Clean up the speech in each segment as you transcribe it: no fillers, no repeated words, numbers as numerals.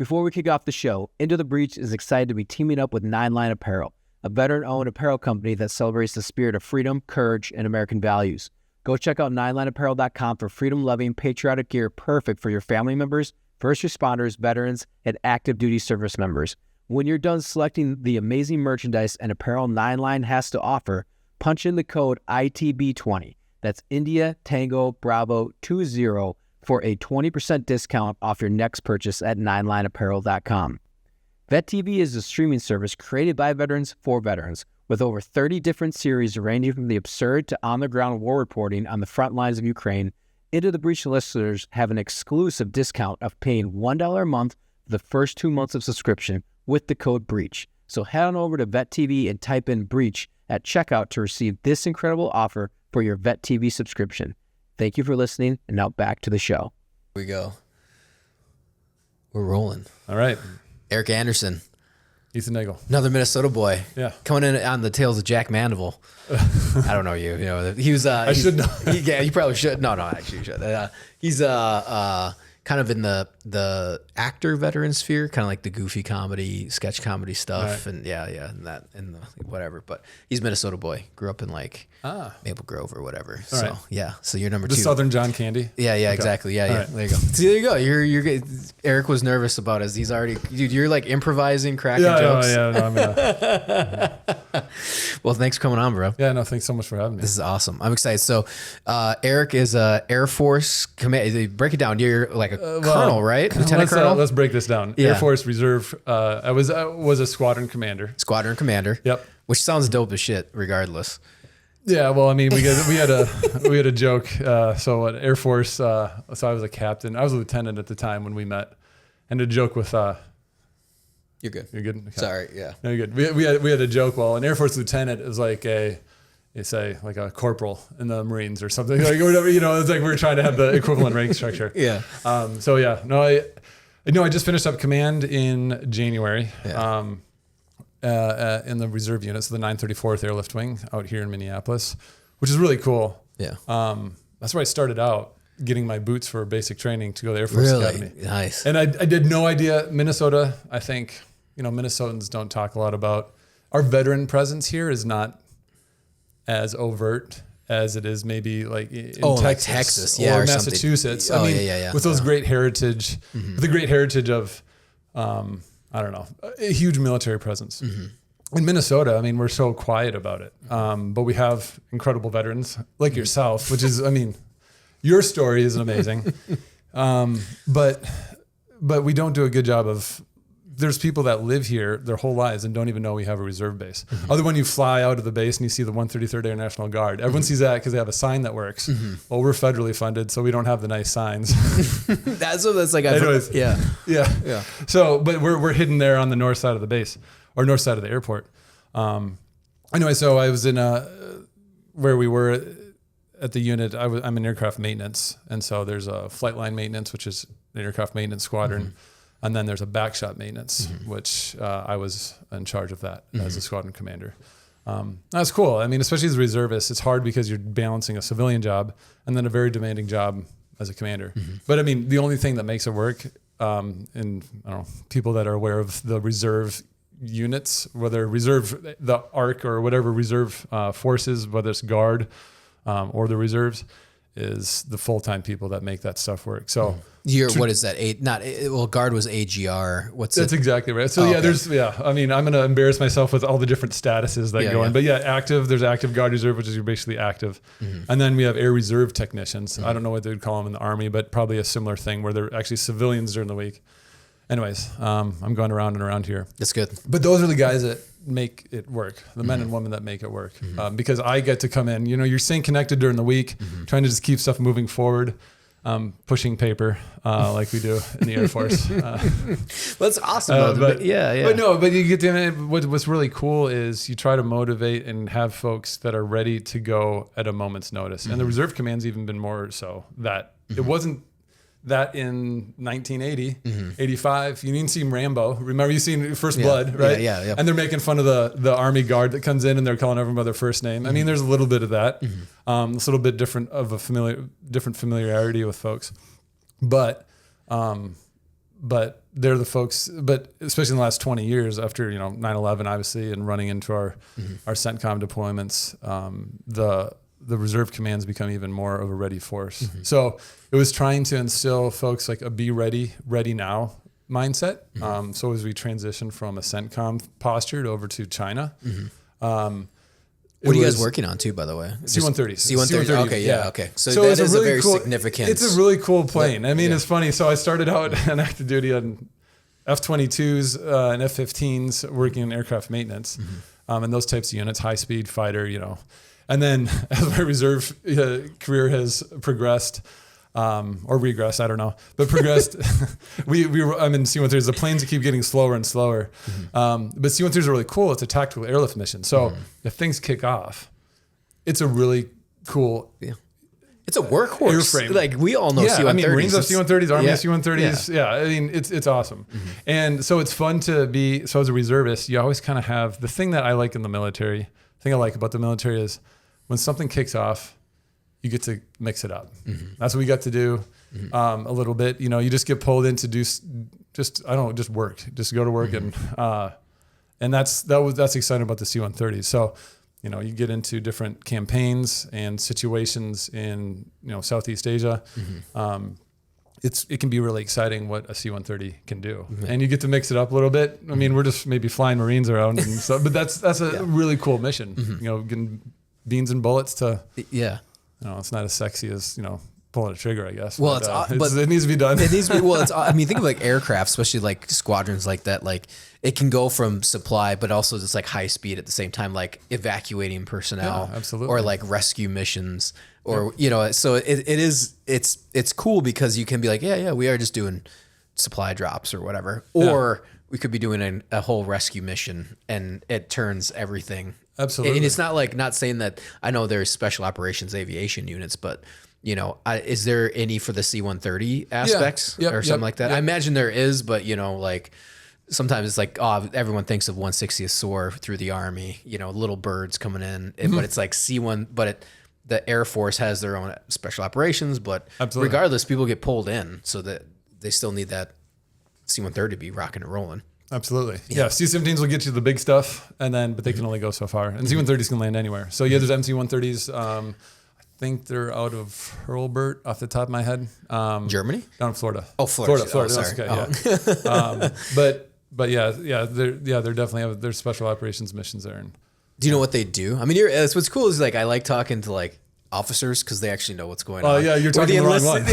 Before we kick off the show, Into the Breach is excited to be teaming up with 9 Line Apparel, a veteran-owned apparel company that celebrates the spirit of freedom, courage, and American values. Go check out 9lineapparel.com for freedom-loving, patriotic gear perfect for your family members, first responders, veterans, and active duty service members. When you're done selecting the amazing merchandise and apparel 9 Line has to offer, punch in the code ITB20. That's India Tango Bravo 20 for a 20% discount off your next purchase at 9lineapparel.com. Vet TV is a streaming service created by veterans for veterans, with over 30 different series ranging from the absurd to on-the-ground war reporting on the front lines of Ukraine. Into the Breach listeners have an exclusive discount of paying $1 a month for the first 2 months of subscription with the code BREACH. So head on over to Vet TV and type in BREACH at checkout to receive this incredible offer for your Vet TV subscription. Thank you for listening, and now back to the show. Here we go. We're rolling. All right. Erik Anderson. Ethan Nagel. Another Minnesota boy. Yeah. Coming in on the tails of Jack Mandeville. I don't know you. You know, he was. I should know. Yeah, you probably should. No, actually you should. He's kind of in the actor veteran sphere, kind of like the goofy comedy, sketch comedy stuff, right. And and whatever. But he's a Minnesota boy. Grew up in Maple Grove or whatever. All so right. yeah. So you're number 2. The Southern John Candy. Yeah, okay. Exactly. Yeah. Right. There you go. See, there you go. You're good. Erik was nervous about us. He's already, dude. You're like improvising, cracking jokes. Well, thanks for coming on, bro. Yeah, no, thanks so much for having me. This is awesome. I'm excited. So, Erik is a Air Force command. Break it down. You're like a colonel, right? Lieutenant colonel. Let's break this down. Yeah. Air Force Reserve. I was a squadron commander. Squadron commander. Yep. Which sounds dope as shit, regardless. Yeah. Well, I mean, we had a joke. So at Air Force. So I was a captain. I was a lieutenant at the time when we met, and a joke with. You're good. You're good. Okay. Sorry. Yeah. No, you're good. We had a joke. Well, an Air Force lieutenant is like a corporal in the Marines or something, like whatever, it's like we're trying to have the equivalent rank structure. Yeah. I just finished up command in January. Yeah. In the reserve unit, so the 934th Airlift Wing out here in Minneapolis, which is really cool. Yeah. That's where I started out getting my boots for basic training to go to the Air Force Academy. Nice. And I did no idea. Minnesota, I think, Minnesotans don't talk a lot about our veteran presence here is not as overt as it is maybe like in Texas, or Massachusetts. Something. With those great heritage, with the great heritage of, I don't know, a huge military presence. Mm-hmm. In Minnesota, we're so quiet about it. But we have incredible veterans like yourself, which is, your story is amazing. But we don't do a good job of. There's people that live here their whole lives and don't even know we have a reserve base. Mm-hmm. Other when you fly out of the base and you see the 133rd Air National Guard, everyone sees that because they have a sign that works. Mm-hmm. Well, we're federally funded, so we don't have the nice signs. That's like, anyways, yeah. So, but we're hidden there on the north side of the base or north side of the airport. Anyway, so I was in where we were at the unit. I'm in aircraft maintenance, and so there's a flight line maintenance, which is an aircraft maintenance squadron. Mm-hmm. And then there's a backshot maintenance, mm-hmm. which I was in charge of that mm-hmm. as a squadron commander. That's cool. Especially as a reservist, it's hard because you're balancing a civilian job and then a very demanding job as a commander. Mm-hmm. But the only thing that makes it work, people that are aware of the reserve units, whether reserve, the ARC or whatever reserve forces, whether it's Guard or the reserves, is the full-time people that make that stuff work. So what is that? Guard was AGR. That's exactly right. So I'm going to embarrass myself with all the different statuses that go in, but active, there's active Guard Reserve, which is you're basically active. Mm-hmm. And then we have Air Reserve technicians. Mm-hmm. I don't know what they would call them in the Army, but probably a similar thing where they're actually civilians during the week. Anyways, I'm going around and around here. That's good. But those are the guys that make it work, the men and women that make it work. Mm-hmm. Because I get to come in, you're staying connected during the week, mm-hmm. trying to just keep stuff moving forward, pushing paper like we do in the Air Force. That's awesome. But you get to, what's really cool is you try to motivate and have folks that are ready to go at a moment's notice. Mm-hmm. And the reserve command's even been more so that mm-hmm. it wasn't that in 1980, mm-hmm. 85, you didn't see Rambo. Remember you seen First Blood, right? Yeah. And they're making fun of the Army Guard that comes in and they're calling everyone by their first name. Mm-hmm. There's a little bit of that. Mm-hmm. It's a little bit different of a different familiarity with folks. But But they're the folks, but especially in the last 20 years after, 9/11, obviously, and running into our CENTCOM deployments, the reserve commands become even more of a ready force. So it was trying to instill folks like a be ready now mindset. So as we transition from a CENTCOM posture over to China, what are you guys working on too, by the way? C-130s. C-130. Okay, yeah, okay. So that is a very significant. It's a really cool plane. I mean, it's funny. So I started out on active duty on F-22s and F-15s, working in aircraft maintenance, and those types of units, high speed fighter, And then as my reserve career has progressed, or regressed, I don't know, but progressed. I'm in C-130s. The planes keep getting slower and slower. But C-130s are really cool. It's a tactical airlift mission. So if things kick off, it's a really cool. Yeah. It's a workhorse. Airframe. Like we all know C-130s. I mean, Marines have C-130s, Army have C-130s. Yeah. I mean, it's awesome. And so it's fun to be, so as a reservist, you always kind of have, the thing that I like in the military, the thing I like about the military is when something kicks off, you get to mix it up. That's what we got to do a little bit. You just get pulled in to do just work. Just go to work and that's exciting about the C-130s. So, you get into different campaigns and situations in Southeast Asia. It can be really exciting what a C-130 can do, and you get to mix it up a little bit. I mean, we're just maybe flying Marines around, and so, but that's a really cool mission. Getting beans and bullets to it's not as sexy as pulling a trigger, I guess. Well, but it needs to be done. It needs to be. Well, I mean, think of like aircraft, especially like squadrons like that. Like it can go from supply, but also just like high speed at the same time, like evacuating personnel, absolutely, or like rescue missions, or So it's cool because you can be like, we are just doing supply drops or whatever, or we could be doing a whole rescue mission, and it turns everything. Absolutely. And it's not saying that I know there's special operations aviation units, but is there any for the C-130 aspects or something like that? I imagine there is, but like sometimes it's like, everyone thinks of 160th SOAR through the Army, little birds coming in, but it's like C-1, but the Air Force has their own special operations, but regardless, people get pulled in, so that they still need that C-130 to be rocking and rolling. Absolutely. Yeah. C-17s will get you the big stuff, but they can only go so far. And C-130s can land anywhere. So there's MC-130s. I think they're out of Hurlburt off the top of my head. Germany? Down in Florida. Oh, Florida. Oh, sorry. Okay, yeah. But they're definitely have their special operations missions there. And, do you know what they do? I mean, that's what's cool is like I like talking to like officers because they actually know what's going on. Oh yeah, you're talking the wrong one.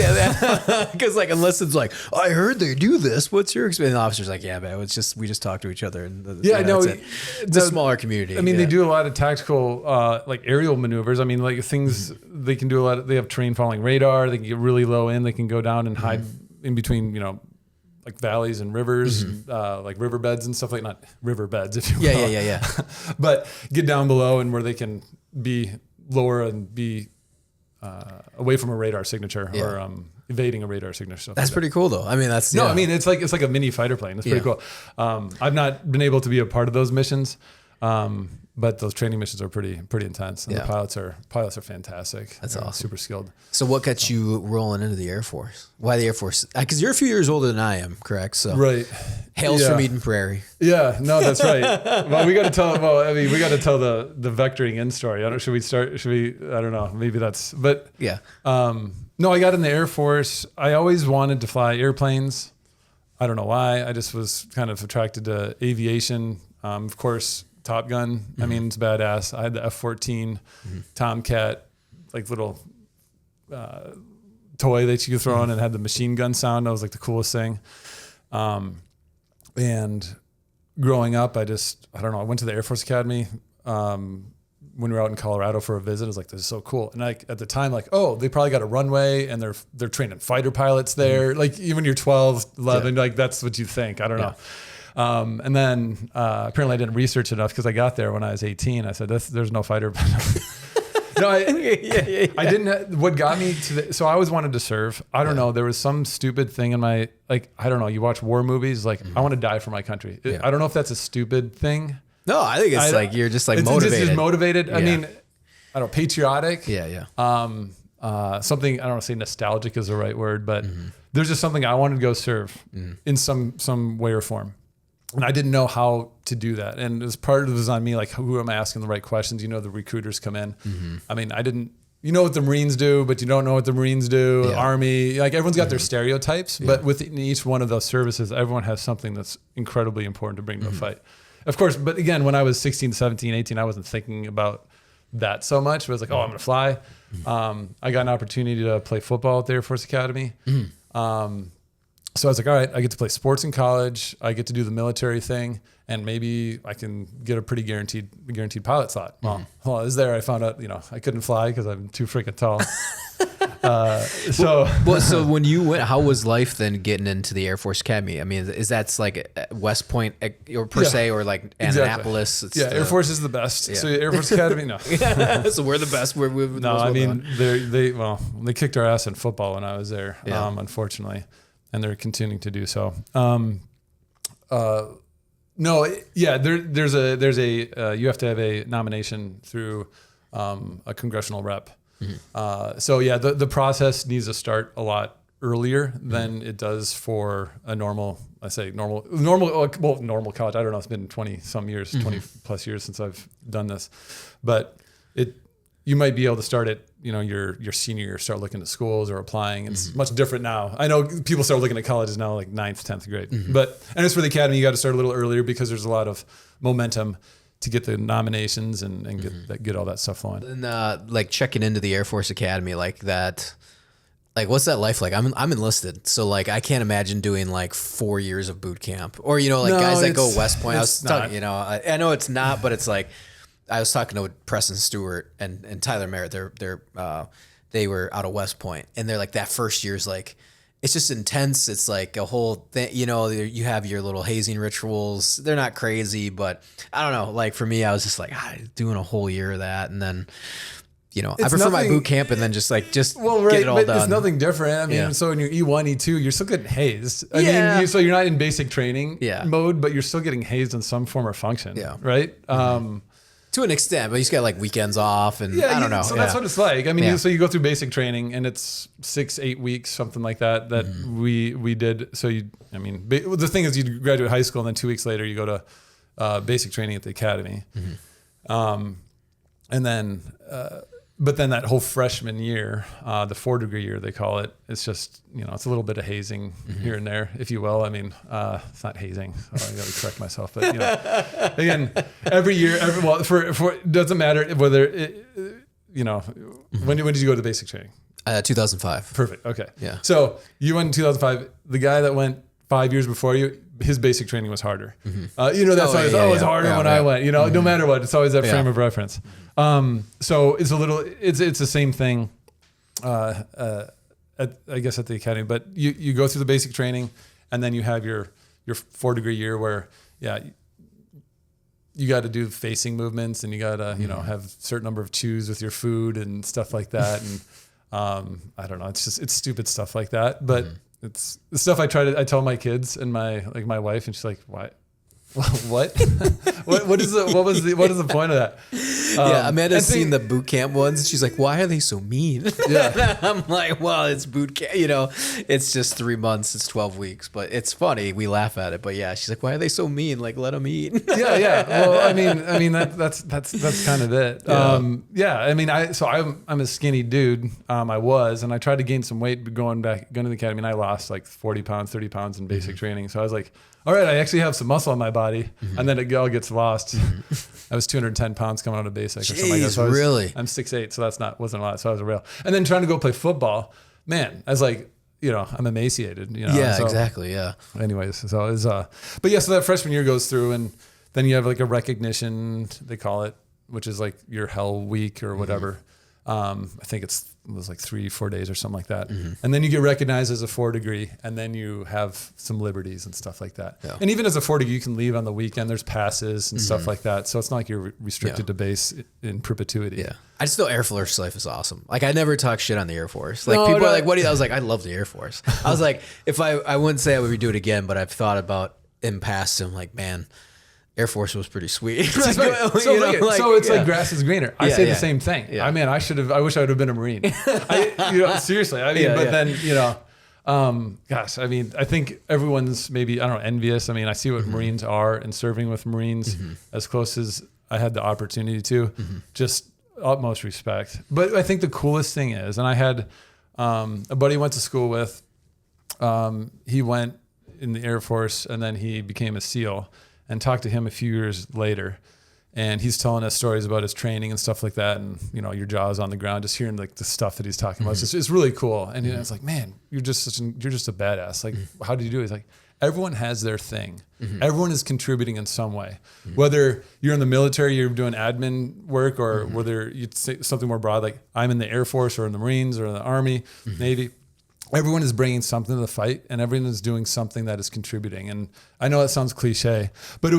Because like enlisted's like, I heard they do this. What's your experience? And the officer's like, man, we just talk to each other. And it's a smaller community. I mean, they do a lot of tactical like aerial maneuvers. I mean, like things they can do a lot. They have terrain following radar. They can get really low in. They can go down and hide in between. Like valleys and rivers, like riverbeds and stuff like not riverbeds, if you will. Yeah. But get down below and where they can be lower and be away from a radar signature or evading a radar signature. That's pretty cool though. I mean, I mean, it's like a mini fighter plane. It's pretty cool. I've not been able to be a part of those missions. But those training missions are pretty intense, and the pilots are fantastic. That's awesome. Super skilled. So what got you rolling into the Air Force? Why the Air Force? Because you're a few years older than I am, correct? So right. Hails from Eden Prairie. Yeah, no, that's right. Well, we got to tell. Well, I mean, we got to tell the vectoring in story. Should we start? Should we? I don't know. Maybe that's. But yeah. No, I got in the Air Force. I always wanted to fly airplanes. I don't know why. I just was kind of attracted to aviation. Of course. Top Gun. I mean, it's badass. I had the F-14 Tomcat, like little toy that you could throw on and had the machine gun sound. That was like the coolest thing. And growing up, I don't know. I went to the Air Force Academy when we were out in Colorado for a visit. I was like, this is so cool. And at the time, like, oh, they probably got a runway and they're training fighter pilots there. Like even you're 12, 11, like that's what you think. I don't know. And then apparently I didn't research enough because I got there when I was 18. I said, there's no fighter. No, I didn't. What got me to so I always wanted to serve. I don't know. There was some stupid thing in my, like, I don't know. You watch war movies, like I want to die for my country. Yeah. I don't know if that's a stupid thing. No, I think it's like, you're just like motivated. It's just motivated. Yeah. I mean, I don't know, patriotic. Yeah. something, I don't want to say nostalgic is the right word, but there's just something I wanted to go serve in some way or form. And I didn't know how to do that. And as part of it was on me, like, who am I asking the right questions? The recruiters come in. I mean, you know what the Marines do, but you don't know what the Marines do. Yeah. Army, like everyone's got their stereotypes, but within each one of those services, everyone has something that's incredibly important to bring to a fight. Of course, but again, when I was 16, 17, 18, I wasn't thinking about that so much. It was like, oh, I'm going to fly. I got an opportunity to play football at the Air Force Academy. So I was like, all right, I get to play sports in college. I get to do the military thing, and maybe I can get a pretty guaranteed pilot slot. Well, while I was there, I found out, I couldn't fly because I'm too freaking tall. So when you went, how was life then getting into the Air Force Academy? I mean, is that's like West Point or per se, or like Annapolis? Exactly. Air Force is the best. Yeah. So Air Force Academy, no. So we're the best. We're no, I mean, they kicked our ass in football when I was there, unfortunately, and they're continuing to do so. There's a you have to have a nomination through a congressional rep. The process needs to start a lot earlier than it does for a normal college. I don't know. It's been 20 some years, 20 plus years since I've done this, but you might be able to start at, your senior year, start looking at schools or applying. It's much different now. I know people start looking at colleges now, like 9th, 10th grade, and as for the academy, you got to start a little earlier because there's a lot of momentum to get the nominations and get all that stuff flowing. And like checking into the Air Force Academy like that, like what's that life like? I'm enlisted, so like I can't imagine doing like 4 years of boot camp, or guys that go West Point. I was talking, I know it's not, but it's like I was talking to Preston Stewart and Tyler Merritt. They were out of West Point, and they're like that first year's like, it's just intense. It's like a whole thing, you have your little hazing rituals. They're not crazy, but I don't know. Like for me, I was just like doing a whole year of that. And then, I prefer my boot camp and then just get it all done. It's nothing different. I mean, so in your E1, E2, you're still getting hazed. I mean, so you're not in basic training mode, but you're still getting hazed in some form or function. Yeah. Right. To an extent, but you just got like weekends off and I don't know. So that's what it's like. I mean, so you go through basic training and it's 6-8 weeks, something like that we did. So the thing is you graduate high school and then 2 weeks later you go to basic training at the academy. And then, but then that whole freshman year, the 4-degree year, they call it, it's just, it's a little bit of hazing here and there, if you will. I mean, it's not hazing. So I got to correct myself. But, again, every year, it doesn't matter whether, when did you go to basic training? 2005. Perfect. Okay. Yeah. So you went in 2005. The guy that went 5 years before you, his basic training was harder. That's always, it's harder when I went, no matter what, it's always that frame of reference. So it's it's the same thing, I guess at the academy, but you go through the basic training and then you have your 4-degree year where, you got to do facing movements and you got to, have a certain number of chews with your food and stuff like that. And, I don't know, it's stupid stuff like that, but it's the stuff I tell my kids and my wife, and she's like, why? What? what is the point of that? Amanda's seen the boot camp ones. She's like, why are they so mean? Yeah. I'm like, well, it's boot camp. It's just 3 months. It's 12 weeks, but it's funny. We laugh at it, but yeah, she's like, why are they so mean? Like, let them eat. Yeah. Well, I mean that's kind of it. I'm a skinny dude. I was, and I tried to gain some weight going to the academy, and I lost like 40 pounds, 30 pounds in basic training. So I was like, all right, I actually have some muscle on my body, and then it all gets lost. I was 210 pounds coming out of basic. Jeez, or something like that. So really? I'm 6'8", so wasn't a lot. So I was a real. And then trying to go play football, man, I was like, I'm emaciated. Yeah, so, exactly. Yeah. Anyways, so it was, but yeah, so that freshman year goes through, and then you have like a recognition, they call it, which is like your hell week or whatever. I think it was like 3-4 days or something like that. And then you get recognized as a 4-degree, and then you have some liberties and stuff like that. Yeah. And even as a 4-degree, you can leave on the weekend. There's passes and stuff like that. So it's not like you're restricted to base in perpetuity. Yeah. I just know Air Force life is awesome. Like I never talk shit on the Air Force. Like people are like, what do you, I was like, I love the Air Force. I was like, if I wouldn't say I would do it again, but I've thought about in past, I'm like, man, Air Force was pretty sweet. So it's like grass is greener. I say the same thing. Yeah. I mean, I wish I would have been a Marine. Seriously. I mean, then, gosh, I mean, I think everyone's maybe, I don't know, envious. I mean, I see what Marines are, and serving with Marines as close as I had the opportunity to, just utmost respect. But I think the coolest thing is, and I had a buddy I went to school with, he went in the Air Force and then he became a SEAL, and talked to him a few years later. And he's telling us stories about his training and stuff like that. And, you know, your jaw's on the ground, just hearing like the stuff that he's talking about. It's really cool. And it's like, man, you're just a badass. Like, how did you do it? He's like, everyone has their thing. Everyone is contributing in some way. Whether you're in the military, you're doing admin work, or whether you'd say something more broad, like I'm in the Air Force or in the Marines or in the Army, Navy. Everyone is bringing something to the fight, and everyone is doing something that is contributing. And I know that sounds cliche, but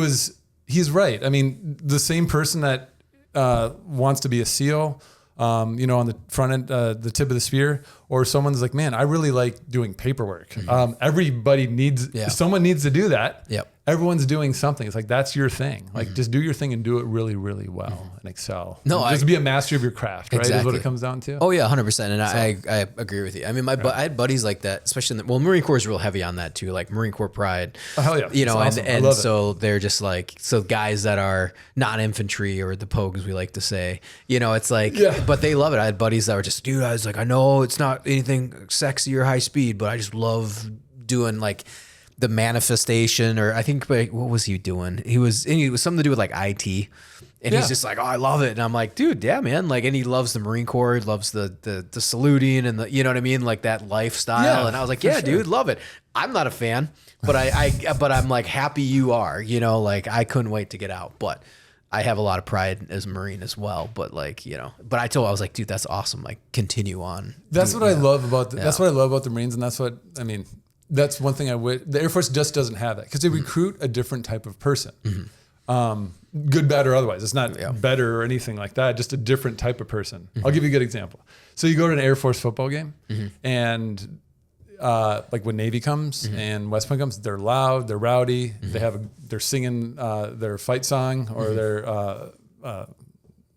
he's right. I mean, the same person that wants to be a SEAL, on the front end, the tip of the spear, or someone's like, man, I really like doing paperwork. Everybody someone needs to do that. Yep. Everyone's doing something. It's like, that's your thing. Like, just do your thing and do it really, really well and excel. Just be a master of your craft, right? Exactly. Is what it comes down to. Oh yeah, 100%. And I agree with you. I mean, I had buddies like that, especially Marine Corps is real heavy on that too, like Marine Corps pride. Oh, hell yeah. Awesome. And so they're just like, so guys that are not infantry, or the pogues, we like to say, it's like, but they love it. I had buddies that were just, dude, I was like, I know it's not anything sexy or high speed, but I just love doing like the manifestation, or I think, what was he doing? He was something to do with like IT, and he's just like, oh, I love it. And I'm like, dude, yeah, man. Like, and he loves the Marine Corps, loves the saluting and the, you know what I mean? Like that lifestyle. Yeah, and I was like, yeah, dude, love it. I'm not a fan, but but I'm like happy you are, like I couldn't wait to get out, but I have a lot of pride as a Marine as well. But like, but I was like, dude, that's awesome. Like, continue on. That's what I love about that's what I love about the Marines. And that's what, I mean, that's one thing the Air Force just doesn't have that, because they recruit a different type of person, good, bad, or otherwise. It's not better or anything like that, just a different type of person. I'll give you a good example. So you go to an Air Force football game, and like when Navy comes and West Point comes, they're loud, they're rowdy, they're singing their fight song or their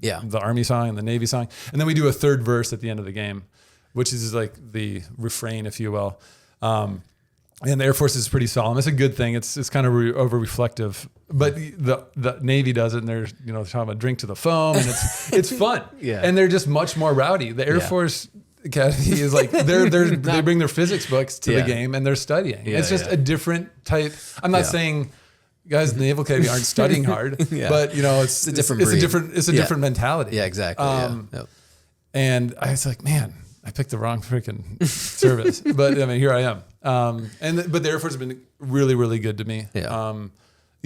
the Army song and the Navy song, and then we do a third verse at the end of the game, which is like the refrain, if you will. And the Air Force is pretty solemn. It's a good thing. It's kind of over reflective, but the Navy does it, and they're talking about drink to the foam, and it's fun. And they're just much more rowdy. The Air Force Academy is like they bring their physics books to the game, and they're studying. It's just a different type. I'm not saying guys in the Naval Academy aren't studying hard, but it's a different breed. It's a different mentality. Yeah, exactly. And I was like, man, I picked the wrong freaking service, but I mean, here I am. But the Air Force has been really, really good to me.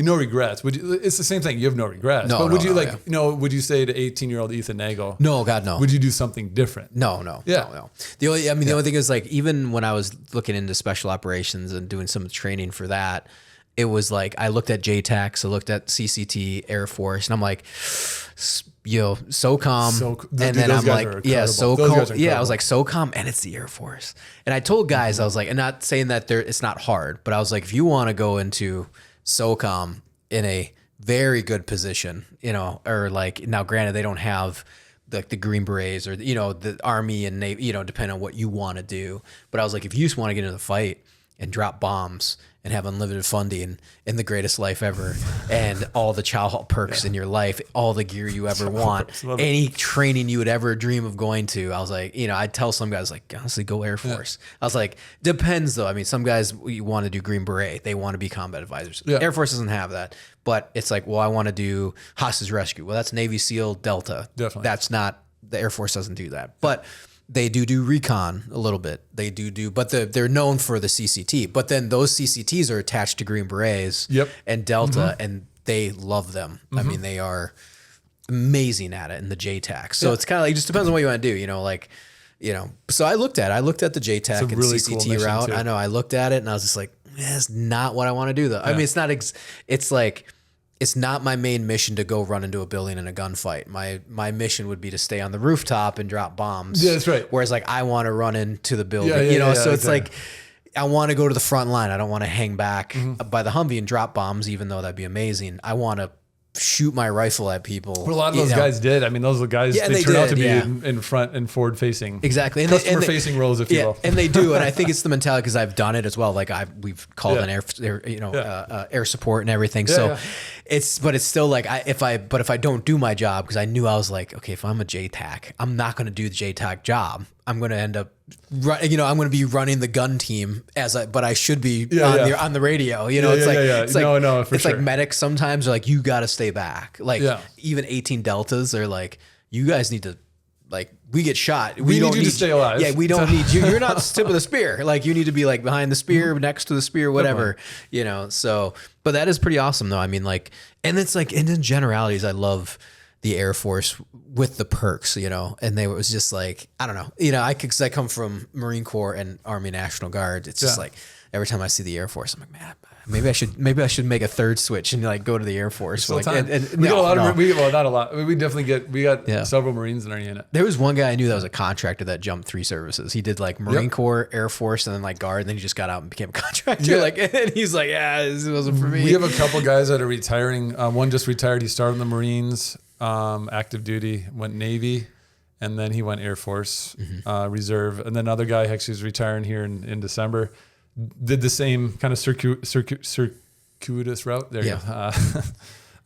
No regrets. It's the same thing. You have no regrets. No, but would you would you say to 18-year-old Ethan Nagel? No, God, no. Would you do something different? No. Yeah. The only thing is, like, even when I was looking into special operations and doing some training for that, it was like, I looked at JTACs, I looked at CCT, Air Force, and I'm like, SOCOM. And then I'm like, SOCOM. Yeah, I was like, SOCOM, and it's the Air Force. And I told guys, I was like, and not saying that it's not hard, but I was like, if you want to go into SOCOM in a very good position, or like, now granted, they don't have like the Green Berets or, the Army and Navy, depending on what you want to do. But I was like, if you just want to get into the fight and drop bombs and have unlimited funding and the greatest life ever and all the child perks in your life, all the gear you ever want, any training you would ever dream of going to. I was like, I'd tell some guys, like, honestly, go Air Force. I was like, depends though. I mean, some guys want to do Green Beret. They want to be combat advisors. Air Force doesn't have that, but it's like, well, I want to do hostage rescue. Well, that's Navy SEAL Delta. Definitely. That's not, the Air Force doesn't do that. But they do recon a little bit. They do, but they're known for the CCT. But then those CCTs are attached to Green Berets and Delta, and they love them. I mean, they are amazing at it in the JTAC. So it's kind of like, it just depends on what you want to do. So I looked at the JTAC and really CCT route. Too. I know, I looked at it and I was just like, that's not what I want to do though. I mean, it's not, it's like, it's not my main mission to go run into a building in a gunfight. My mission would be to stay on the rooftop and drop bombs. Yeah, that's right. Whereas like, I want to run into the building, so it's like, I want to go to the front line. I don't want to hang back by the Humvee and drop bombs, even though that'd be amazing. I want to shoot my rifle at people. But a lot of those guys did. I mean, those are the guys, they turn out to be in front and forward facing. Exactly. And customer facing roles, if you will. And they do. And I think it's the mentality, because I've done it as well. Like we've called an air support and everything. But it's still like, if I don't do my job, because I knew I was like, okay, if I'm a JTAC, I'm not going to do the JTAC job. I'm going to end up, I'm going to be running the gun team but I should be on the radio. It's like medics sometimes are like, you got to stay back. Like even 18 Deltas are like, you guys need to, like, we get shot. We don't need you to stay alive. Yeah, we don't need you. You're not the tip of the spear. Like, you need to be like behind the spear, next to the spear, whatever. So, but that is pretty awesome though. I mean, like, and it's like, and in generalities, I love the Air Force with the perks, and they was just like, I don't know, cause I come from Marine Corps and Army National Guard. It's just like, every time I see the Air Force, I'm like, man, maybe I should make a third switch and like go to the Air Force. We got several Marines in our unit. There was one guy I knew that was a contractor that jumped 3 services. He did like Marine Corps, Air Force, and then like Guard. And then he just got out and became a contractor. And he's like, this wasn't for me. We have a couple guys that are retiring. One just retired. He started in the Marines, active duty, went Navy, and then he went Air Force, Reserve. And then another guy actually is retiring here in December. Did the same kind of circuitous route. There you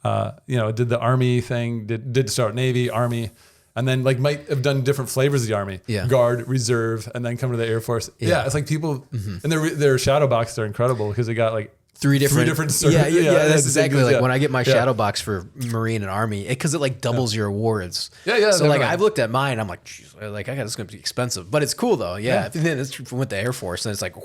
go. Did the Army thing, did start Navy, Army, and then like might have done different flavors of the Army. Guard, Reserve, and then come to the Air Force. It's like people, and their shadow boxes are incredible because they got like three different that's exactly like when I get my shadow box for Marine and Army, because it like doubles your awards. So like I've looked at mine, I'm like, geez, like I got this, gonna be expensive, but it's cool though. And then it's with the Air Force, and it's like, we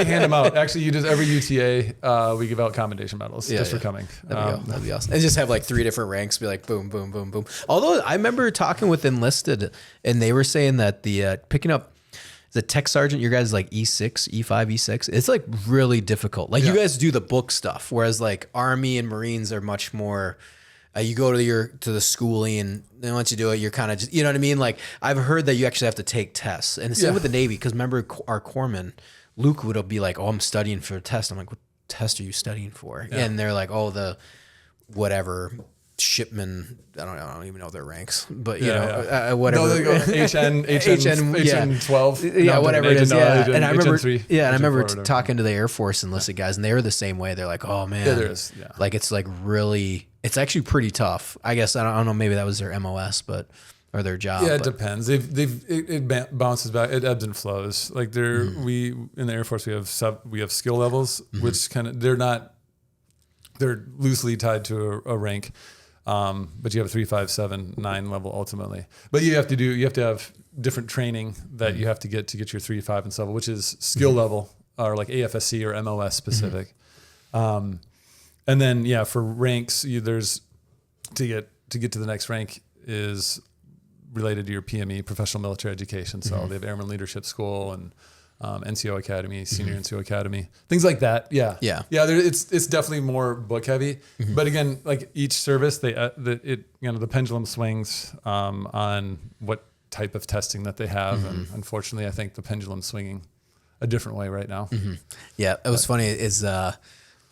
hand them out. Actually, you just every UTA we give out commendation medals for coming. That'd be awesome. And just have like 3 different ranks, be like boom, boom, boom, boom. Although I remember talking with enlisted, and they were saying that the picking up the tech sergeant, your guys like E6, E5, E6. It's like really difficult. Like you guys do the book stuff, whereas like Army and Marines are much more. You go to the schooling, and then once you do it, you're kind of just, you know what I mean? Like I've heard that you actually have to take tests, and the same with the Navy. Because remember our corpsman, Luke would be like, "Oh, I'm studying for a test." I'm like, "What test are you studying for?" And they're like, "Oh, the whatever." Shipman, I don't even know their ranks, but whatever. No, they go HN 12, whatever it is. And I remember, HN3, and I remember talking to the Air Force enlisted guys, and they were the same way. They're like, "Oh man, there is, like it's like really, it's actually pretty tough." I guess I don't know. Maybe that was their MOS, or their job. Yeah, it depends. It bounces back. It ebbs and flows. Like we in the Air Force we have skill levels, which kind of they're loosely tied to a rank. But you have a 3, 5, 7, 9 level ultimately. But you have to have different training that you have to get your 3, 5, and 7, which is skill level or like AFSC or MOS specific. And then for ranks, there's to get to the next rank is related to your PME, professional military education. So they have Airman Leadership School and NCO Academy, Senior NCO Academy, things like that. It's definitely more book heavy, but again, like each service, the pendulum swings on what type of testing that they have, and unfortunately, I think the pendulum's swinging a different way right now. Yeah, it was funny.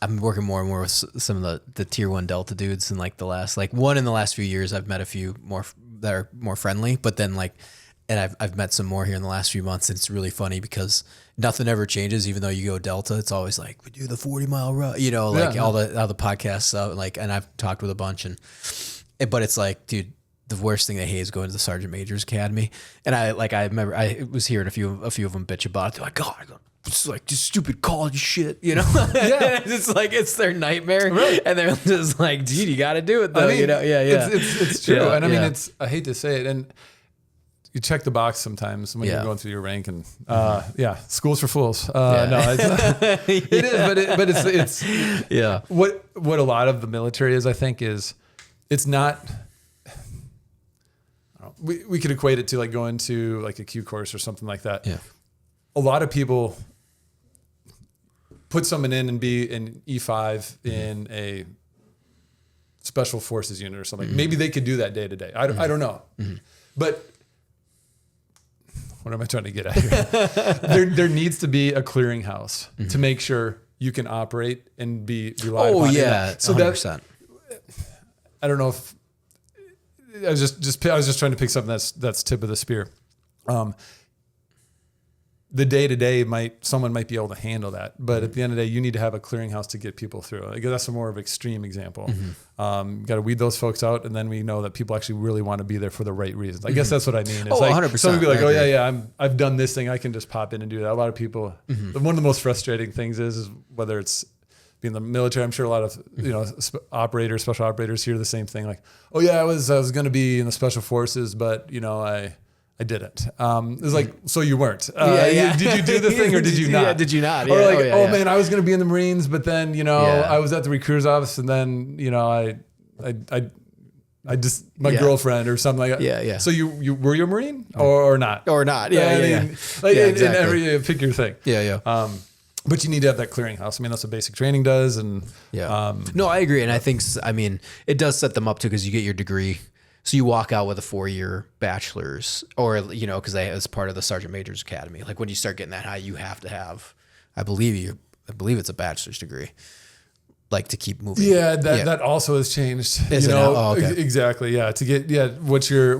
I'm working more and more with some of the tier 1 Delta dudes, and like in the last few years, I've met a few more that are more friendly, but then like. And I've met some more here in the last few months, and it's really funny because nothing ever changes. Even though you go Delta, it's always like we do the 40-mile run, all the podcasts. And I've talked with a bunch, but it's like, dude, the worst thing they hate is going to the Sergeant Major's Academy. And I remember I was hearing a few of them bitch about it. They're like, God, it's like just stupid college shit, It's like it's their nightmare, and they're just like, dude, you got to do it though, It's true, and I mean, I hate to say it, and. You check the box sometimes when you're going through your rank, and school's for fools. No, it is, but it's what a lot of the military is. I think is it's not. We could equate it to like going to like a Q course or something like that. Yeah, a lot of people put someone in and be an E5 in a special forces unit or something. Maybe they could do that day to day. I don't know, but. what am I trying to get at here? there needs to be a clearinghouse to make sure you can operate and be relied upon. Oh yeah, so 100%. I don't know if I was just trying to pick something that's tip of the spear. The day-to-day someone might be able to handle that, but at the end of the day, you need to have a clearinghouse to get people through. Like, that's a more of extreme example. Got to weed those folks out, and then we know that people actually really want to be there for the right reasons. I guess that's what I mean. It's 100%. Some would be like, oh yeah, I've done this thing, I can just pop in and do that. A lot of people. One of the most frustrating things is whether it's being in the military. I'm sure a lot of special operators hear the same thing. Like, oh yeah, I was going to be in the special forces, but I didn't. It's like, so you weren't. Did you do the thing or did you not? Yeah, did you not? Or Yeah. like, man, I was going to be in the Marines, but then, I was at the recruiter's office and then, I just, my girlfriend or something like that. Yeah. So you were you a Marine or not? Or not. Yeah. In every, pick your thing. Yeah. But you need to have that clearinghouse. I mean, that's what basic training does. And no, I agree. And I think, it does set them up too, because you get your degree. So you walk out with a 4-year bachelor's, or, because as part of the Sergeant Major's Academy. Like, when you start getting that high, you have to have, I believe it's a bachelor's degree, like, to keep moving. Yeah, that also has changed. Is it now? Oh, okay. Exactly. Yeah, to get what your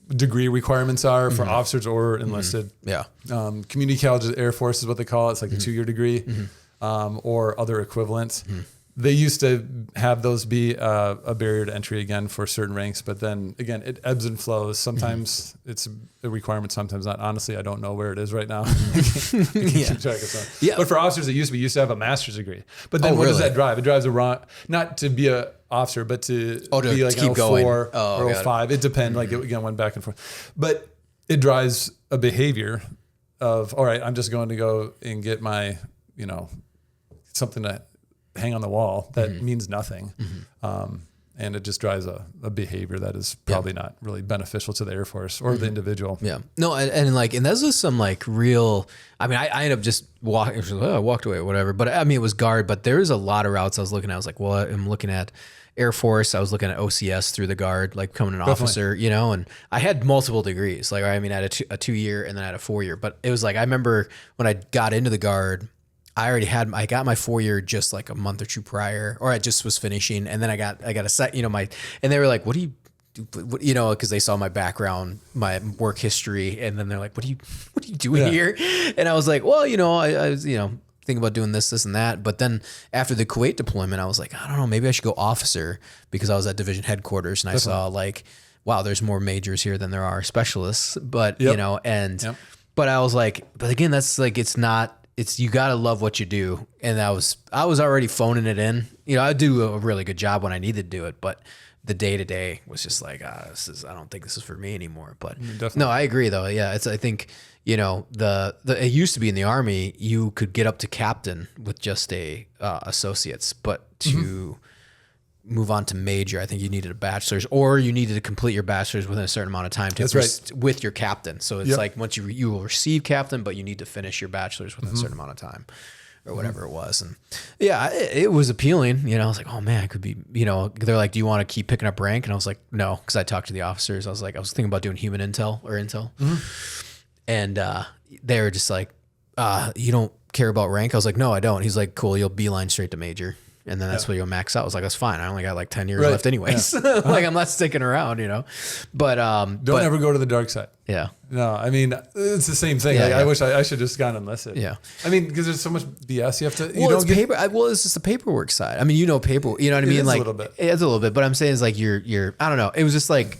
degree requirements are for officers or enlisted. Yeah. Community college, Air Force is what they call it. It's like a 2-year degree, or other equivalents. They used to have those be a barrier to entry again for certain ranks, but then again, it ebbs and flows. Sometimes it's a requirement, sometimes not. Honestly, I don't know where it is right now. Keep track of that. Yeah. But for officers, it used to have a master's degree. But then what does that drive? It drives not to be a officer, but to be like an 04 or 05. It depends. Like, it again went back and forth. But it drives a behavior of, all right, I'm just going to go and get my, something to hang on the wall that means nothing. And it just drives a behavior that is probably not really beneficial to the Air Force or the individual. Yeah. No, and those are some real, I ended up just I walked away or whatever, but it was guard, but there was a lot of routes I was looking at. I was like, well, I'm looking at Air Force. I was looking at OCS through the guard, like becoming an officer, and I had multiple degrees. Like, I had a 2-year and then I had a 4-year, but it was like, I remember when I got into the guard, I got my 4-year just like a month or two prior, or I just was finishing. And then I got a set, and they were like, what do you do? Cause they saw my background, my work history. And then they're like, what are you doing here? And I was like, well, I was, thinking about doing this and that. But then after the Kuwait deployment, I was like, I don't know, maybe I should go officer, because I was at division headquarters and I saw like, wow, there's more majors here than there are specialists, but but I was like, but again, that's like, you got to love what you do. And I was already phoning it in. I do a really good job when I need to do it, but the day to day was just like, I don't think this is for me anymore. But no, I agree though. Yeah. I think, it used to be in the Army, you could get up to captain with just associates, but to move on to major, I think you needed a bachelor's, or you needed to complete your bachelor's within a certain amount of time with your captain. So it's like, once you will receive captain, but you need to finish your bachelor's within a certain amount of time, or whatever it was. And it was appealing. I was like, oh man, I could be, they're like, do you want to keep picking up rank? And I was like, no, because I talked to the officers. I was thinking about doing human intel or intel. And they were just like, you don't care about rank? I was like, no, I don't. He's like, cool, you'll beeline straight to major. And then that's where you'll max out. I was like, that's fine. I only got like 10 years left anyways. Like, I'm not sticking around, but, don't ever go to the dark side. Yeah. No, it's the same thing. I wish I should just gone enlisted. Yeah. Because there's so much BS you have to, it's just the paperwork side. paperwork, you know what I mean? It's like, a little bit. It's a little bit, but I'm saying is like, you're, I don't know. It was just like,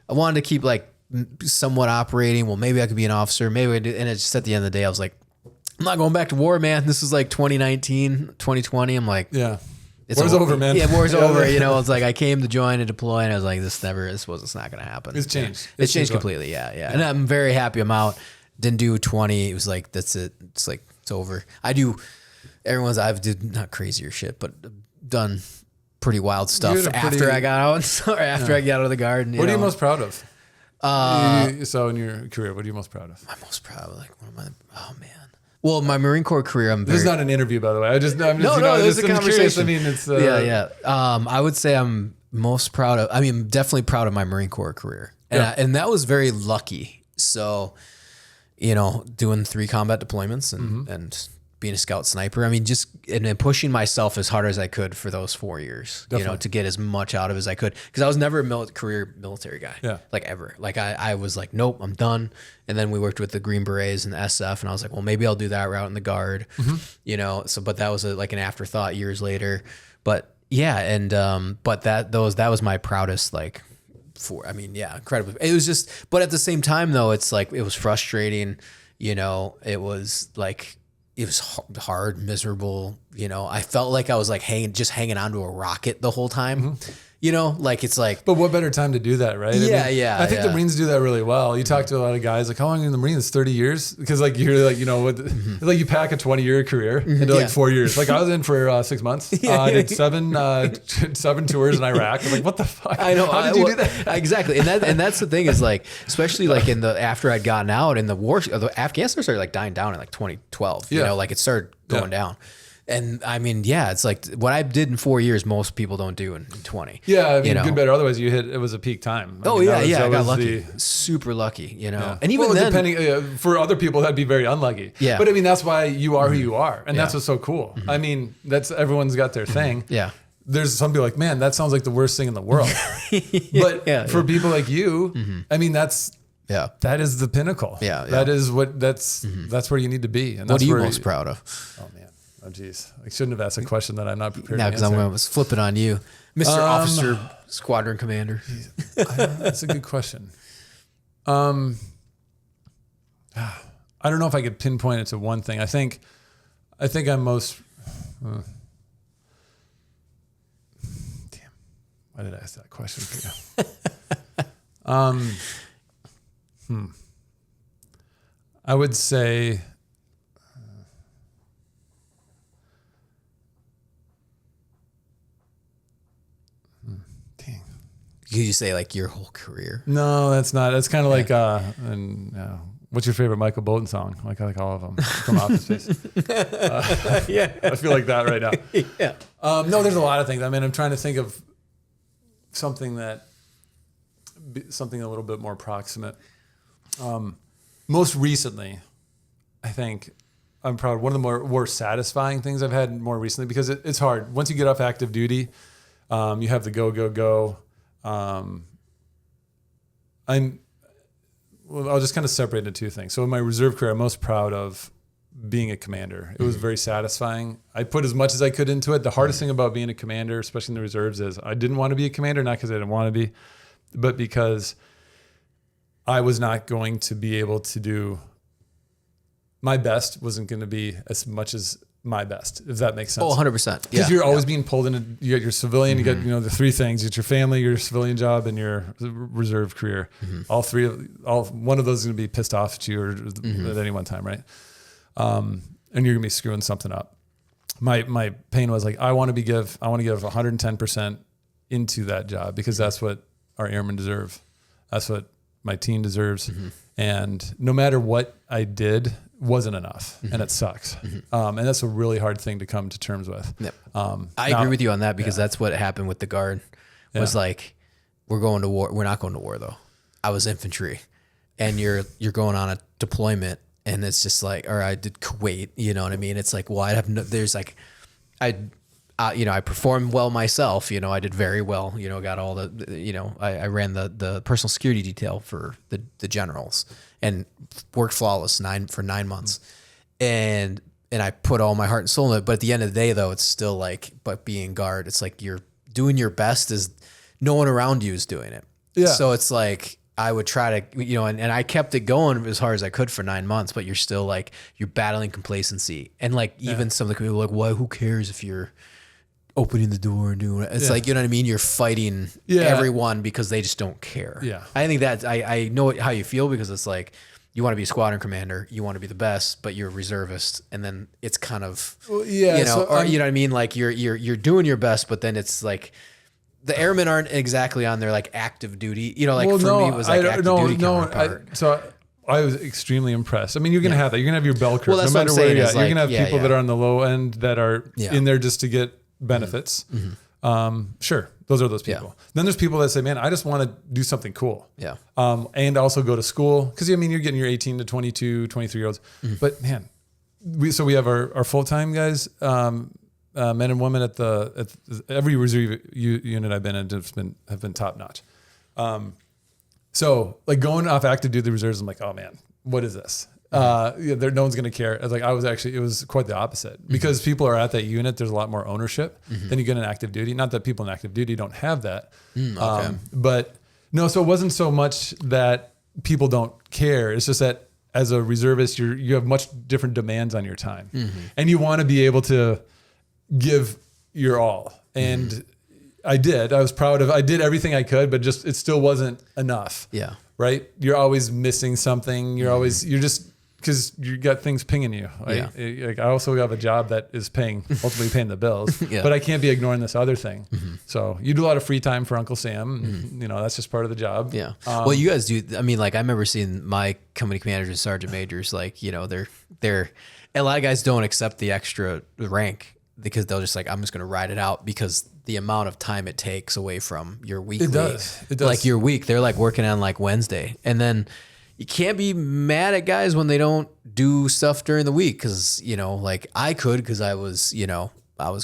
I wanted to keep like somewhat operating. Well, maybe I could be an officer. Maybe I do. And it's just at the end of the day, I was like, I'm not going back to war, man. This is like 2019, 2020. I'm like, war's over, man. Yeah, war's over. It's like I came to join and deploy, and I was like, it's not going to happen. It's changed. It's changed completely. Yeah. And I'm very happy I'm out. Didn't do 20. It was like, that's it. It's like, it's over. I've did not crazier shit, but done pretty wild stuff after I got out, or after I got out of the guard. What are you most proud of? So in your career, what are you most proud of? I'm most proud of oh man. Well, my Marine Corps career, this is not an interview, by the way. I'm just this is a conversation. It's I would say I'm most proud of. Definitely proud of my Marine Corps career, and that was very lucky. So, doing 3 combat deployments and being a scout sniper. I mean, and then pushing myself as hard as I could for those 4 years, to get as much out of as I could. Cause I was never a career military guy, like ever. Like I was like, nope, I'm done. And then we worked with the Green Berets and the SF, and I was like, well, maybe I'll do that route in the Guard, but that was like an afterthought years later. But yeah. And, but that was my proudest, like, incredible. It was just, but at the same time though, it's like, it was frustrating, it was like, it was hard, miserable. I felt like I was like hanging onto a rocket the whole time. Like it's like. But what better time to do that, right? I think the Marines do that really well. You talk to a lot of guys like, how long are you in the Marines? 30 years? Because like you're like, like you pack a 20-year career into like 4 years. Like I was in for 6 months. I did 7 tours in Iraq. I'm like, what the fuck? I know. How did you do that? Exactly. And that's the thing is like, especially like after I'd gotten out in the war, the Afghanistan started like dying down in like 2012. Like it started going down. And I mean, it's like what I did in 4 years, most people don't do in 20. Yeah, I mean, good, better. Otherwise, it was a peak time. I got lucky, super lucky, And even then, depending for other people, that'd be very unlucky. Yeah, but I mean, that's why you are who you are, and that's what's so cool. I mean, everyone's got their thing. Yeah. There's some people like, man, that sounds like the worst thing in the world. But for people like you, I mean, that is the pinnacle. That is that's where you need to be. And what are you most proud of? Oh man. Oh, geez. I shouldn't have asked a question that I'm not prepared to answer. Because I was flipping on you. Mr. Officer, Squadron Commander. That's a good question. I don't know if I could pinpoint it to one thing. I think I'm most... damn. Why did I ask that question for you? I would say... Could you say like your whole career? No, that's not. That's kind of like, what's your favorite Michael Bolton song? Like I like all of them from Office Space. I feel like that right now. No, there's a lot of things. I mean, I'm trying to think of something a little bit more proximate. Most recently, I think I'm proud. One of the more satisfying things I've had more recently, because it's hard. Once you get off active duty, you have the go. I'll just kind of separate into two things. So in my reserve career, I'm most proud of being a commander. It was very satisfying. I put as much as I could into it. The hardest thing about being a commander, especially in the reserves, is I didn't want to be a commander, not because I didn't want to be, but because I was not going to be able to do my best. Wasn't going to be as much as my best, if that makes sense. Oh, 100%. Because you're always being pulled into, you got your civilian, you got, the three things, you got your family, your civilian job, and your reserve career. One of those is going to be pissed off at you or at any one time, right? And you're going to be screwing something up. My pain was like, I want to give 110% into that job, because that's what our airmen deserve. That's what my team deserves. And no matter what I did, wasn't enough, and it sucks. And that's a really hard thing to come to terms with. Yep. I agree with you on that, because that's what happened with the Guard. Was like, we're going to war. We're not going to war though. I was infantry, and you're going on a deployment, and it's just like, or I did Kuwait. You know what I mean? It's like, well, I performed well myself. I did very well. Got all the. I ran the personal security detail for the generals, and worked flawless for 9 months, and I put all my heart and soul in it. But at the end of the day, though, it's still like, but being Guard, it's like you're doing your best as no one around you is doing it. Yeah. So it's like I would try to, and I kept it going as hard as I could for 9 months. But you're still like, you're battling complacency, and like even some of the people are like, well, who cares if you're opening the door and doing it? It's like, you know what I mean? You're fighting everyone because they just don't care. Yeah. I think that I know how you feel, because it's like, you want to be a squadron commander, you want to be the best, but you're a reservist. And then it's kind of, you know what I mean? Like you're doing your best, but then it's like the airmen aren't exactly on their like active duty, me, it was like active duty counterpart. I was extremely impressed. I mean, you're going to have that. You're going to have your bell curve, no matter where you're at. You're going to have people that are on the low end that are in there just to get benefits. Sure. Those are those people. Yeah. Then there's people that say, man, I just want to do something cool. Yeah. And also go to school. Cause I mean, you're getting your 18 to 22, 23 year olds, but man, we have our full-time guys, men and women at every reserve unit I've been in have been top notch. So like going off active duty reserves, I'm like, oh man, what is this? No one's going to care. It was quite the opposite because people are at that unit. There's a lot more ownership than you get in active duty. Not that people in active duty don't have that. But no, so it wasn't so much that people don't care. It's just that as a reservist, you have much different demands on your time and you want to be able to give your all. And I did. I did everything I could, but it still wasn't enough. Yeah. Right. You're always missing something. You're just because you got things pinging you. Like I also have a job that is ultimately paying the bills, but I can't be ignoring this other thing. So you do a lot of free time for Uncle Sam. That's just part of the job. Yeah. Well, you guys do. I mean, like I remember seeing my company commanders and sergeant majors, like, they're a lot of guys don't accept the extra rank because they'll just like, I'm just going to ride it out because the amount of time it takes away from your weekly. It does. Like your week, they're like working on like Wednesday. And then you can't be mad at guys when they don't do stuff during the week. Cause like I could, cause I was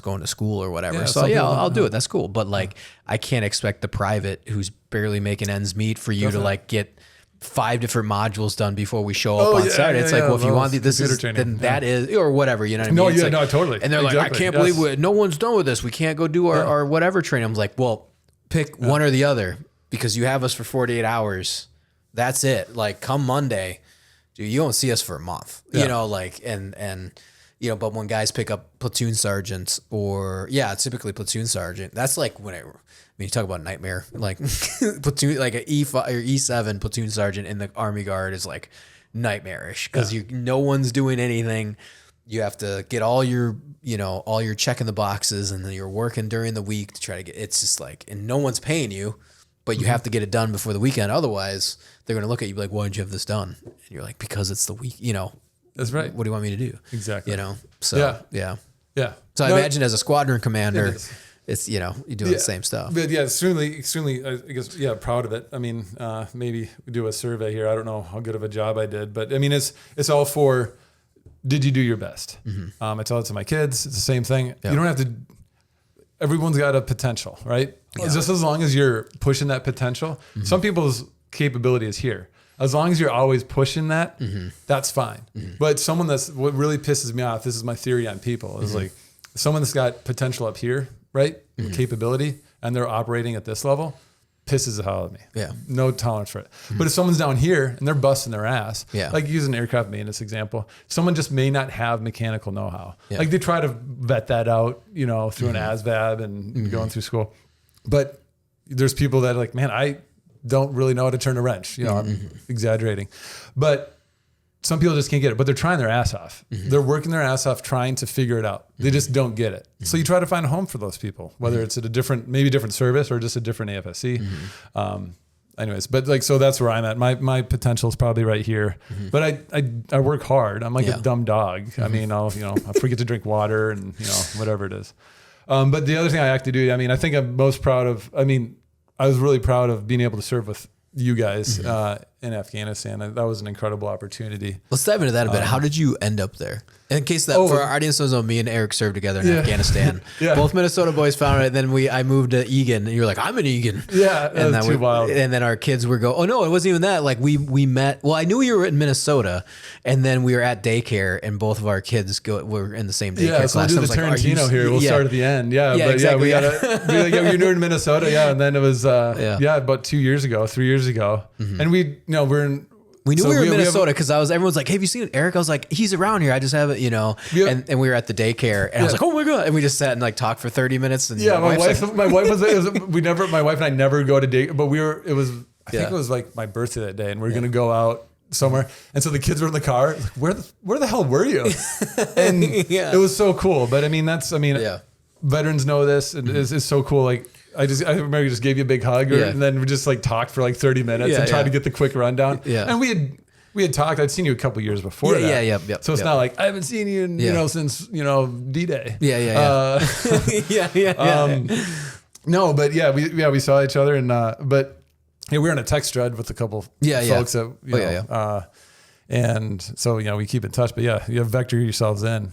going to school or whatever. Yeah, so I'll do it. That's cool. But like, I can't expect the private who's barely making ends meet for you to like get 5 different modules done before we show up on Saturday. It's like, well, if you want this is, then that is, or whatever, you know what I mean? No, totally. And they're like, I can't believe no one's done with this. We can't go do our whatever training. I'm like, well, pick one or the other because you have us for 48 hours. That's it. Like come Monday, dude, you won't see us for a month, but when guys pick up platoon sergeants typically platoon sergeant, that's like you talk about nightmare, like platoon, like an E5 or E7 platoon sergeant in the Army Guard is like nightmarish because no one's doing anything. You have to get all your checking the boxes and then you're working during the week to try to get, it's just like, and no one's paying you, but you have to get it done before the weekend. Otherwise they're going to look at you like, why didn't you have this done? And you're like, because it's the week, That's right. What do you want me to do? Exactly. So yeah. So I imagine as a squadron commander, it's you're doing the same stuff. But extremely, I guess, proud of it. I mean, maybe we do a survey here. I don't know how good of a job I did, but I mean, it's all for, did you do your best? I tell it to my kids. It's the same thing. You don't have to. Everyone's got a potential, right? Yeah. Just as long as you're pushing that potential. Some people's capability is here. As long as you're always pushing that, that's fine. But what really pisses me off, this is my theory on people, is like someone that's got potential up here, right? Capability, and they're operating at this level, pisses the hell out of me. Yeah. No tolerance for it. But if someone's down here and they're busting their ass, like using an aircraft maintenance example, someone just may not have mechanical know-how. Like they try to vet that out, through an ASVAB and going through school. But there's people that are like, man, I don't really know how to turn a wrench. I'm exaggerating, but some people just can't get it, but they're trying their ass off. They're working their ass off trying to figure it out. They just don't get it. So you try to find a home for those people, whether it's at a different service or just a different AFSC. Anyways, but like, so that's where I'm at. My potential is probably right here, but I work hard. I'm like a dumb dog. I mean, I forget to drink water and whatever it is. But the other thing I have to do, I mean, I think I'm most proud of, I was really proud of being able to serve with you guys in Afghanistan. That was an incredible opportunity. Let's dive into that a bit. How did you end up there? In case that for our audience knows, me and Eric served together in Afghanistan. Both Minnesota boys found it. And then I moved to Egan, and you're like, I'm in Egan. Yeah, and that was too wild. And then our kids were oh no, it wasn't even that. Like we met. Well, I knew you were in Minnesota, and then we were at daycare, and both of our kids were in the same daycare class. So we'll do the Tarantino here. We'll start at the end. Yeah, but exactly. We gotta. You were in Minnesota, and then it was about 3 years ago, and we're in. We knew we were in Minnesota because everyone's like, hey, have you seen Eric? I was like, he's around here. I just have it, and we were at the daycare and I was like, oh my God. And we just sat and like talked for 30 minutes. And my wife and I never go to date, but I think it was like my birthday that day and we were going to go out somewhere. And so the kids were in the car. Like, where the hell were you? And it was so cool. But veterans know this. It's so cool. Like, I remember we just gave you a big hug and then we just like talked for like 30 minutes and tried to get the quick rundown. Yeah. And we had we had talked. I'd seen you a couple years before that. Yeah. So it's not like I haven't seen you, since D-Day. No, but we saw each other, and but we were on a text thread with a couple folks that and so we keep in touch. But you have vector yourselves in.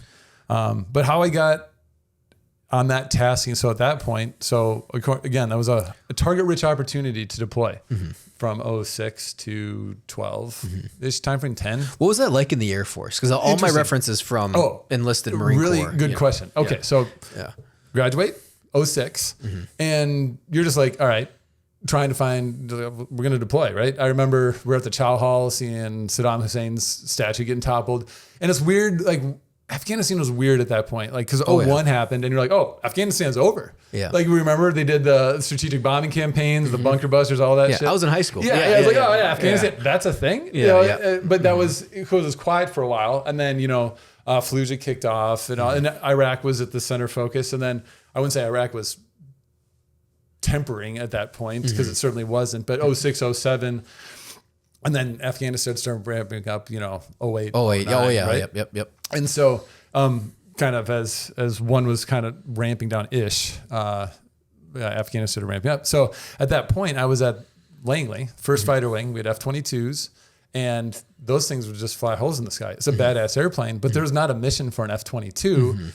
But how I got on that tasking, so at that point, again, that was a target-rich opportunity to deploy from 06 to 12. This time frame 10. What was that like in the Air Force? Because all my references from enlisted Marine Corps. Really good question. Okay, so graduate 06, and you're just like, all right, trying to find, we're going to deploy, right? I remember we're at the Chow Hall seeing Saddam Hussein's statue getting toppled, and it's weird, like. Afghanistan was weird at that point, like because 01 happened, and you're like, oh, Afghanistan's over. Yeah. Like remember they did the strategic bombing campains, the bunker busters, all that shit. I was in high school. I was like, oh yeah, Afghanistan, that's a thing. But that was it was quiet for a while, and then Fallujah kicked off, and Iraq was at the center focus, and then I wouldn't say Iraq was tempering at that point because it certainly wasn't, but 06, 07. And then Afghanistan started ramping up, 08. 09, right? Yep. And so, kind of as one was kind of ramping down-ish, Afghanistan started ramping up. So at that point, I was at Langley, first fighter wing. We had F-22s, and those things would just fly holes in the sky. It's a badass airplane, but there's not a mission for an F-22 in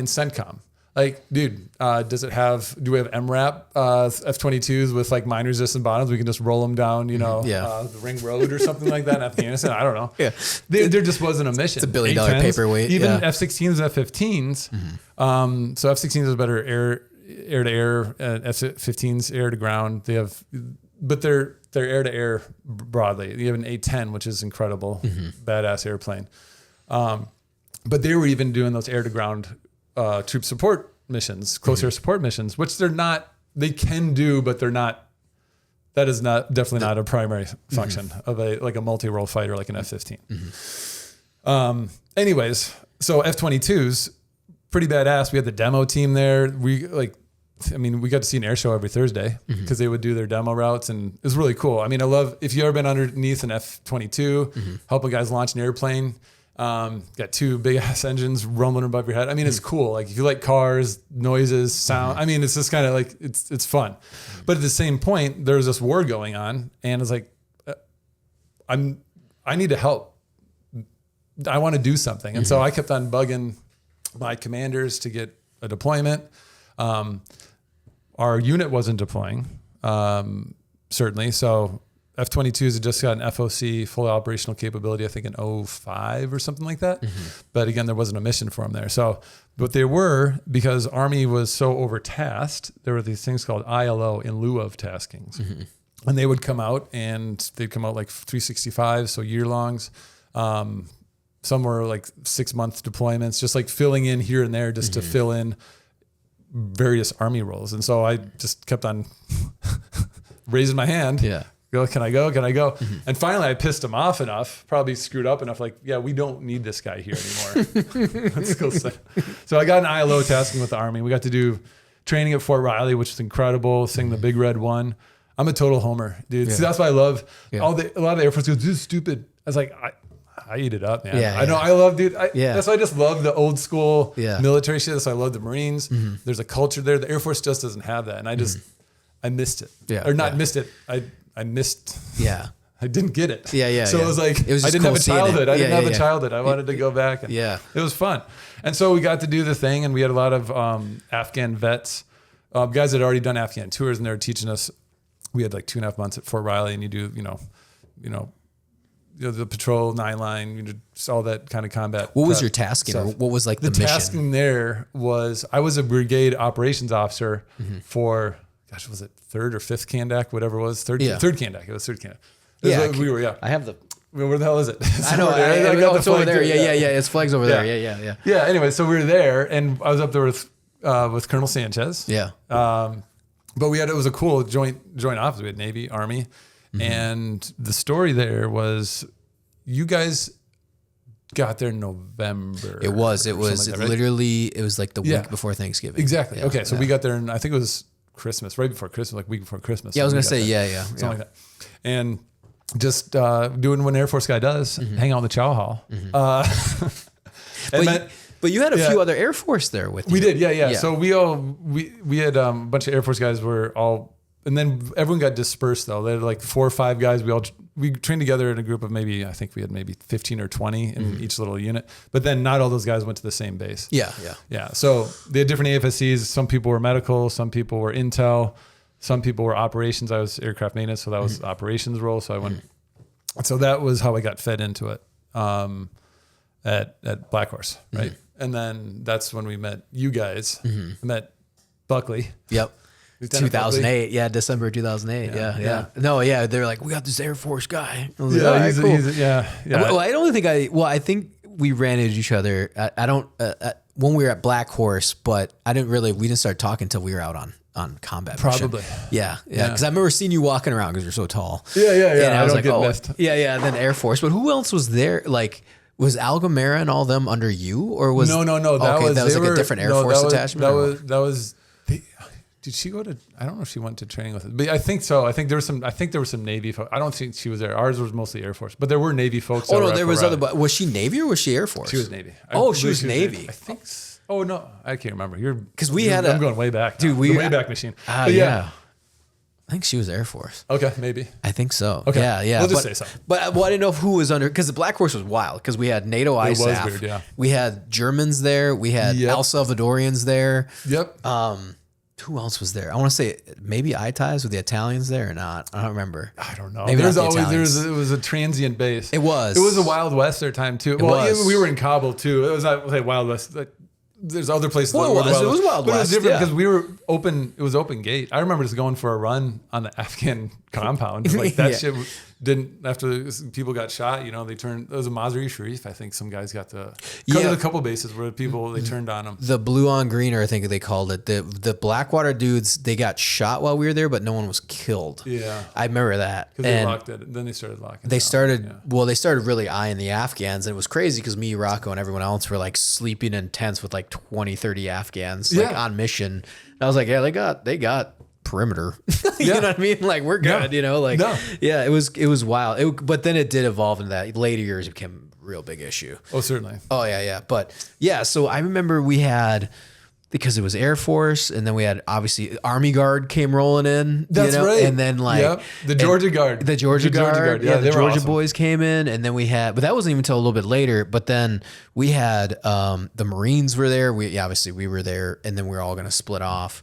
CENTCOM. Like, dude, do we have MRAP F-22s with like mine resistant bottoms? We can just roll them down, the ring road or something like that in Afghanistan. I don't know. Yeah, there just wasn't a mission. It's $1 billion paperweight. Even F-16s, F-15s. So F-16s is better air to air. F-15s air to ground. They have, but they're air to air broadly. You have an A-10, which is incredible, badass airplane. But they were even doing those air to ground. Troop support missions, close air support missions, which they can do, but they're not, that is definitely not a primary function of a multi-role fighter like an F-15. Anyways, so F-22s, pretty badass. We had the demo team there. We got to see an air show every Thursday because they would do their demo routes, and it was really cool. I mean, I love, if you've ever been underneath an F-22, helping guys launch an airplane. Got two big ass engines rumbling above your head. I mean, it's cool. Like if you like cars, noises, sound, I mean, it's just kind of like, it's fun. But at the same point, there was this war going on, and it's like, I need to help. I want to do something. And so I kept on bugging my commanders to get a deployment. Our unit wasn't deploying, certainly. So F-22s had just got an FOC, full operational capability, I think in 05 or something like that. But again, there wasn't a mission for them there. So, but they were, because Army was so overtasked, there were these things called ILO, in lieu of taskings. And they would come out, and they'd come out like 365, so year-longs. Some were like 6-month deployments, just like filling in here and there just to fill in various Army roles. And so I just kept on raising my hand. Yeah. Go, can I go? Can I go? And finally, I pissed him off enough, probably screwed up enough. Like, yeah, we don't need this guy here anymore. Let's go. So I got an ILO tasking with the Army. We got to do training at Fort Riley, which is incredible. Sing the Big Red One. I'm a total homer, dude. Yeah. See, that's why I love a lot of the Air Force goes, this is stupid. I was like, I eat it up, man. Yeah, I know. I love, dude. That's why I just love the old school military shit. That's why I love the Marines. There's a culture there. The Air Force just doesn't have that. And I missed it. Missed it. I missed. Yeah. I didn't get it. So it was like, I didn't have a childhood. I didn't have a childhood. I wanted to go back. And it was fun. And so we got to do the thing, and we had a lot of Afghan vets, guys that had already done Afghan tours, and they were teaching us. We had like 2.5 months at Fort Riley, and you do, the patrol, 9-line, all that kind of combat. What was your tasking? Or what was like the mission? Tasking there was, I was a brigade operations officer for, gosh, was it 3rd or 5th Kandak, whatever it was, 3rd Kandak. It was 3rd Kandak. We were, I have the. Where the hell is it? I know. It's over there. Yeah. It's flags over there. Yeah. Yeah. Anyway, so we were there, and I was up there with Colonel Sanchez. Yeah. But it was a cool joint office. We had Navy, Army, and the story there was, you guys got there in November. It was like that, literally, right? It was like the week before Thanksgiving. Exactly. Yeah. Okay, so we got there, and I think it was Christmas, right before Christmas, like week before Christmas. Yeah, I was gonna say, something like that. And just doing what an Air Force guy does, hang out in the chow hall. But you had a few other Air Force there with you. We did, yeah. So we had a bunch of Air Force guys were all, and then everyone got dispersed though. They had like 4 or 5 guys. We trained together in a group of maybe, I think we had maybe 15 or 20 in each little unit. But then not all those guys went to the same base. Yeah. So they had different AFSCs. Some people were medical, some people were intel, some people were operations. I was aircraft maintenance, so that was operations role. So I went. So that was how I got fed into it at Black Horse, right? And then that's when we met you guys. I met Buckley. Yep. Lieutenant 2008. Buckley. Yeah. December 2008. Yeah. No, yeah. They're like, we got this Air Force guy. I was Yeah, like, all right, cool. Well, I think we ran into each other. I don't, when we were at Black Horse, but we didn't start talking until we were out on combat mission. Probably. Yeah. Because I remember seeing you walking around because you're so tall. Yeah. And I was like, missed. Yeah. And then Air Force. But who else was there? Like, was Al Gamera and all them under you, or was No. That was like a different Air Force attachment. That was. Did she go to? I don't know if she went to training with us, but I think so. I think there was some Navy folks. I don't think she was there. Ours was mostly Air Force, but there were Navy folks. Oh no, there was other. But was she Navy or was she Air Force? She was Navy. She was Navy. I think. Oh no, I can't remember. I'm going way back. Dude, the Wayback Machine. Yeah. I think she was Air Force. Okay, maybe. I think so. Okay. Yeah. We'll just say so. But I didn't know who was under, because the Black Horse was wild, because we had NATO ISAF. It was weird, yeah. We had Germans there. We had El Salvadorians there. Yep. Who else was there? I want to say maybe ITIs with the Italians there or not. I don't remember. I don't know. Maybe There's not the always Italians. it was a transient base. It was. It was a Wild West their time too. We were in Kabul too. It was not like Wild West. There's other places. Well, it was Wild but West. It was different because we were open. It was open gate. I remember just going for a run on the Afghan compound. Like that shit didn't. After people got shot, they turned. It was a Mazar-e Sharif. I think some guys got to. There's a couple bases where they turned on them. The blue on green, or I think they called it the Blackwater dudes. They got shot while we were there, but no one was killed. Yeah, I remember that. Because they locked it. Then they started locking. They started really eyeing the Afghans, and it was crazy because me, Rocco, and everyone else were like sleeping in tents with like 20, 30 Afghans on mission. And I was like, yeah, they got perimeter. You know what I mean? Like, we're good. Yeah, it was wild. But then it did evolve into that. Later years, it became a real big issue. Oh, certainly. Oh yeah. But yeah, so I remember we had, because it was Air Force, and then we had obviously Army Guard came rolling in. That's right. And then the Georgia Guard. The Georgia Guard. Yeah, the Georgia awesome. boys came in, and then we had, but that wasn't even until a little bit later. But then we had the Marines were there. Obviously we were there, and then we were all going to split off.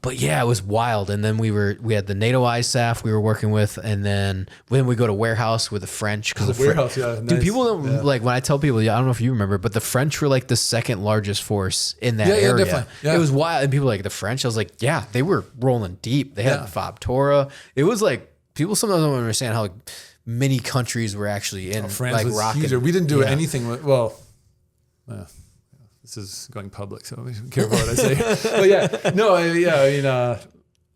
But yeah, it was wild. And then we had the NATO ISAF we were working with, and then we go to warehouse with the French. The warehouse, Dude, nice. people don't like when I tell people. I don't know if you remember, but the French were like the second largest force in that area. Definitely. Yeah. It was wild, and people were like the French. I was like, yeah, they were rolling deep. They had Fob Torah. It was like people sometimes don't understand how many countries were actually in France was rocking. huge. We didn't do anything with this is going public, so be careful what I say.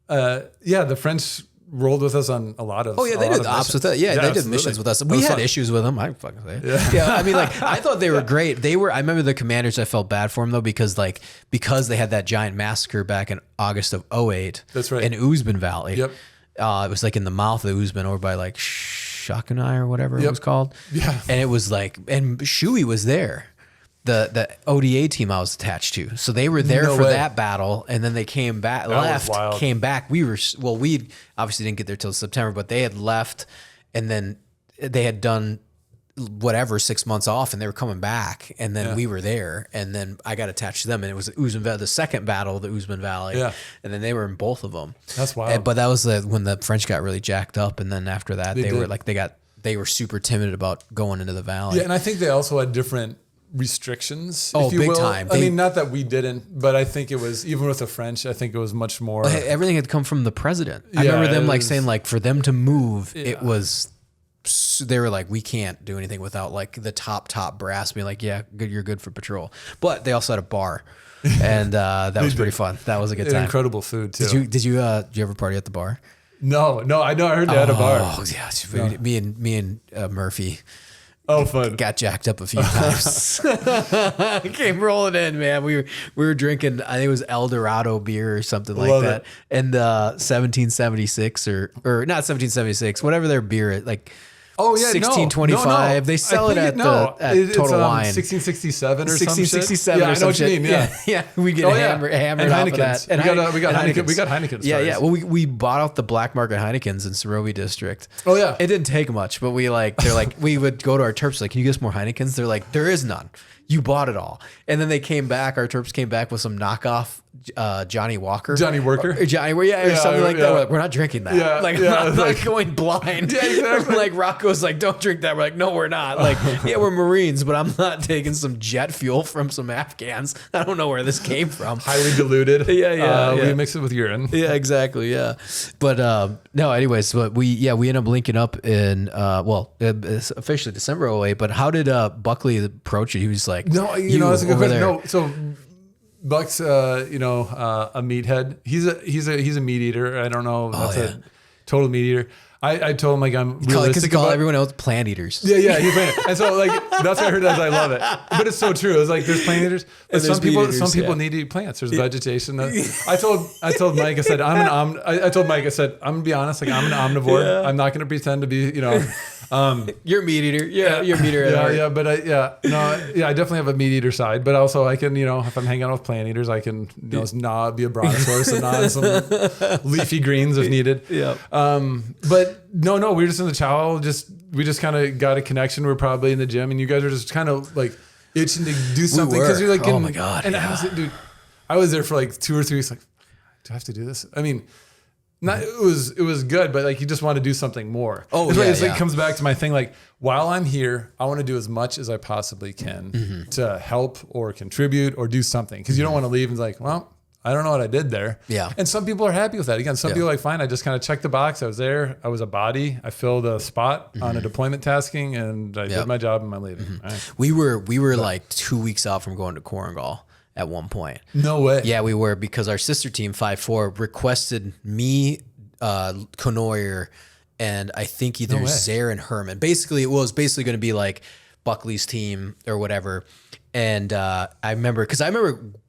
But the French rolled with us on a lot of. Oh yeah, they did the ops with us. Yeah, they did missions with us. We had issues with them. I fucking say. Yeah, I mean, like I thought they were great. They were. I remember the commanders. I felt bad for them though because they had that giant massacre back in August of 2008. That's right. In Uzben Valley. Yep. It was like in the mouth of Uzben, over by like Shakunai or whatever it was called. Yeah. And it was like, and Shui was there. The ODA team I was attached to. So they were there for that battle, and then they came back, came back. We obviously didn't get there till September, but they had left, and then they had done whatever 6 months off, and they were coming back, and then we were there, and then I got attached to them, and it was the second battle of the Uzben Valley, and then they were in both of them. That's wild. But that was when the French got really jacked up, and then after that, they were super timid about going into the valley. Yeah, and I think they also had different restrictions, if you big will. Time. I mean, not that we didn't, but I think it was, even with the French, I think it was much more. Everything had come from the president. I remember them saying for them to move, it was, they were like, we can't do anything without like the top brass being like, yeah, good, you're good for patrol. But they also had a bar, and that was pretty fun. That was a good time. Incredible food too. Did you ever party at the bar? No, I know. I heard they had a bar. Oh yeah, me and Murphy. Oh, fun. Got jacked up a few times. Came rolling in, man. We were drinking, I think it was El Dorado beer or something like Love that. it. And 1776 or not 1776, whatever their beer is, like Oh yeah, 1625. No. They sell it at it's, Total Wine. 1667 or 1667 Yeah, or I know what some you shit. mean. Yeah. Yeah. We get hammered and off Heinekens. of that. And we got Heinekens. We got Heinekens. Yeah. Well, we bought out the black market Heinekens in Sarobi District. Oh yeah. It didn't take much, but they're like, we would go to our Terps, like, can you get us more Heinekens? They're like, there is none. You bought it all. And then they came back, our Terps came back with some knockoff Johnny Walker. Johnny Worker? Or something like that. We're like, we're not drinking that. Yeah, I'm not going blind. Yeah, exactly. Like Rocco's like, don't drink that. We're like, no, we're not. Like, yeah, we're Marines, but I'm not taking some jet fuel from some Afghans. I don't know where this came from. Highly diluted. Yeah. We mix it with urine. Yeah, exactly. Yeah. But no, anyways, but we ended up linking up in, it's officially December 08, but how did Buckley approach you? He was like, No, that's a good over question. there. No, so Buck's, a meathead. He's a meat eater. I don't know. That's a total meat eater. I told him like I'm realistic call about everyone else plant eaters. Yeah, he's plant. And so like that's what I heard as I love it. But it's so true. It's like there's plant eaters, but And there's some people meat eaters, need to eat plants. There's vegetation. I told Mike, I said I told Mike, I said I'm gonna be honest, like I'm an omnivore. Yeah. I'm not gonna pretend to be, You're a meat eater. Yeah, you're a meat eater. At heart. But I definitely have a meat eater side, but also I can, if I'm hanging out with plant eaters, I can, be a brontosaurus and gnaw on some leafy greens if needed. Yeah. But no, we were just in the chow. We just kind of got a connection. We're probably in the gym, and you guys are just kind of like itching to do something because you're like, oh my god. And I was there for like 2 or 3 weeks. Like, do I have to do this? I mean. It was good, but like you just want to do something more. Oh, It comes back to my thing. Like while I'm here, I want to do as much as I possibly can to help or contribute or do something. Because you don't want to leave and like, well, I don't know what I did there. Yeah. And some people are happy with that. Again, some people are like, fine, I just kind of checked the box. I was there. I was a body. I filled a spot on a deployment tasking, and I did my job and I'm leaving. Right. We were like 2 weeks out from going to Korengal at one point. No way. Yeah, we were, because our sister team 5-4 requested me, Conoyer, and I think either Zare and Herman. Basically, it was basically going to be like Buckley's team or whatever. And I remember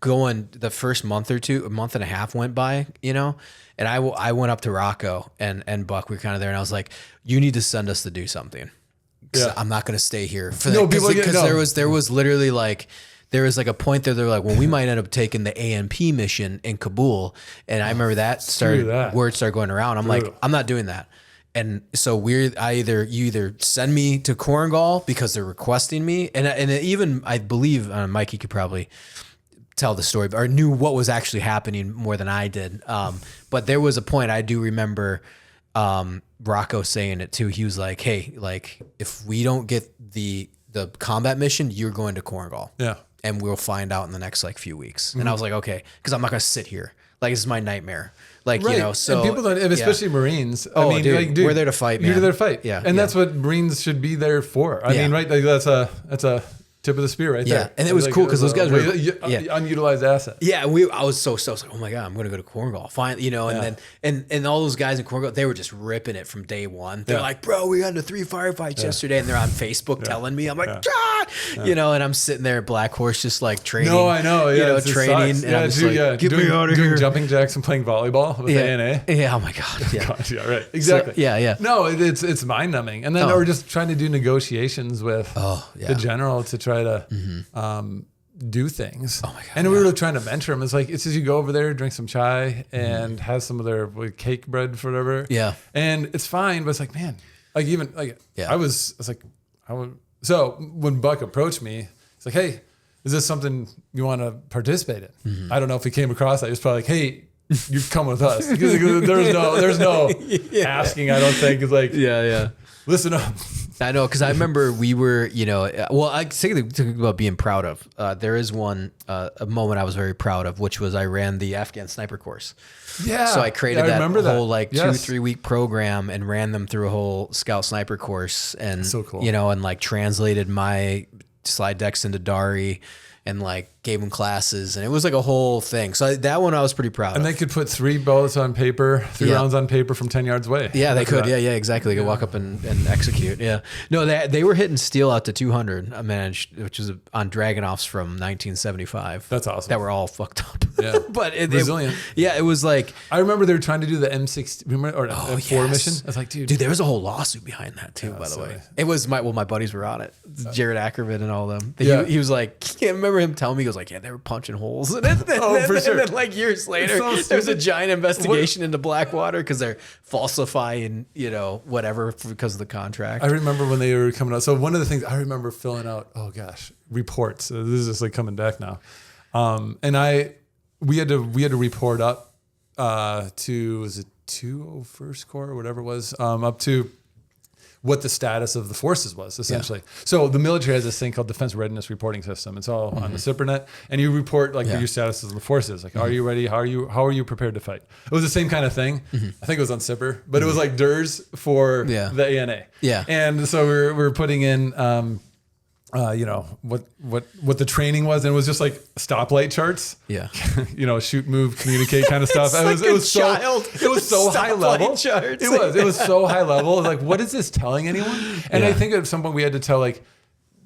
going the first month and a half went by, and I went up to Rocco and Buck. We were kind of there, and I was like, "You need to send us to do something. I'm not going to stay here for that." Because there was literally like. There was like a point there. They're like, well, we might end up taking the ANP mission in Kabul, and I remember word started going around. I'm like, I'm not doing that. And so you either send me to Korengal because they're requesting me, and even I believe Mikey could probably tell the story or knew what was actually happening more than I did. But there was a point I do remember Rocco saying it too. He was like, hey, like if we don't get the combat mission, you're going to Korengal. Yeah. And we'll find out in the next like few weeks. And I was like, okay, because I'm not gonna sit here. Like this is my nightmare. Like so and people don't, especially Marines. Oh, I mean, dude, we're there to fight, man. You're there to fight. Yeah, and that's what Marines should be there for. I mean, right? Like that's a tip of the spear right there. Yeah, and it was cool because those guys were unutilized asset. Yeah, I was so like, oh my god, I'm gonna go to Korengal. Fine, and then and all those guys in Korengal, they were just ripping it from day one. They're like, bro, we got into 3 firefights yesterday, and they're on Facebook telling me. I'm like, God, and I'm sitting there at Black Horse just like training. No, I know. Yeah, training. And I'm just like, get me out of here. Doing jumping jacks and playing volleyball with ANA. Yeah. Oh my god. Yeah. God, yeah. Right. Exactly. So, yeah. No, it's mind numbing, and then we're just trying to do negotiations with the general to try to. Do things. Oh my God. And we were trying to mentor them. It's like, it's as you go over there, drink some chai and have some of their cake bread for whatever. Yeah. And it's fine, but it's like, man, like even like, so when Buck approached me, it's like, hey, is this something you want to participate in? I don't know if he came across that. He was probably like, hey, you come with us. There's no asking, I don't think. It's like, listen up. I know, because I remember we were, I think about being proud of. There is one a moment I was very proud of, which was I ran the Afghan sniper course. Yeah. So I created that whole like 2-3 week program and ran them through a whole scout sniper course, and so cool. And like translated my slide decks into Dari, and like gave them classes, and it was like a whole thing. So that one I was pretty proud of. And they could put 3 bullets on paper, 3 rounds on paper from 10 yards away. Yeah, they could. Yeah, exactly. They could walk up and execute. Yeah. No, they were hitting steel out to 200. I managed, which is on Dragonoffs from 1975. That's awesome. That were all fucked up. Yeah. But resilient. It was like, I remember they were trying to do the M60 or M4 mission. I was like, dude, there was a whole lawsuit behind that too. By the way, it was my buddies were on it. Jared Ackerman and all them. He was like, I can't remember him telling me. He was like, yeah, they were punching holes. And then, for sure. And then like years later, there was a giant investigation into Blackwater because they're falsifying, whatever because of the contract. I remember when they were coming out. So one of the things I remember filling out, reports. This is just like coming back now. And we had to report up to, was it 201st Corps or whatever it was, up to what the status of the forces was, essentially. Yeah. So the military has this thing called Defense Readiness Reporting System. It's all on the CIPRNet, and you report your statuses of the forces. Like, are you ready? How are you prepared to fight? It was the same kind of thing. I think it was on CIPR, but it was like DERS for the ANA. Yeah. And so we're putting in what the training was, and it was just like stoplight charts. Yeah. Shoot, move, communicate kind of stuff. It was so high level. Charts. It was so high level. Like, what is this telling anyone? And I think at some point we had to tell like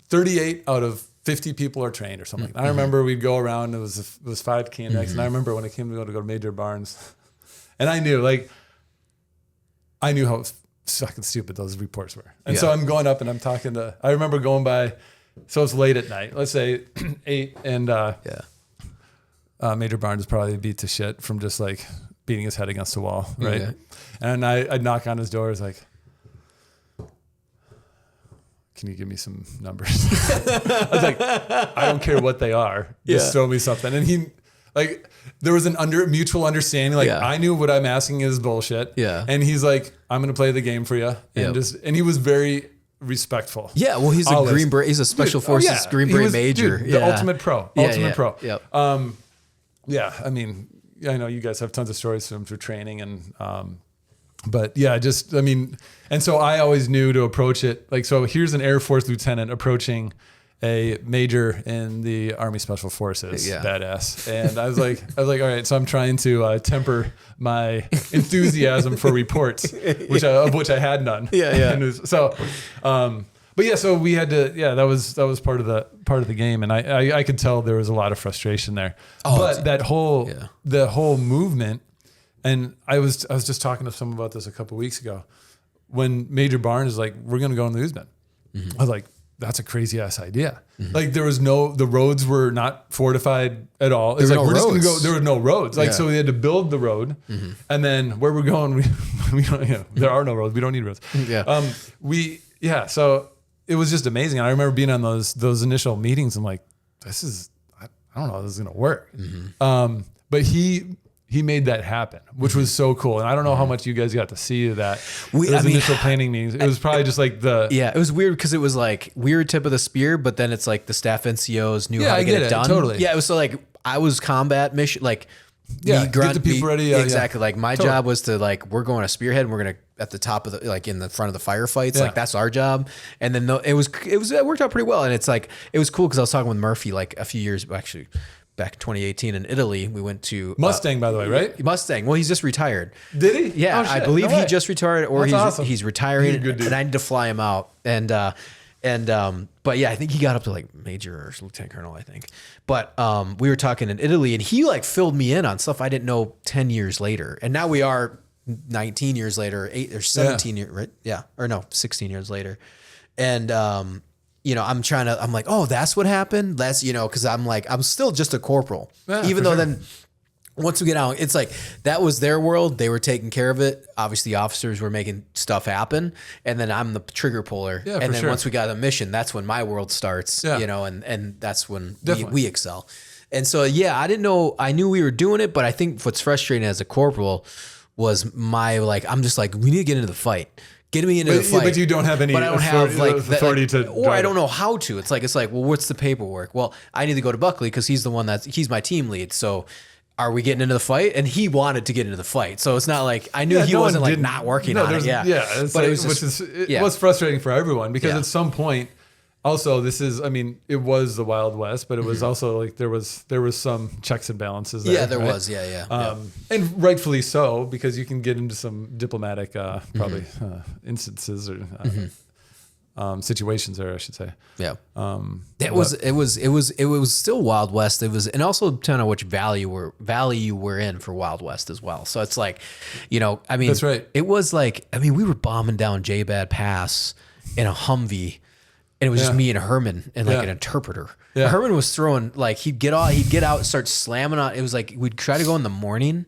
38 out of 50 people are trained or something. I remember we'd go around. It was 5K index, and I remember when it came to go to Major Barnes, and I knew how fucking stupid those reports were. And so I'm going up and I'm talking to. I remember going by. So it's late at night, let's say 8, and Major Barnes probably beat to shit from just like beating his head against the wall, right? Yeah. And I'd knock on his door. I was like, can you give me some numbers? I was like, I don't care what they are. Just show me something. And he, like, there was an mutual understanding. Like, I knew what I'm asking is bullshit. Yeah. And he's like, I'm going to play the game for you. And and he was very respectful. Yeah, well, he's a Green Beret. He's a Special Forces Green Beret major. The ultimate pro. Ultimate pro. Yep. I mean, I know you guys have tons of stories from training, and but yeah, and so I always knew to approach it like, so here's an Air Force lieutenant approaching a major in the Army Special Forces, badass. And I was like, all right, so I'm trying to temper my enthusiasm for reports, of which I had none. So we had to, that was part of the game, and I could tell there was a lot of frustration there. But that the whole movement, and I was just talking to someone about this a couple of weeks ago, when Major Barnes is like, we're going to go in the Uzman. I was like, that's a crazy ass idea. Like, there was the roads were not fortified at all. It's like, we're just going to go, there were no roads. Like, so we had to build the road, and then where we're going, we don't, there are no roads. We don't need roads. So it was just amazing. And I remember being on those initial meetings. I'm like, I don't know how this is going to work. But he made that happen, which was so cool. And I don't know how much you guys got to see that. Those initial planning meetings. It was probably just like it was weird because it was like weird tip of the spear, but then it's like the staff NCOs knew how to get it done. Totally. Yeah, it was so like I was combat mission, like get the people ready. Exactly. Like my job was to like, we're going to spearhead and we're going to at the top of the, like in the front of the firefights, like that's our job. And then it worked out pretty well. And it's like, it was cool because I was talking with Murphy like a few years, actually back 2018 in Italy. We went to Mustang, by the way, right? Mustang. Well, he's just retired. Did he? Yeah, I believe he just retired, or he's retiring. He's a good dude. And I need to fly him out. But yeah, I think he got up to like major or lieutenant colonel, I think. But we were talking in Italy, and he like filled me in on stuff I didn't know 10 years later. And now we are 19 years later, 8 or 17 years, right? Yeah, or no, 16 years later. And I'm like, oh, that's what happened. That's, because I'm like, I'm still just a corporal, even though then once we get out, it's like, that was their world. They were taking care of it. Obviously officers were making stuff happen. And then I'm the trigger puller. Yeah, and then once we got a mission, that's when my world starts, and that's when we excel. And so, I didn't know, I knew we were doing it, but I think what's frustrating as a corporal was I'm just like, we need to get into the fight. Get me into the fight. But you don't have any authority to... Or I don't know how to. It's like, well, what's the paperwork? Well, I need to go to Buckley because he's the one he's my team lead. So are we getting into the fight? And he wanted to get into the fight. So it's not like, I knew he wasn't like not working on it. Yeah. But it was frustrating for everyone because at some point, Also, this is, I mean, it was the Wild West, but it was also like there was some checks and balances there. Yeah, there right? was. Yeah. And rightfully so, because you can get into some diplomatic probably instances or situations there, I should say. Yeah. It was still Wild West. It was, and also kind of which valley you were in for Wild West as well. So it's like, I mean, that's right. It was like, I mean, we were bombing down J-Bad Pass in a Humvee, and it was just me and Herman and like an interpreter. Yeah. Herman was throwing, like, he'd get out, start slamming on. It was like, we'd try to go in the morning,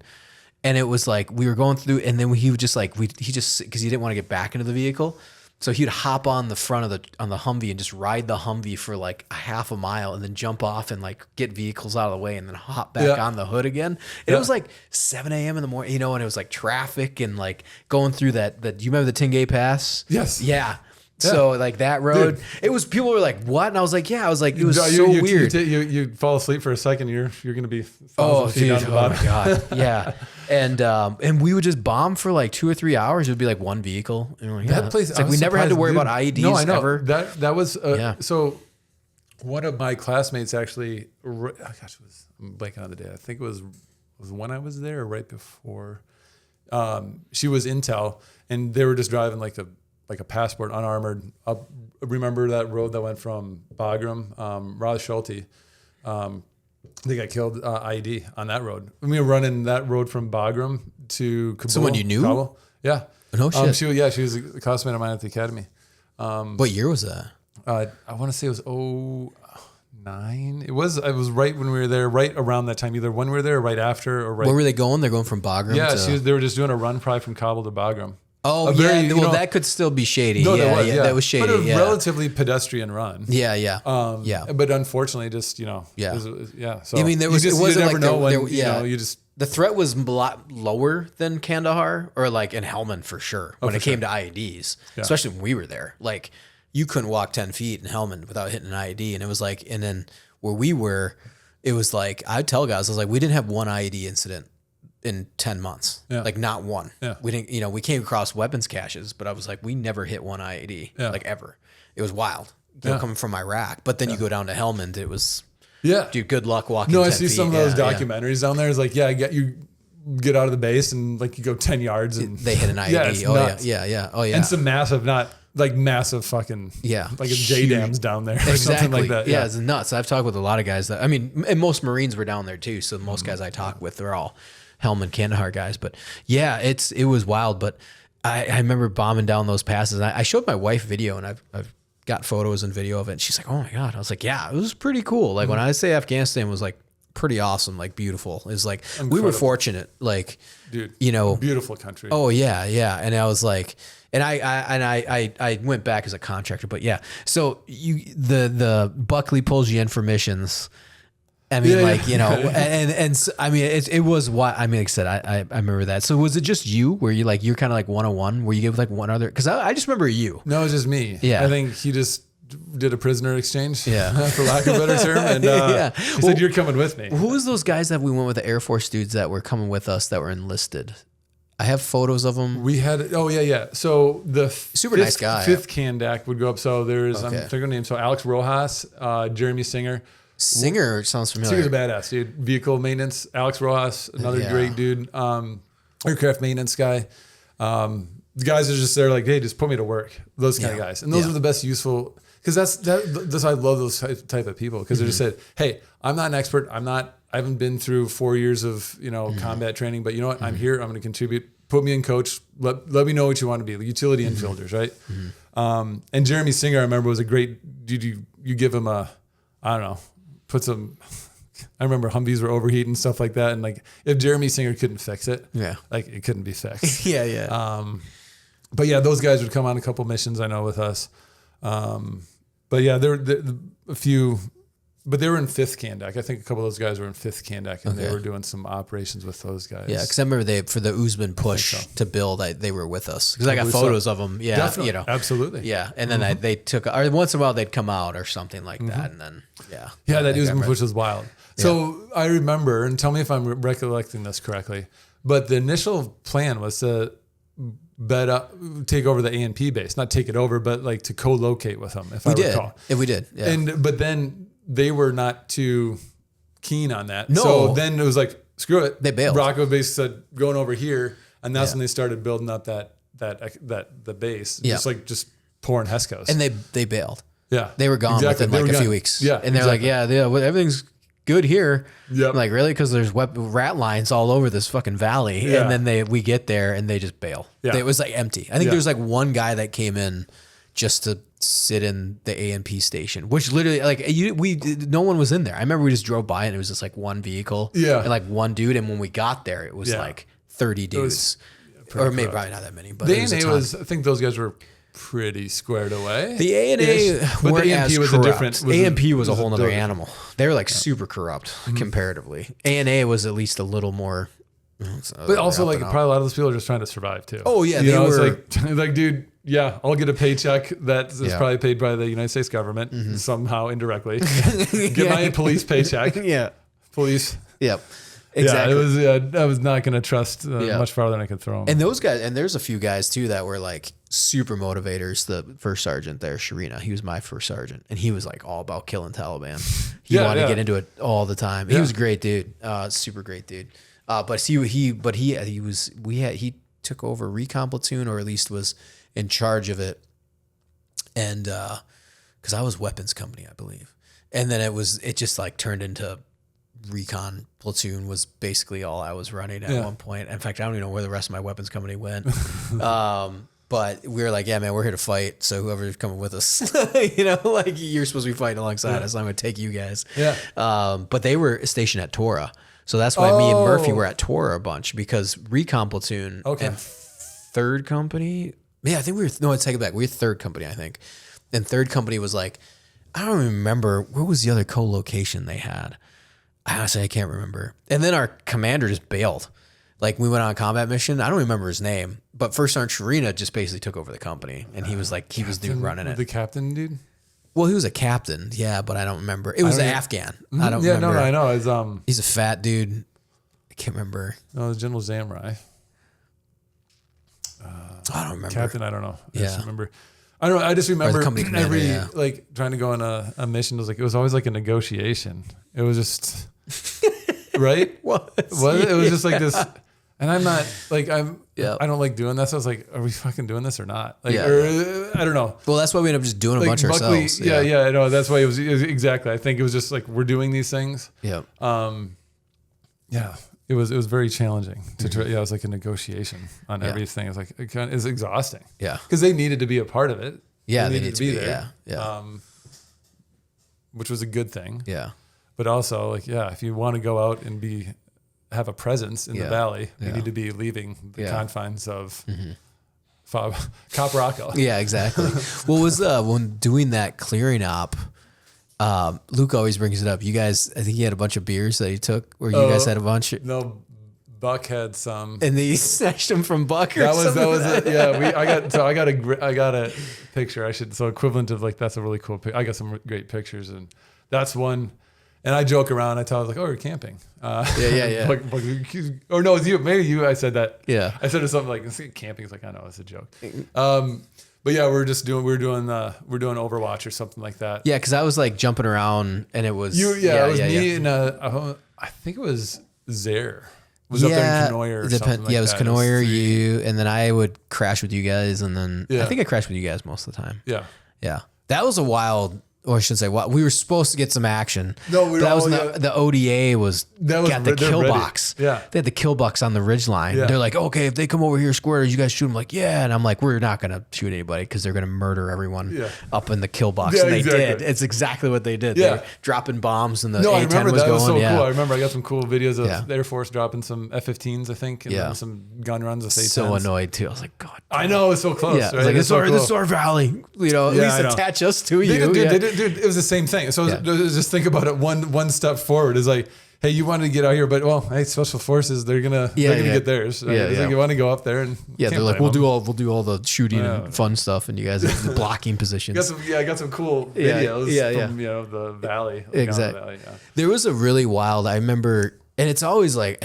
and it was like, we were going through, and then he would just like, because he didn't want to get back into the vehicle. So he'd hop on the front of on the Humvee and just ride the Humvee for like a half a mile and then jump off and like get vehicles out of the way and then hop back on the hood again. And it was like 7 a.m. in the morning, and it was like traffic and like going through that. Do you remember the Tingay Pass? Yes. Yeah. So like that road, it was, people were like, what? And I was like, yeah, it was so weird. You fall asleep for a second, you're going to be feet down the bottom. Oh my God. Yeah. And we would just bomb for like 2 or 3 hours. It would be like one vehicle. And like, that place, it's like we never had to worry about IEDs. No, I know. Ever. That was, so one of my classmates actually, I'm blanking on the day. I think it was when I was there or right before. She was intel, and they were just driving like a passport, unarmored, up. Remember that road that went from Bagram, Roz Schulte, they got killed, IED on that road. We were running that road from Bagram to Kabul. Someone you knew? Kabul. Yeah. No shit. She was a classmate of mine at the academy. What year was that? I want to say it was 2009. It was right when we were there, right around that time, either when we were there or right after or right. Where were they going? They're going from Bagram they were just doing a run probably from Kabul to Bagram. Oh, that could still be shady. No, that was shady. But a relatively pedestrian run. Yeah. But unfortunately, just, So I mean, it wasn't never like know when, you just. The threat was a lot lower than Kandahar or like in Helmand for sure when it came to IEDs, especially when we were there. Like, you couldn't walk 10 feet in Helmand without hitting an IED. And it was like, and then where we were, it was like, I'd tell guys, I was like, we didn't have one IED incident in 10 months, like not one. We didn't, we came across weapons caches, but I was like, we never hit one IED, like ever. It was wild, coming from Iraq. But then you go down to Helmand, it was, dude, good luck walking. No, 10 I see feet. some of those documentaries down there. It's like, you get out of the base and like you go 10 yards and they hit an IED. Oh yeah. And some massive fucking, like a JDAM's down there or something like that. Yeah, it's nuts. I've talked with a lot of guys that, I mean, and most Marines were down there too. So most guys I talk with, they're all Helmand, Kandahar guys. But yeah, it was wild. But I remember bombing down those passes. And I showed my wife video, and I've got photos and video of it. And she's like, oh my God. I was like, yeah, it was pretty cool. Like when I say Afghanistan was like pretty awesome, like beautiful. It's like, incredible. We were fortunate, like, dude, beautiful country. Oh yeah. And I was like, and I went back as a contractor, but yeah. So the Buckley pulls you in for missions. I mean, and so, I mean, it was what, I mean, like I said, I remember that. So was it just you? Were you like, you're kind of like 101? Were you give like one other? Because I just remember you. No, it was just me. Yeah. I think he just did a prisoner exchange, for lack of a better term. And he said, you're coming with me. Who was those guys that we went with, the Air Force dudes that were coming with us that were enlisted? I have photos of them. We had, so the super nice guy. Fifth Kandak would go up. So there's, I'm thinking of names. So Alex Rojas, Jeremy Singer. Singer sounds familiar. Singer's a badass, dude. Vehicle maintenance. Alex Rojas, another great dude. Aircraft maintenance guy. The guys are just there like, hey, just put me to work. Those kind of guys. And those are the best useful, because that's I love those type of people, because they just said, hey, I'm not an expert. I haven't been through 4 years of, combat training, but you know what? I'm here. I'm going to contribute. Put me in coach. Let me know what you want to be. Like utility infielders, right? And Jeremy Singer, I remember, was a great dude. You give him I don't know, I remember Humvees were overheating and stuff like that. And like, if Jeremy Singer couldn't fix it, like it couldn't be fixed. But yeah, those guys would come on a couple missions, I know, with us. But yeah, there a few, but they were in 5th Kandak. I think a couple of those guys were in 5th Kandak, and they were doing some operations with those guys. Yeah, because I remember for the Uzman push to build, they were with us, because I got photos of them. Yeah, definitely. Absolutely. Yeah, and then they took, or once in a while they'd come out or something like that, and then that Uzman push was wild. So I remember, and tell me if I'm recollecting this correctly, but the initial plan was to take over the A&P base, not take it over, but like to co-locate with them. If I recall, we did. Yeah. But then they were not too keen on that. No. So then it was like, screw it. They bailed. Rocco basically said, going over here. And that's when they started building up the base. Just pouring Hescos. And they bailed. Yeah. They were gone within like a few weeks. Yeah. And they're like, well, everything's good here. Yep. I'm like, really? Because there's rat lines all over this fucking valley. Yeah. And then we get there and they just bail. Yeah. It was like empty. I think there's like one guy that came in just to sit in the A&P station, which literally like no one was in there. I remember we just drove by and it was just like one vehicle and like one dude. And when we got there, it was like 30 dudes or maybe probably not that many, but the A&A was, I think those guys were pretty squared away. The A&A but weren't the as A&P was corrupt. a different. A&P was a whole nother animal. They were like super corrupt comparatively. A&A was at least a little more. But also like probably a lot of those people are just trying to survive too. Oh yeah, they were. It's like, dude, yeah, I'll get a paycheck that is probably paid by the United States government somehow indirectly. Get my police paycheck. Police. Yep. Exactly. Yeah, I was not going to trust much farther than I could throw them. And those guys, and there's a few guys too that were like super motivators. The first sergeant there, Sharina, he was my first sergeant, and he was like all about killing Taliban. He wanted to get into it all the time. He was a great dude, super great dude. But he took over recon platoon, or at least was in charge of it, and because I was weapons company, I believe, and then it just like turned into. Recon platoon was basically all I was running at one point. In fact, I don't even know where the rest of my weapons company went. But we were like, yeah, man, we're here to fight. So whoever's coming with us, like you're supposed to be fighting alongside us. I'm going to take you guys. Yeah. But they were stationed at Tora. So that's why me and Murphy were at Tora a bunch, because recon platoon and third company. Yeah, I think no, I take it back. We were third company, I think. And third company was like, I don't even remember. Where was the other co-location they had? Honestly, I can't remember. And then our commander just bailed. Like we went on a combat mission. I don't remember his name, but First Sergeant Sharina just basically took over the company, and he was like, he was the dude running it. The captain dude? Well, he was a captain, yeah, but I don't remember. It was an Afghan. I don't remember. No, I know. He's a fat dude. I can't remember. No, it was General Zamrai. I don't remember. Captain, I don't know. I just remember. I don't know. I just remember like trying to go on a mission. It was always like a negotiation. It was just right. What? It was just like this. And I'm not like I don't like doing this. I was like, are we fucking doing this or not? Like, I don't know. Well, that's why we ended up just doing a bunch ourselves. Yeah. I know. That's why it was exactly. I think it was just like we're doing these things. Yeah. Yeah. It was very challenging to try. Yeah, it was like a negotiation on everything. It was like it's exhausting. Yeah, because they needed to be a part of it. Yeah, they needed to be there. Yeah. Which was a good thing. Yeah, but also like if you want to go out and have a presence in the valley, you need to be leaving the confines of Cop Rocco. Yeah, exactly. What was when doing that clearing op? Luke always brings it up. You guys, I think he had a bunch of beers that he took, or you guys had a bunch. No, Buck had some, and he snatched them from Buck. Or that was it. Yeah, I got a picture. Equivalent of like that's a really cool. I got some great pictures, and that's one. And I joke around. I was like, "Oh, you're camping." Yeah. Or no, it's you. Maybe you. I said that. Yeah. I said something like camping. It's like I know it's a joke. But yeah, we're doing Overwatch or something like that. Yeah, because I was like jumping around, and it was it was me and I think it was Zaire. Was up there in Conoyer or something like that. Yeah, it was Conoyer, you, and then I would crash with you guys, and then I think I crashed with you guys most of the time. Yeah. That was a wild. Or I should say, we were supposed to get some action. No, the ODA got the kill box. Yeah, they had the kill box on the ridge line. Yeah. They're like, okay, if they come over here square, you guys shoot them. Like, yeah, and I'm like, we're not gonna shoot anybody because they're gonna murder everyone up in the kill box. Yeah, and they did. It's exactly what they did. Yeah, they were dropping bombs and the I A-10 remember was that going. Was so cool. I remember I got some cool videos of the Air Force dropping some F-15s, I think, and then some gun runs with A-10s. So annoyed too. I was like, God. I know it's so close. Yeah, right? It's like this Sword Valley. At least attach us to you. Dude, it was the same thing. So just think about it one step forward is like, hey, you wanted to get out here, but hey, special forces, they're gonna get theirs. Right? Like you want to go up there and they're like, we'll do all the shooting and fun stuff, and you guys are the blocking positions. I got some cool videos from the valley. Exactly. Valley, There was a really wild. I remember, and it's always like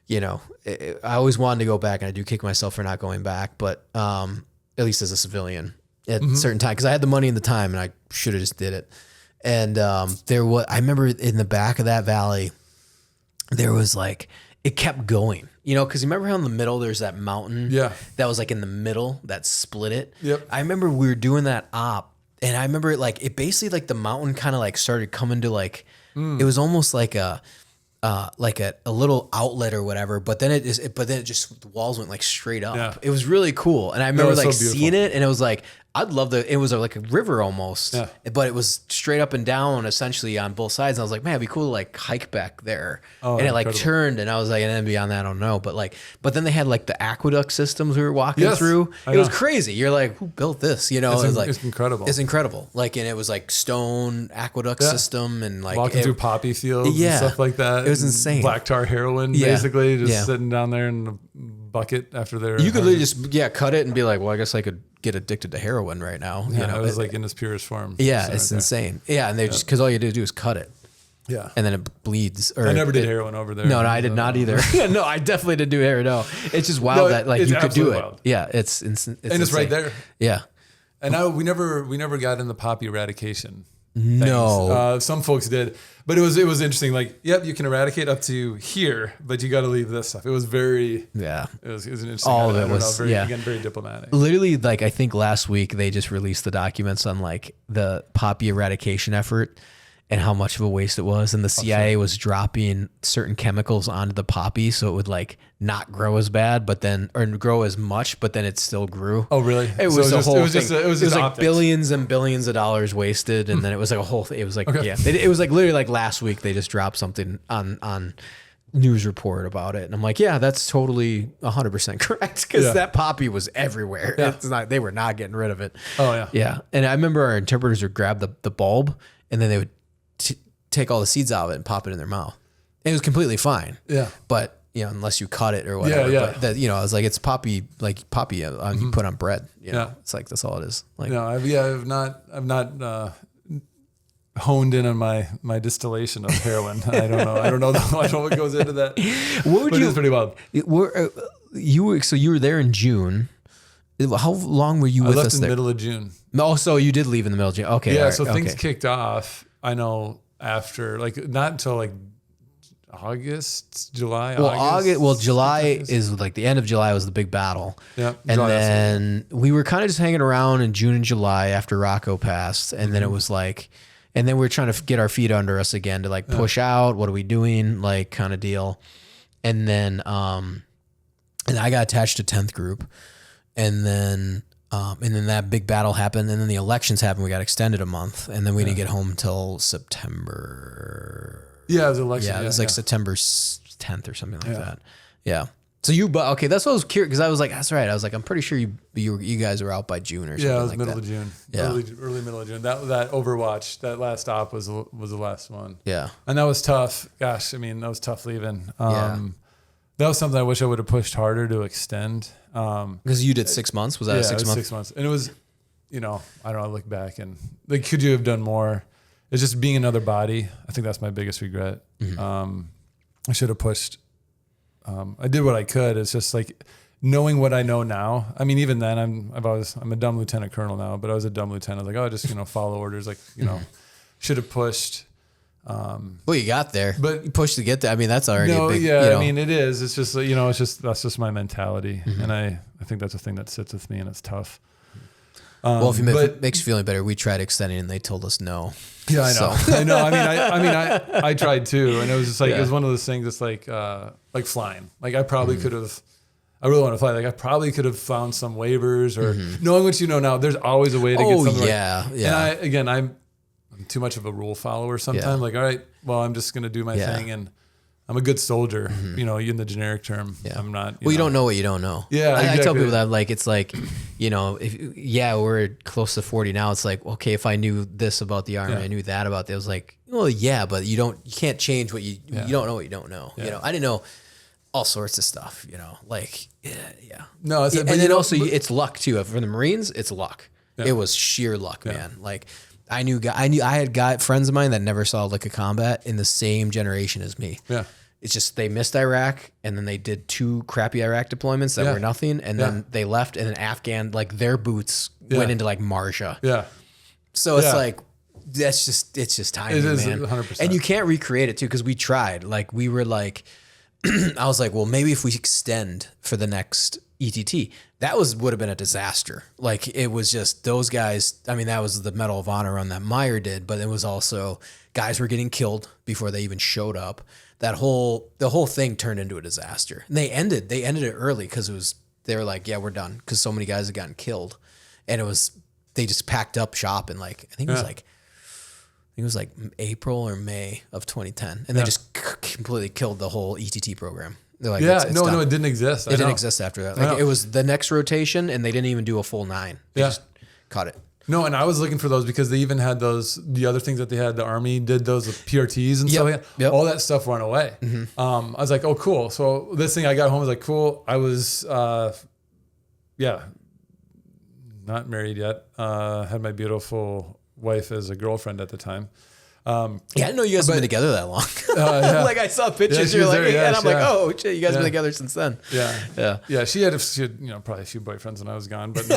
I always wanted to go back, and I do kick myself for not going back, but at least as a civilian at a certain time, because I had the money and the time, and I should have just did it. And I remember in the back of that valley, there was like, it kept going, because you remember how in the middle there's that mountain that was like in the middle that split it. Yep. I remember we were doing that op, and I remember it basically like the mountain kind of like started coming to like, it was almost like a little outlet or whatever, but then it just the walls went like straight up. Yeah. It was really cool. And I remember so like beautiful. seeing it, and it was like, it was like a river almost, but it was straight up and down essentially on both sides. And I was like, man, it'd be cool to like hike back there. And it like turned, and I was like, and then beyond that, I don't know. But then they had like the aqueduct systems we were walking through. It was crazy. You're like, who built this? It's incredible. It's incredible. Like, and it was like stone aqueduct system, and like walking through poppy fields and stuff like that. It was insane. Black tar heroin, basically, just sitting down there in a bucket after they're. You could literally just cut it and be like, well, I guess I could get addicted to heroin right now. It was like in its purest form. Yeah, it's insane. Yeah, and they just, because all you do is cut it. Yeah. And then it bleeds. I never did heroin over there. No, I did not either. No, I definitely didn't do heroin. No, it's just wild that like you could do it. Wild. Yeah, it's insane. And it's right there. Yeah. And we never got in the poppy eradication. No. Some folks did, but it was interesting. Like, yep, you can eradicate up to here, but you got to leave this stuff. It was very, it was an interesting. All of it was, again, very diplomatic. Literally, like I think last week they just released the documents on like the poppy eradication effort and how much of a waste it was. And the CIA was dropping certain chemicals onto the poppy so it would like not grow as bad, or grow as much, but then it still grew. Oh, really? It was a whole thing. It was like optics. billions and billions of dollars wasted. And then it was like a whole thing. It was like, it was like literally like last week they just dropped something on news report about it. And I'm like, yeah, that's totally 100% correct. Cause that poppy was everywhere. Yeah. They were not getting rid of it. Oh yeah. Yeah. And I remember our interpreters would grab the bulb, and then they would take all the seeds out of it and pop it in their mouth. And it was completely fine. Yeah. But unless you cut it or whatever. Yeah, yeah. But that, I was like, it's poppy you put on bread. It's like, that's all it is. Like, no, I've not honed in on my distillation of heroin. I don't know what goes into that. It's pretty wild. So you were there in June. How long were you with us there? I left in the middle of June. Oh, so you did leave in the middle of June. Okay. Yeah. So things kicked off, I know, after not until like July. July is like the end of July was the big battle. Yeah. And then we were kind of just hanging around in June and July after Rocco passed. And then it was like, and then we were trying to get our feet under us again to like push out. What are we doing? Like kind of deal. And then, and I got attached to 10th group, and then that big battle happened, and then the elections happened. We got extended a month, and then we didn't get home until September. Yeah, it was election. Yeah, it was like September 10th or something like that. Yeah. So okay, that's what I was curious, because I was like, that's right. I was like, I'm pretty sure you guys were out by June or something. Yeah, it was like middle of June. Yeah, early middle of June. That Overwatch, that last stop was the last one. Yeah, and that was tough. Gosh, I mean, that was tough leaving. That was something I wish I would have pushed harder to extend. Because you did 6 months. Was that 6 months? 6 months, and it was, I don't know. I look back and like, could you have done more? It's just being another body. I think that's my biggest regret. Mm-hmm. I should have pushed. I did what I could. It's just like knowing what I know now. I mean, even then, I'm a dumb lieutenant colonel now, but I was a dumb lieutenant. Like, just follow orders. Like, should have pushed. Well, you got there, but you pushed to get there. I mean, that's already no, a big, I mean, it is. It's just that's just my mentality, and I think that's a thing that sits with me, and it's tough. Well, if it makes you feel any better, we tried extending, and they told us no. Yeah, I know. So. I know. I mean, I tried too, and it was just like it was one of those things. It's like flying. Like I probably could have. I really want to fly. Like I probably could have found some waivers, or knowing what you know now. There's always a way to get something. And I'm too much of a rule follower sometimes. Yeah. Like, all right, well, I'm just going to do my thing, and I'm a good soldier, in the generic term. Yeah. I'm not. You don't know what you don't know. Yeah, I tell people that, like, it's like, we're close to 40 now. It's like, okay, if I knew this about the Army, I knew that about it. It was like, well, yeah, but you can't change what you don't know what you don't know. Yeah. I didn't know all sorts of stuff, like, yeah. No, and then also it's luck too. For the Marines, it's luck. Yeah. It was sheer luck, man. Like, I had friends of mine that never saw a lick of combat in the same generation as me. Yeah. it's just they missed Iraq, and then they did 2 crappy Iraq deployments that were nothing, and then they left, and then Afghan, like their boots went into like Marja. Yeah. So it's like it's just timing, man. 100%. And you can't recreate it too, because we tried. Like we were like, I was like, well, maybe if we extend for the next ETT, that would have been a disaster. Like it was just those guys. I mean, that was the Medal of Honor run that Meyer did, but it was also guys were getting killed before they even showed up. The whole thing turned into a disaster. And they ended it early because they were like, yeah, we're done, because so many guys had gotten killed, and they just packed up shop in like I think it was like April or May of 2010, and they just completely killed the whole ETT program. They're like, it's no, done. it didn't exist. It didn't exist after that. Like it was the next rotation, and they didn't even do a full 9. They just caught it. No, and I was looking for those because they even had the other things that they had. The Army did those with PRTs and stuff like that. Yep. All that stuff went away. I was like, oh, cool. So this thing I got home was like, cool. I was, not married yet. Had my beautiful wife as a girlfriend at the time. I didn't know you guys have been together that long. Like I saw pictures, she you're was like, there, and I'm like, oh shit, you guys have been together since then. Yeah. She had probably a few boyfriends when I was gone, but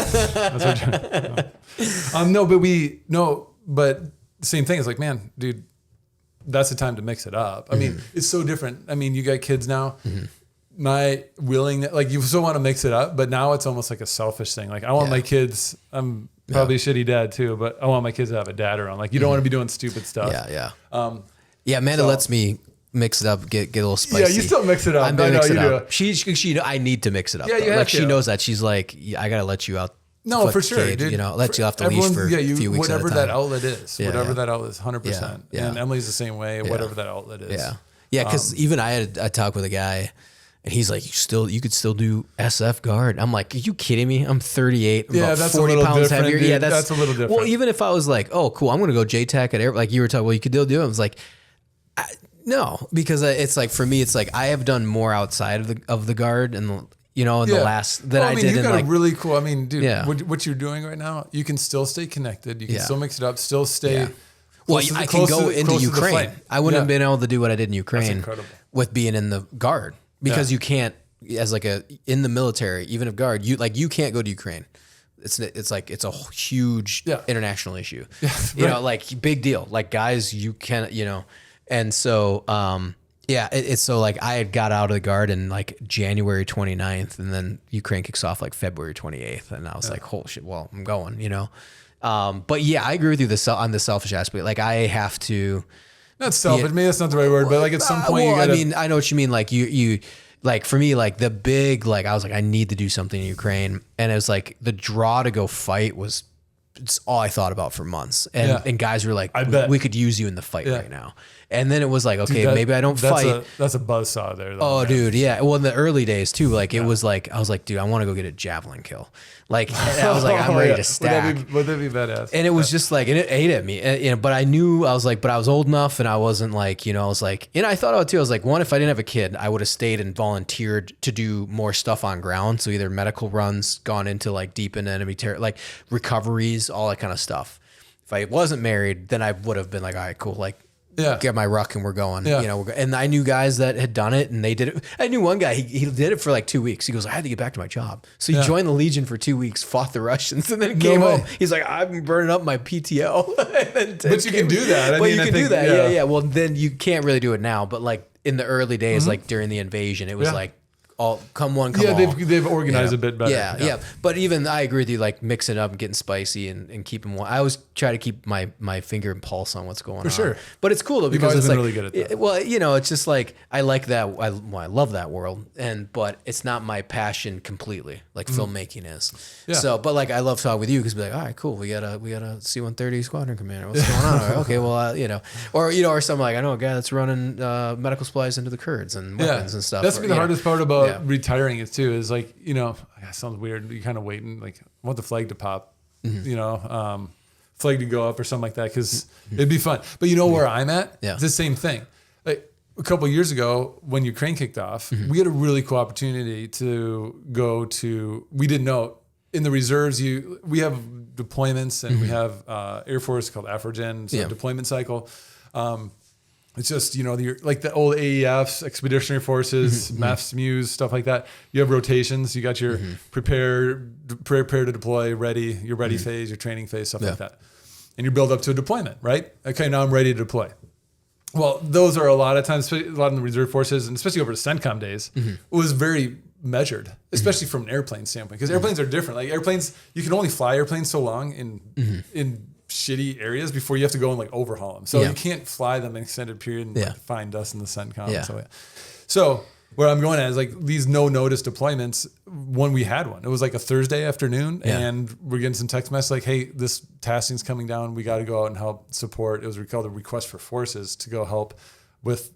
but same thing. It's like, man, dude, that's the time to mix it up. I mean, it's so different. I mean, you got kids now. My willingness, like you still want to mix it up, but now it's almost like a selfish thing. Like I want my kids, I'm probably a shitty dad too, but I want my kids to have a dad around. Like you don't want to be doing stupid stuff. Amanda lets me mix it up, get a little spicy. Yeah, you still mix it up. I'm gonna mix it up. She I need to mix it up. Yeah, you have like to. she knows that. She's like, I gotta let you out. No, for sure, cage, dude. You know, let you off the leash for a few weeks whatever at a that time. outlet is. Whatever that outlet is, 100%. Yeah. And Emily's the same way. Whatever that outlet is. Yeah, because even I had a talk with a guy, and he's like, you could still do SF guard. I'm like, are you kidding me? I'm 38. I'm about that's 40 a little pounds different. heavier. Dude. Yeah, that's a little different. Well, even if I was like, oh, cool, I'm going to go JTAC at air, like you were talking, well, you could still do it. I was like, no, because it's like, for me, it's like, I have done more outside of the guard and, in the last, than I did you in got like. a really cool, I mean, dude, what you're doing right now, you can still stay connected. You can still mix it up, still stay. Well, I can go into Ukraine. I wouldn't have been able to do what I did in Ukraine with being in the guard, because you can't, as like in the military, even if guard, you can't go to Ukraine. It's like, it's a huge international issue, you know, like big deal, like guys, you can, and so, it's so like I had got out of the guard in like January 29th, and then Ukraine kicks off like February 28th. And I was like, holy shit, well, I'm going, but yeah, I agree with you on the selfish aspect. Like I have to, not selfish, maybe that's not the right word, but like at some point you gotta, I mean, I know what you mean. Like you like for me, like the big, like I was like, I need to do something in Ukraine. And it was like the draw to go fight was, it's all I thought about for months. And guys were like, we could use you in the fight right now. And then it was like, okay, maybe I don't fight. That's a buzzsaw there. Though, oh, man. Dude. Yeah. Well, in the early days too, like it was like, I was like, dude, I want to go get a javelin kill. Like, I was like, I'm ready to stack. Would that be badass? And it was just like, and it ate at me, but I knew, I was like, but I was old enough and I wasn't like, I was like, I thought about it too. I was like, one, if I didn't have a kid, I would have stayed and volunteered to do more stuff on ground. So either medical runs, gone into like deep into enemy territory, like recoveries, all that kind of stuff. If I wasn't married, then I would have been like, all right, cool. Like, get my ruck and we're going, and I knew guys that had done it and they did it. I knew one guy, he did it for like 2 weeks. He goes, I had to get back to my job. So he joined the Legion for 2 weeks, fought the Russians, and then came home. He's like, I'm burning up my PTO. But you can do that. You can do that. Yeah. Well, then you can't really do it now. But like in the early days, like during the invasion, it was like, all come one, come all. They've organized a bit better. Yeah. But even I agree with you, like mixing it up and getting spicy and keeping one. I always try to keep my finger and pulse on what's going on. For sure. But it's cool though, because it's been like, really good at that. well, it's just like, I like that. I love that world. But it's not my passion completely, like filmmaking is. Yeah. So, but like, I love talking with you because be like, all right, cool. We got a C-130 Squadron Commander. What's going on? Okay. Well, or something like, I know a guy that's running medical supplies into the Kurds and weapons and stuff. That's the hardest part about retiring it too, is like, it sounds weird. You kind of waiting, like, I want the flag to pop, flag to go up or something like that, because it'd be fun. But where I'm at? Yeah. It's the same thing. Like a couple of years ago when Ukraine kicked off, we had a really cool opportunity to go to, we didn't know, in the reserves, we have deployments and we have Air Force called AFROGEN, so deployment cycle. It's just, like the old AEFs, Expeditionary Forces, MEFs, MUs, stuff like that. You have rotations. You got your prepare to deploy, ready, your ready phase, your training phase, stuff like that. And you build up to a deployment, right? Okay, now I'm ready to deploy. Well, those are a lot of times, a lot in the reserve forces, and especially over the CENTCOM days, it was very measured, especially from an airplane standpoint, because airplanes are different. Like airplanes, you can only fly airplanes so long in shitty areas before you have to go and like overhaul them. So you can't fly them an extended period and like, find dust in the CENTCOM. Yeah. So where I'm going at is like these no notice deployments. When we had one, it was like a Thursday afternoon, and we're getting some text messages like, "Hey, this tasking's coming down. We got to go out and help support." It was called a request for forces to go help with.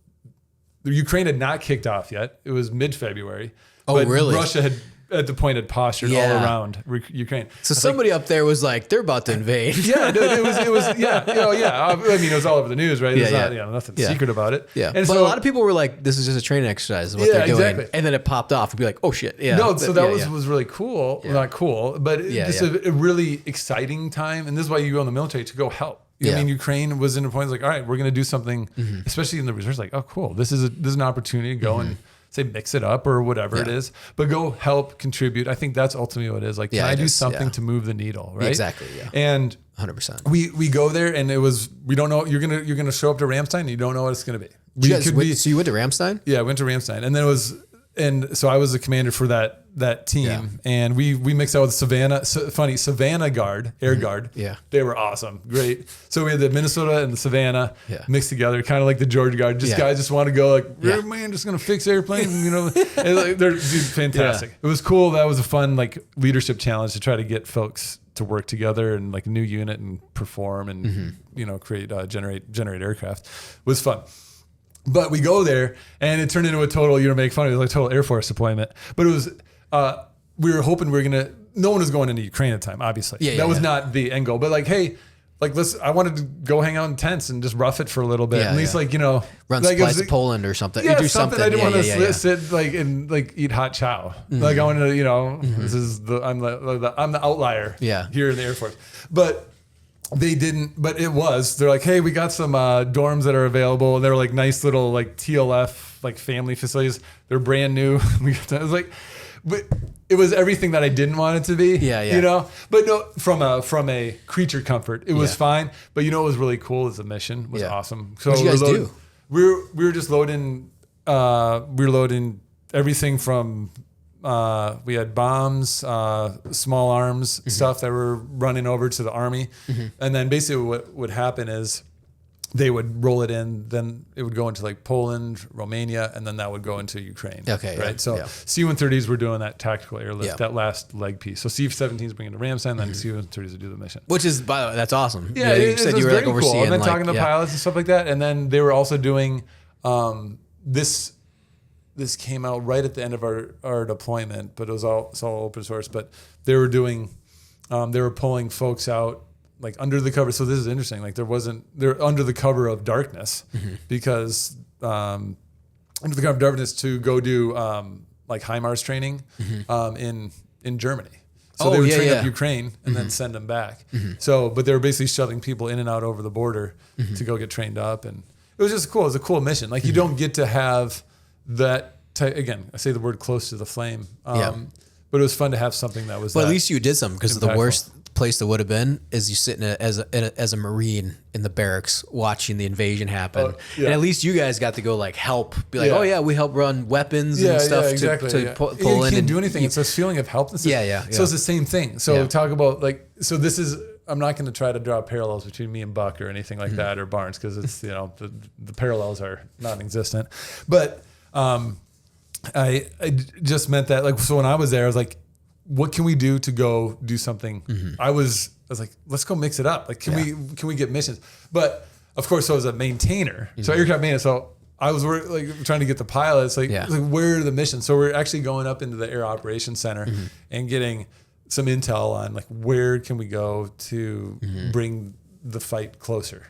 The Ukraine had not kicked off yet. It was mid-February. Oh, but really? Russia had at the point had postured all around Ukraine. So somebody up there was like, they're about to invade. Yeah, dude, it was, I mean, it was all over the news, right? There's nothing secret about it. Yeah. And but so, a lot of people were like, this is just a training exercise, is what they're doing. Exactly. And then it popped off and be like, oh shit. Yeah. No, so that was really cool. Yeah. Not cool, but just a really exciting time. And this is why you go in the military, to go help. I mean, Ukraine was in a point like, all right, we're going to do something, especially in the reserves. Like, oh, cool. This is an opportunity to go and say mix it up or whatever it is, but go help contribute. I think that's ultimately what it is. Like, can I do something to move the needle, right? Exactly. Yeah. And 100%. We go there, and it was, we don't know, you're gonna show up to Ramstein and you don't know what it's gonna be. So you went to Ramstein? Yeah, I went to Ramstein, and then so I was the commander for that team, and we mixed out with Savannah Guard, Air Guard. Yeah. They were awesome. Great. So we had the Minnesota and the Savannah mixed together, kind of like the Georgia Guard. Guys just want to go like, man, just going to fix airplanes, and like, they're fantastic. Yeah. It was cool. That was a fun like leadership challenge to try to get folks to work together and like a new unit and perform and, create, generate aircraft. It was fun. But we go there, and it turned into a total, make fun of it, like a total Air Force deployment. But it was, we were hoping no one was going into Ukraine at the time, obviously. That was not the end goal. But like, hey, like I wanted to go hang out in tents and just rough it for a little bit. At least run like supplies to Poland or something. Yeah, do something. I didn't want to sit like and like eat hot chow. Like I wanted to, this is I'm the outlier here in the Air Force. But they didn't, but they're like, hey, we got some dorms that are available. And they were like nice little like TLF, like family facilities. They're brand new. It was like, but it was everything that I didn't want it to be. But no, from a creature comfort, it was fine. But what was really cool is the mission was awesome. So what did you guys do? We were just loading, everything from, we had bombs, small arms, stuff that were running over to the Army. And then basically what would happen is they would roll it in, then it would go into like Poland, Romania, and then that would go into Ukraine. Okay. Right. So C-130s were doing that tactical airlift, that last leg piece. So C-17s bringing to Ramstein, then C-130s would do the mission. Which is, by the way, that's awesome. Yeah, you said you were like overseeing. Cool. And then talking to pilots and stuff like that. And then they were also doing this came out right at the end of our deployment, but it's all open source. But they were doing, they were pulling folks out like under the cover. So this is interesting. Like they're under the cover of darkness because under the cover of darkness to go do like HIMARS training in Germany. So they would train up Ukraine and then send them back. So, but they were basically shoving people in and out over the border to go get trained up, and it was just cool. It was a cool mission. Like you don't get to have that again, I say the word close to the flame. But it was fun to have something that was. But at least you did something, because the worst place that would have been is you sitting as a Marine in the barracks watching the invasion happen, and at least you guys got to go like help, be like, oh yeah, we help run weapons and stuff to pull in. You can't do anything. It's this feeling of helplessness. So it's the same thing. So talk about like, so this is. I'm not going to try to draw parallels between me and Buck or anything like that, or Barnes, because it's the parallels are non-existent. But I just meant that, like, so when I was there, I was like, what can we do to go do something? I was like, let's go mix it up. Like, can we get missions? But of course, so as a maintainer, so aircraft maintenance, so I was like trying to get the pilots, like where are the missions? So we're actually going up into the Air Operations Center and getting some intel on like where can we go to bring the fight closer.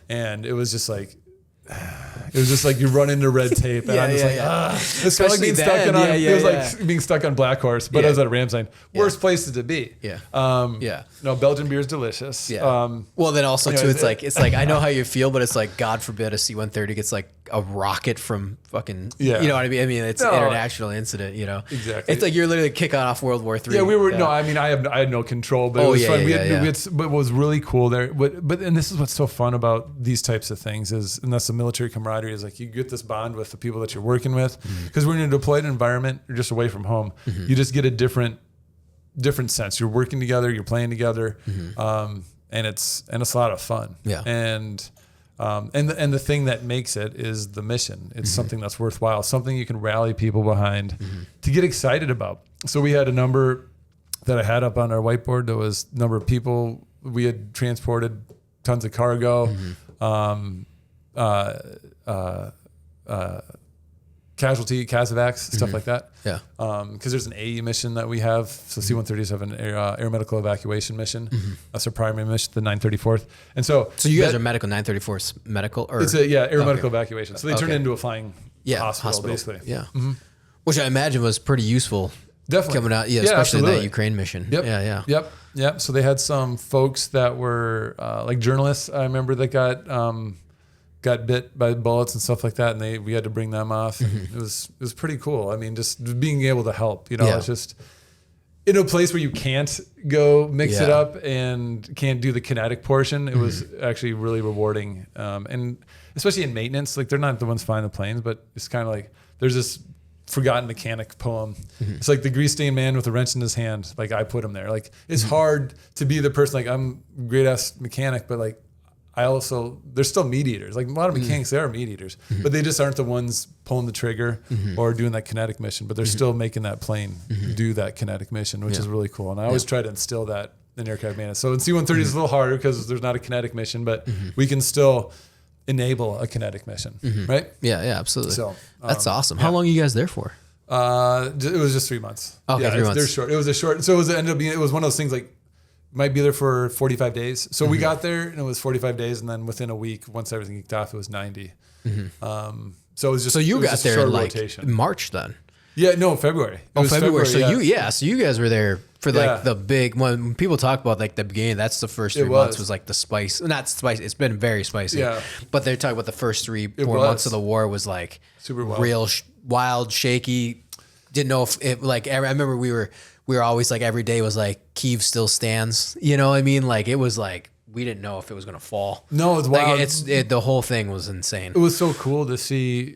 And it was just like, It was just like you run into red tape, and I'm just it's kind of like being stuck on. It was like being stuck on Black Horse, but I was at a Ramstein. Worst places to be. Yeah. No, Belgian beer is delicious. Yeah. Well, then also too, it's like I know how you feel, but it's like God forbid a C-130 gets like a rocket from fucking. Yeah. You know what I mean? I mean, it's an international incident. You know. Exactly. It's like you're literally kicking off World War III. Yeah, we were. No, I mean, I had no control, but it was fun. But what was really cool there, but and this is what's so fun about these types of things is, and that's the military camaraderie, is like you get this bond with the people that you're working with, because when you're in a deployed environment, you're just away from home. You just get a different sense. You're working together, you're playing together, and it's a lot of fun. Yeah. And the thing that makes it is the mission. It's something that's worthwhile, something you can rally people behind to get excited about. So we had a number that I had up on our whiteboard. There was a number of people. We had transported tons of cargo, casualty, CASEVACs, stuff like that. Yeah. Because there's an AE mission that we have. So C-130s have an air medical evacuation mission. That's our primary mission, the 934th. And so you guys are medical, 934th medical? Or? It's air medical evacuation. So they turn it into a flying hospital, basically. Yeah. Which I imagine was pretty useful. Definitely. Coming out, especially in that Ukraine mission. Yep. Yep. So they had some folks that were like journalists, I remember, that got bit by bullets and stuff like that, and we had to bring them off. It was pretty cool. I mean, just being able to help, it's just in a place where you can't go mix it up and can't do the kinetic portion. It was actually really rewarding. And especially in maintenance, like they're not the ones flying the planes, but it's kind of like there's this forgotten mechanic poem. It's like the grease stained man with a wrench in his hand. Like I put him there. Like it's hard to be the person, like I'm a great ass mechanic, but like they're still meat eaters. Like a lot of mechanics, they are meat eaters, but they just aren't the ones pulling the trigger or doing that kinetic mission, but they're still making that plane do that kinetic mission, which is really cool. And I always try to instill that in aircraft maintenance. So in C-130 is a little harder because there's not a kinetic mission, but we can still enable a kinetic mission, right? Yeah, absolutely. So that's awesome. How long are you guys there for? It was just 3 months. Okay, 3 months. They're short. It was a short. So it was one of those things like, might be there for 45 days. So we got there and it was 45 days. And then within a week, once everything kicked off, it was 90. So it was just, so you got there in like rotation. March then? Yeah, no, February. February. So you guys were there for like the big, when people talk about like the beginning, that's the first 3 months was like the spice, not spice. It's been very spicy. Yeah. But they're talking about the first 3-4 months of the war was like super wild. Real wild, shaky. Didn't know if it like, I remember we were always like, every day was like, Kyiv still stands. You know what I mean? Like it was like, we didn't know if it was going to fall. No, it's wild. Like the whole thing was insane. It was so cool to see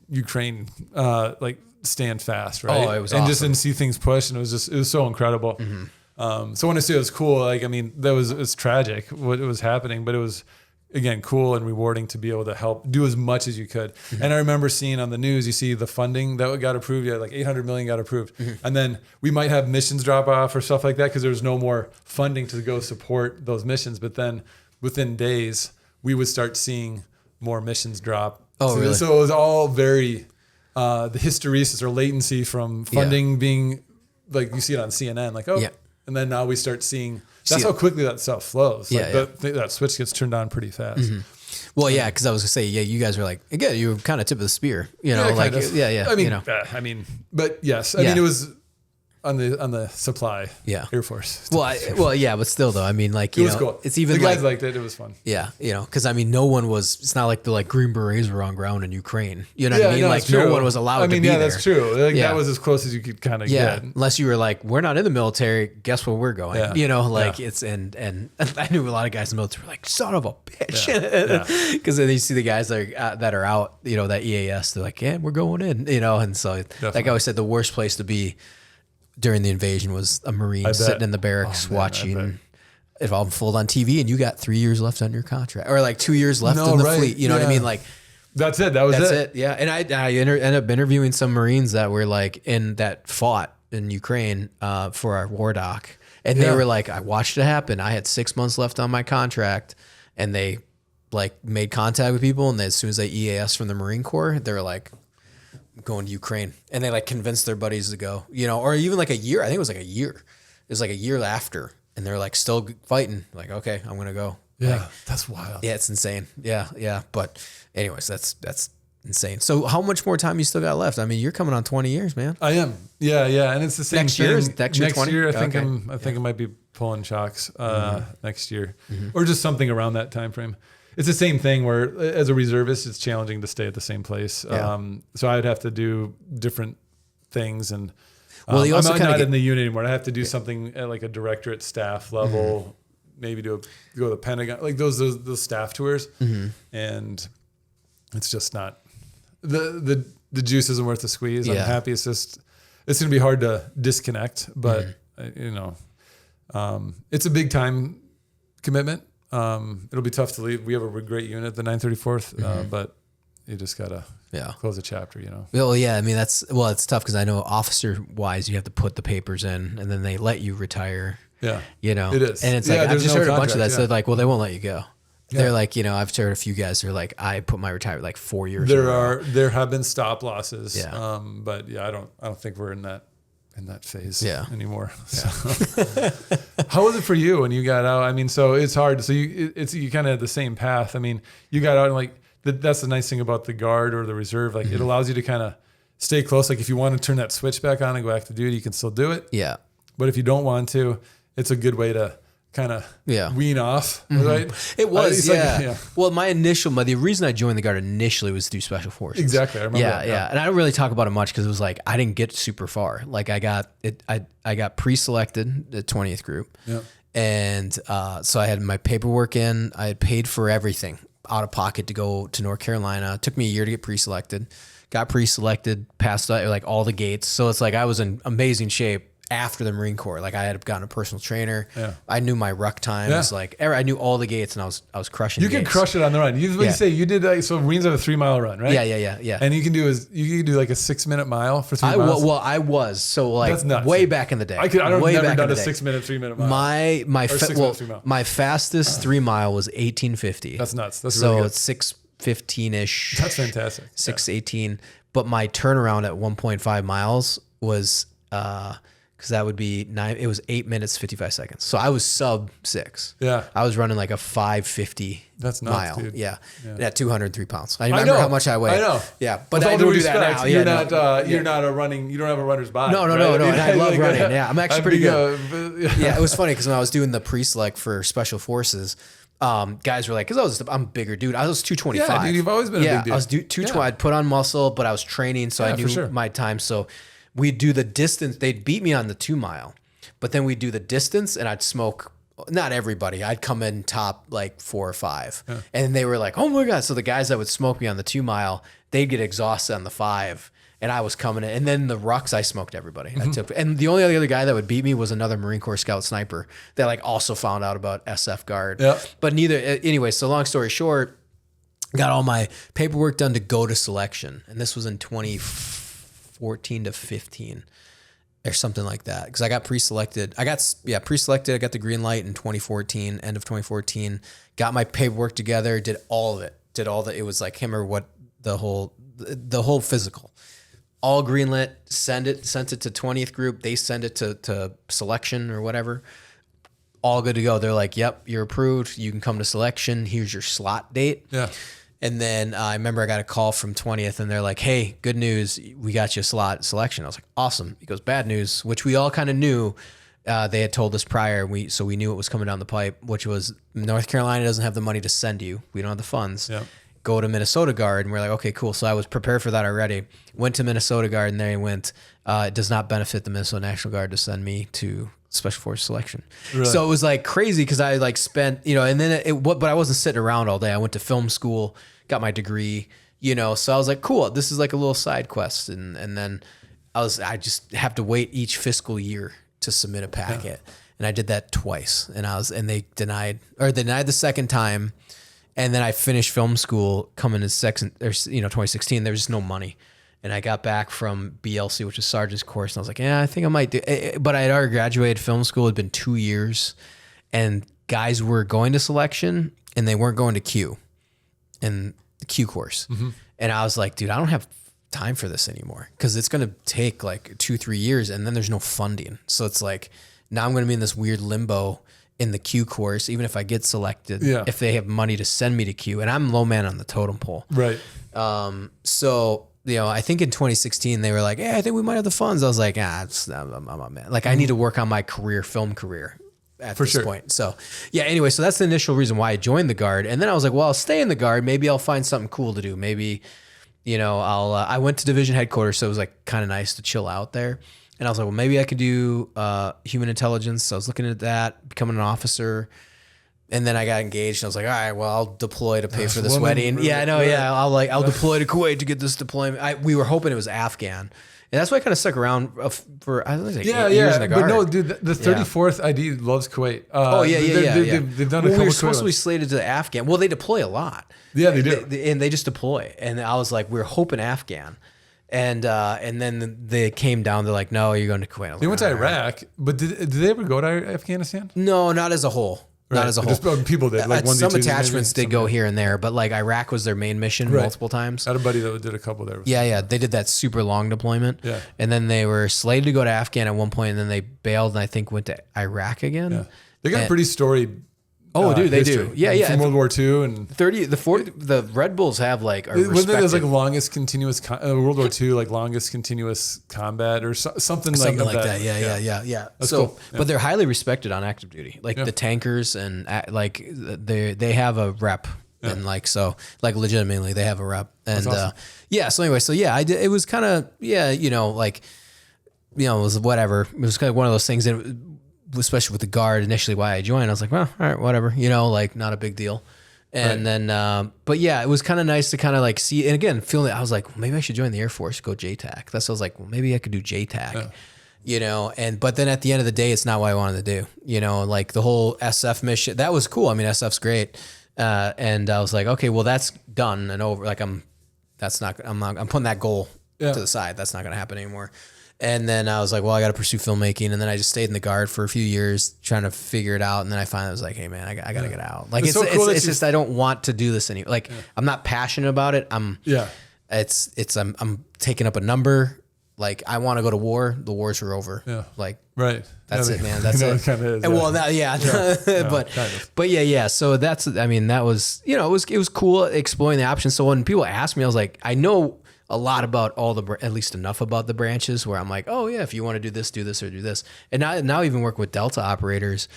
Ukraine like stand fast, right? Oh, it was awesome. And just didn't see things push, and it was so incredible. So when I say it was cool, like, I mean, it's tragic what was happening, but it was, again, cool and rewarding to be able to help do as much as you could. And I remember seeing on the news, you see the funding that got approved, like 800 million got approved. And then we might have missions drop off or stuff like that because there was no more funding to go support those missions. But then within days, we would start seeing more missions drop. Oh, really? So it was all very, the hysteresis or latency from funding being, like you see it on CNN, like, and then now we start seeing, that's how quickly that stuff flows. Like that switch gets turned on pretty fast. Well, yeah, because I was gonna say, you guys were like, again, you were kind of tip of the spear, like, I mean, but yes, I mean, it was on the supply Air Force. But still though, I mean, like, it was cool. It's even the guys liked it. It was fun. Yeah, because I mean, no one was. It's not like the Green Berets were on ground in Ukraine. You know what I mean? No, like no one was allowed to be there. I mean, that's true. Like that was as close as you could kind of get. Unless you were like, we're not in the military. Guess where we're going? It's and I knew a lot of guys in the military were like, son of a bitch, because then you see the guys that are out, that EAS, they're like, yeah, we're going in, and so like I always said, the worst place to be during the invasion was a Marine sitting in the barracks watching it all unfold on TV, and you got 3 years left on your contract, or like 2 years left in the fleet. You know what I mean? Like that's it. That's it. Yeah. And I ended up interviewing some Marines that were like that fought in Ukraine for our war doc, and they were like, I watched it happen. I had 6 months left on my contract, and they like made contact with people, and then as soon as they EAS from the Marine Corps, they were like, going to Ukraine, and they like convinced their buddies to go, or even like a year. I think it was like a year. It was like a year after, and they're like still fighting. Like, okay, I'm gonna go. Yeah, Like, that's wild. yeah, it's insane. Yeah. But anyways, that's insane. So how much more time you still got left? I mean, you're coming on 20 years, man. I am. Yeah. And it's the same Next thing. year? Is next year 20? I think Okay. I think I might be pulling chocks next year, or just something around that time frame. It's the same thing where as a reservist, it's challenging to stay at the same place. Yeah. So I'd have to do different things, and Well, you also I'm kinda not get- in the unit anymore. I have to do something at like a directorate staff level, maybe go to the Pentagon, like those staff tours, and it's just not the juice isn't worth the squeeze. I'm Yeah. happy. It's going to be hard to disconnect, but it's a big time commitment. It'll be tough to leave. We have a great unit, the 934th, but you just gotta close a chapter, Well, yeah. I mean, it's tough because I know officer wise, you have to put the papers in, and then they let you retire. Yeah, It is. and it's Yeah, like I've there's just no heard a bunch of that. contract, So they're like, well, they won't let you go. Yeah. They're like, I've heard a few guys who are like, I put my retirement like 4 years. in a row. There have been stop losses. Yeah. But yeah, I don't think we're in that phase anymore. Yeah. So. How was it for you when you got out? I mean, so it's hard. So you kind of had the same path. I mean, you got out and like that's the nice thing about the Guard or the Reserve. Like it allows you to kind of stay close. Like if you want to turn that switch back on and go back to duty, you can still do it. Yeah. But if you don't want to, it's a good way to kind of wean off, right? It was, It's yeah. like, Well, the reason I joined the Guard initially was through Special Forces. Exactly, I remember that, Yeah. And I don't really talk about it much because it was like I didn't get super far. Like I got pre-selected, the 20th group, and so I had my paperwork in. I had paid for everything out of pocket to go to North Carolina. It took me a year to get pre-selected. Got pre-selected, passed like all the gates. So it's like I was in amazing shape after the Marine Corps. Like I had gotten a personal trainer. Yeah. I knew my ruck times. Yeah. Like I knew all the gates, and I was crushing. You can crush it on the run. You say you did so Marines have a 3-mile run, right? Yeah. And you can do like a 6-minute mile for 3 miles. I was so like that's nuts. way back in the day. I don't never done a 6-minute 3-minute mile. My fastest 3 mile was 1850. That's nuts. That's so really good. it's 6:15ish. That's fantastic. 6:18. But my turnaround at 1.5 miles was because that would be 9. It was 8 minutes 55 seconds. So I was sub 6. Yeah, I was running like a 5:50. That's nuts, mile. dude. Yeah. At 203 pounds. I remember how much I weighed. I know. Yeah, but with I all don't due do that respect, now. You're not a running. You don't have a runner's body. No. Right? And I love running. Yeah, I'm actually pretty good. Yeah. Yeah, it was funny because when I was doing the pre-select for Special Forces, guys were like, because I'm a bigger dude. I was 225. Yeah, dude, you've always been a big dude. I was 220. I'd put on muscle, but I was training, so I knew my time. So we'd do the distance. They'd beat me on the 2 mile, but then we'd do the distance, and I'd smoke. Not everybody. I'd come in top like 4 or 5, and they were like, "Oh my god!" So the guys that would smoke me on the 2 mile, they'd get exhausted on the 5. And I was coming in. And then the rucks, I smoked everybody. And the only other guy that would beat me was another Marine Corps Scout sniper that like also found out about SF Guard. Yeah. But anyway, so long story short, got all my paperwork done to go to selection. And this was in 2014 to 15 or something like that. Because I got pre-selected. I got the green light in 2014, end of 2014. Got my paperwork together, did all of it. It was like him or what the whole physical. All greenlit, sent it to 20th group. They send it to selection or whatever. All good to go. They're like, yep, you're approved. You can come to selection. Here's your slot date. Yeah. And then I remember I got a call from 20th and they're like, hey, good news. We got you a slot selection. I was like, awesome. He goes, bad news, which we all kind of knew. They had told us prior. So we knew it was coming down the pipe, which was North Carolina doesn't have the money to send you. We don't have the funds. Yeah. Go to Minnesota Guard. And we're like, okay, cool. So I was prepared for that already. Went to Minnesota Guard and they went, it does not benefit the Minnesota National Guard to send me to Special Forces selection. Really? So it was like crazy because I like spent, and then but I wasn't sitting around all day. I went to film school, got my degree, so I was like, cool, this is like a little side quest. And then I just have to wait each fiscal year to submit a packet. Yeah. And I did that twice and they denied the second time. And then I finished film school coming in 2016. There was just no money. And I got back from BLC, which is Sergeant's course. And I was like, yeah, I think I might do it. But I had already graduated film school. It had been 2 years. And guys were going to selection and they weren't going to Q and the Q course. Mm-hmm. And I was like, dude, I don't have time for this anymore because it's going to take like 2-3 years and then there's no funding. So it's like, now I'm going to be in this weird limbo in the Q course, even if I get selected, Yeah. if they have money to send me to Q, and I'm low man on the totem pole. Right. So, I think in 2016 they were like, "Hey, I think we might have the funds." I was like, I'm a man. Like, I need to work on my film career at this point. So, yeah. Anyway, so that's the initial reason why I joined the Guard, and then I was like, well, I'll stay in the Guard. Maybe I'll find something cool to do. Maybe, I went to division headquarters, so it was like kind of nice to chill out there. And I was like, well, maybe I could do human intelligence. So I was looking at that, becoming an officer. And then I got engaged, and I was like, all right, well, I'll deploy to pay for this wedding. Really, yeah, I know. Right. Yeah, I'll deploy to Kuwait to get this deployment. We were hoping it was Afghan, and that's why I kind of stuck around for I think like 8 years in the Guard. But no, dude, the 34th ID loves Kuwait. They've done a couple. We were supposed to be slated to the Afghan. Well, they deploy a lot. Yeah, they do, and they just deploy. And I was like, we were hoping Afghan. And then they came down. They're like, no, you're going to Kuwait. They went to Iraq, but did they ever go to Afghanistan? No, not as a whole. Right. Not as a whole. Just people did. Like some attachments did go here and there, but like Iraq was their main mission multiple times. I had a buddy that did a couple there. Yeah. They did that super long deployment. Yeah. And then they were slated to go to Afghan at one point, and then they bailed and I think went to Iraq again. Yeah. They got a pretty storied dude, they history. do. Yeah. From World War II and 40, the Red Bulls have like a there's like longest continuous World War II, like longest continuous combat or something like that. Yeah. That's so, cool. Yeah. but they're highly respected on active duty. Like the tankers and like they have a rep. Yeah. And like, so like legitimately they have a rep. And awesome. So anyway, I did, it was kind of, it was whatever. It was kind of one of those things that, especially with the Guard, initially why I joined, I was like, well, all right, whatever, like not a big deal. And then, but yeah, it was kind of nice to kind of like see, and again, feeling that I was like, well, maybe I should join the Air Force, go JTAC. That's what I was like, well, maybe I could do JTAC, but then at the end of the day, it's not what I wanted to do, like the whole SF mission, that was cool. I mean, SF's great. And I was like, okay, well that's done and over. Like I'm putting that goal to the side. That's not going to happen anymore. And then I was like, well, I got to pursue filmmaking. And then I just stayed in the Guard for a few years trying to figure it out. And then I finally was like, hey man, I got to get out. Like, it's just, I don't want to do this anymore. Like I'm not passionate about it. I'm taking up a number. Like I want to go to war. The wars are over. Yeah. Like, right. That's it, man. That's it. It kind of is. And well, but So that's, I mean, that was, it was cool exploring the options. So when people asked me, I was like, I know a lot about at least enough about the branches where I'm like, oh yeah, if you want to do this or do this. And now even work with Delta operators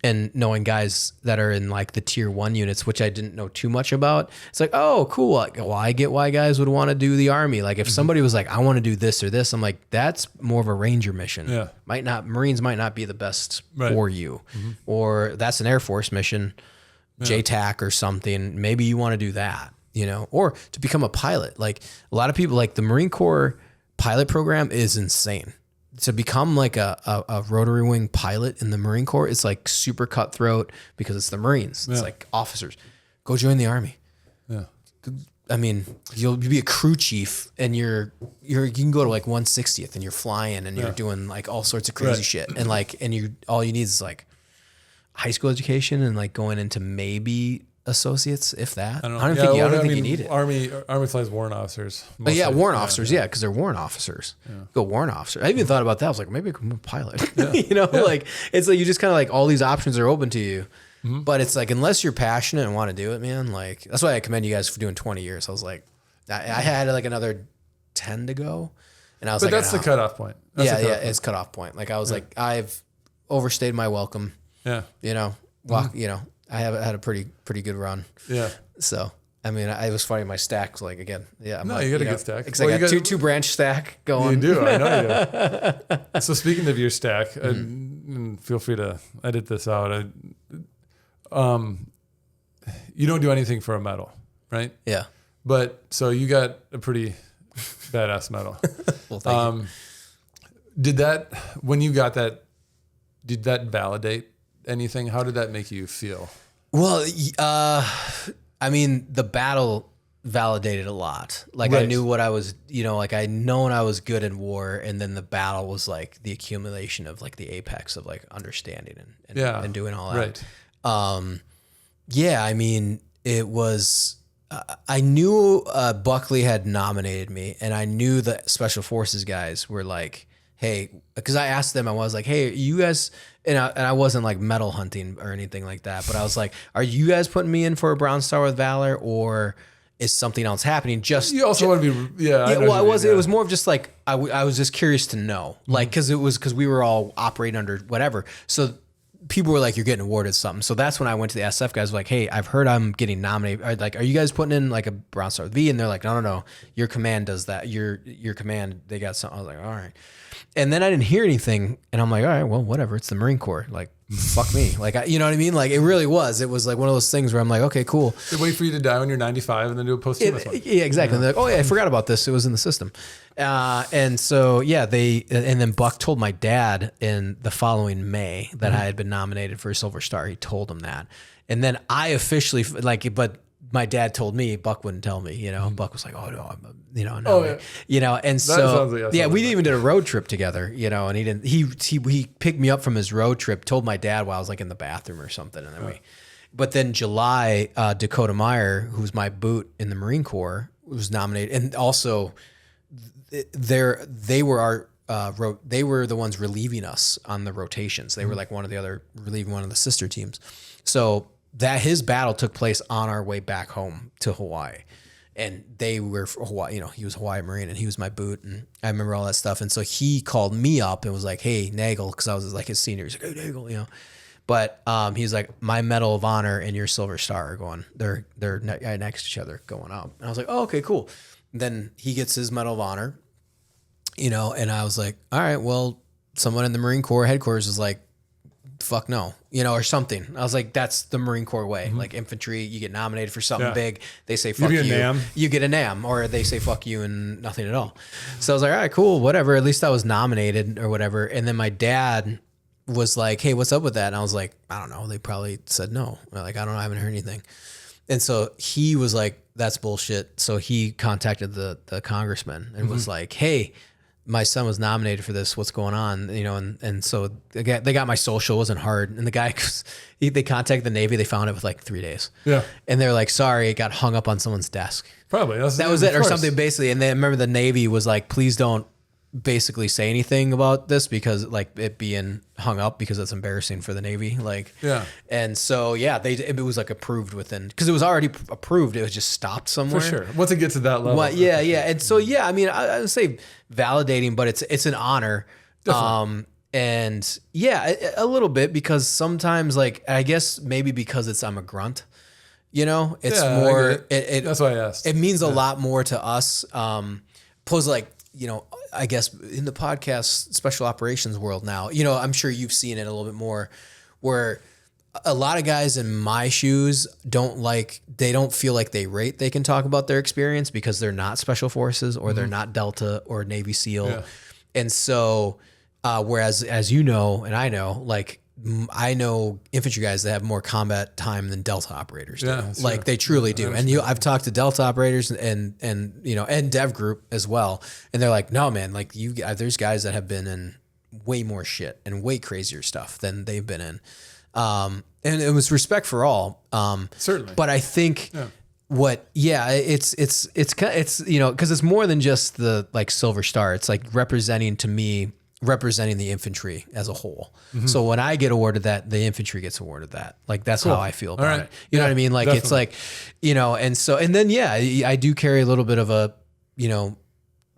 and knowing guys that are in like the tier 1 units, which I didn't know too much about. It's like, oh, cool. Like, well, I get why guys would want to do the Army. Like if somebody was like, I want to do this or this, I'm like, that's more of a Ranger mission. Yeah. Marines might not be the best for you, or that's an Air Force mission, JTAC or something. Maybe you want to do that. Or to become a pilot. Like a lot of people, like the Marine Corps pilot program is insane. To become like a rotary wing pilot in the Marine Corps, it's like super cutthroat because it's the Marines. It's like officers. Go join the Army. Yeah. I mean, you'll be a crew chief and you can go to like 160th and you're flying and you're doing like all sorts of crazy shit. And like, all you need is like high school education and like going into maybe associates, if that. I don't think you need it. Army flies warrant officers. But warrant officers, because they're warrant officers. Yeah. Go warrant officer. I even thought about that. I was like, maybe I could be a pilot. Like it's like you just kind of like all these options are open to you. Mm-hmm. But it's like unless you're passionate and want to do it, man. Like that's why I commend you guys for doing 20 years. I was like, I had like another 10 to go, and I was like, that's the cutoff point. It's cutoff point. Like I was like, I've overstayed my welcome. Yeah. I have had a pretty good run. Yeah. So, I mean, I was finding my stacks like again. Yeah. You got a good stack. Because I got two branch stack going. You do. I know you do. So speaking of your stack, and feel free to edit this out. You don't do anything for a medal, right? Yeah. But so you got a pretty badass medal. Well, thank you. When you got that, did that validate anything? How did that make you feel? Well, I mean, the battle validated a lot. Like I knew what I was, like I known I was good in war, and then the battle was like the accumulation of like the apex of like understanding and doing all that. Right. I mean, it was. I knew Buckley had nominated me, and I knew the Special Forces guys were like, hey, because I asked them, I was like, hey, you guys, and I wasn't like medal hunting or anything like that, but I was like, are you guys putting me in for a Bronze Star with Valor, or is something else happening? Just you also want to be, yeah. Well, it was more of just like I was just curious to know, like, because we were all operating under whatever, so people were like, you're getting awarded something. So that's when I went to the SF guys, like, hey, I've heard I'm getting nominated. Like, are you guys putting in like a Bronze Star with V? And they're like, no, your command does that. Your command, they got something. I was like, all right. And then I didn't hear anything, and I'm like, all right, well, whatever. It's the Marine Corps. Like, fuck me. Like, you know what I mean? Like, it really was. It was like one of those things where I'm like, okay, cool. They wait for you to die when you're 95 and then do a posthumous one. Yeah, exactly. And they're like, oh yeah, I forgot about this. It was in the system. And so, yeah, and then Buck told my dad in the following May that I had been nominated for a Silver Star. He told him that. And then I officially, like, but my dad told me, Buck wouldn't tell me, you know. Buck was like, oh no, you know, and so we didn't even did a road trip together, you know, and he picked me up from his road trip, told my dad while I was like in the bathroom or something, and then but then July, Dakota Meyer, who's my boot in the Marine Corps, was nominated, and also they were the ones relieving us on the rotations. They were like relieving one of the sister teams, so that his battle took place on our way back home to Hawaii, and they were for Hawaii, you know, he was a Hawaii Marine and he was my boot, and I remember all that stuff. And so he called me up and was like, hey, Nagel, because I was like his senior. He's like, hey, Nagel, you know, but he's like, my Medal of Honor and your Silver Star are going, they're next to each other going up. And I was like, oh, okay, cool. Then he gets his Medal of Honor, you know, and I was like, all right, well, someone in the Marine Corps headquarters is like, fuck no, you know, or something. I was like, that's the Marine Corps way. Like infantry, you get nominated for something big. They say, fuck you. You get a NAM, or they say, fuck you and nothing at all. So I was like, all right, cool, whatever. At least I was nominated or whatever. And then my dad was like, hey, what's up with that? And I was like, I don't know. They probably said no. Like, I don't know. I haven't heard anything. And so he was like, that's bullshit. So he contacted the congressman and was like, hey, my son was nominated for this. What's going on? You know, and so they got my social. It wasn't hard. And the guy, they contacted the Navy. They found it with like 3 days. Yeah. And they're like, sorry, it got hung up on someone's desk. Probably. That was it, or something basically. And then I remember the Navy was like, please don't basically say anything about this, because like it being hung up, because it's embarrassing for the Navy. Like, yeah. And so, yeah, it was like approved within, because it was already approved. It was just stopped somewhere. For sure. Once it gets to that level. Yeah. And so, yeah, I mean, I would say validating, but it's an honor. Definitely. And yeah, a little bit, because sometimes, like, I guess maybe because I'm a grunt, you know, it's more, that's why I asked. It means a lot more to us. Plus, like, you know, I guess in the podcast special operations world now, you know, I'm sure you've seen it a little bit more, where a lot of guys in my shoes don't feel like they can talk about their experience, because they're not special forces, or they're not Delta or Navy SEAL. Yeah. And so, whereas, as you know, and I know, like, I know infantry guys that have more combat time than Delta operators do. Yeah, like, they truly do. And I've talked to Delta operators and you know, and Dev Group as well, and they're like, no, man, like, there's guys that have been in way more shit and way crazier stuff than they've been in. And it was respect for all. Certainly. But I think it's you know, because it's more than just the like Silver Star. It's like representing the infantry as a whole. Mm-hmm. So when I get awarded that, the infantry gets awarded that. Like, that's how I feel about it. You know what I mean? Like, definitely. It's like, you know, and then, yeah, I do carry a little bit of a, you know,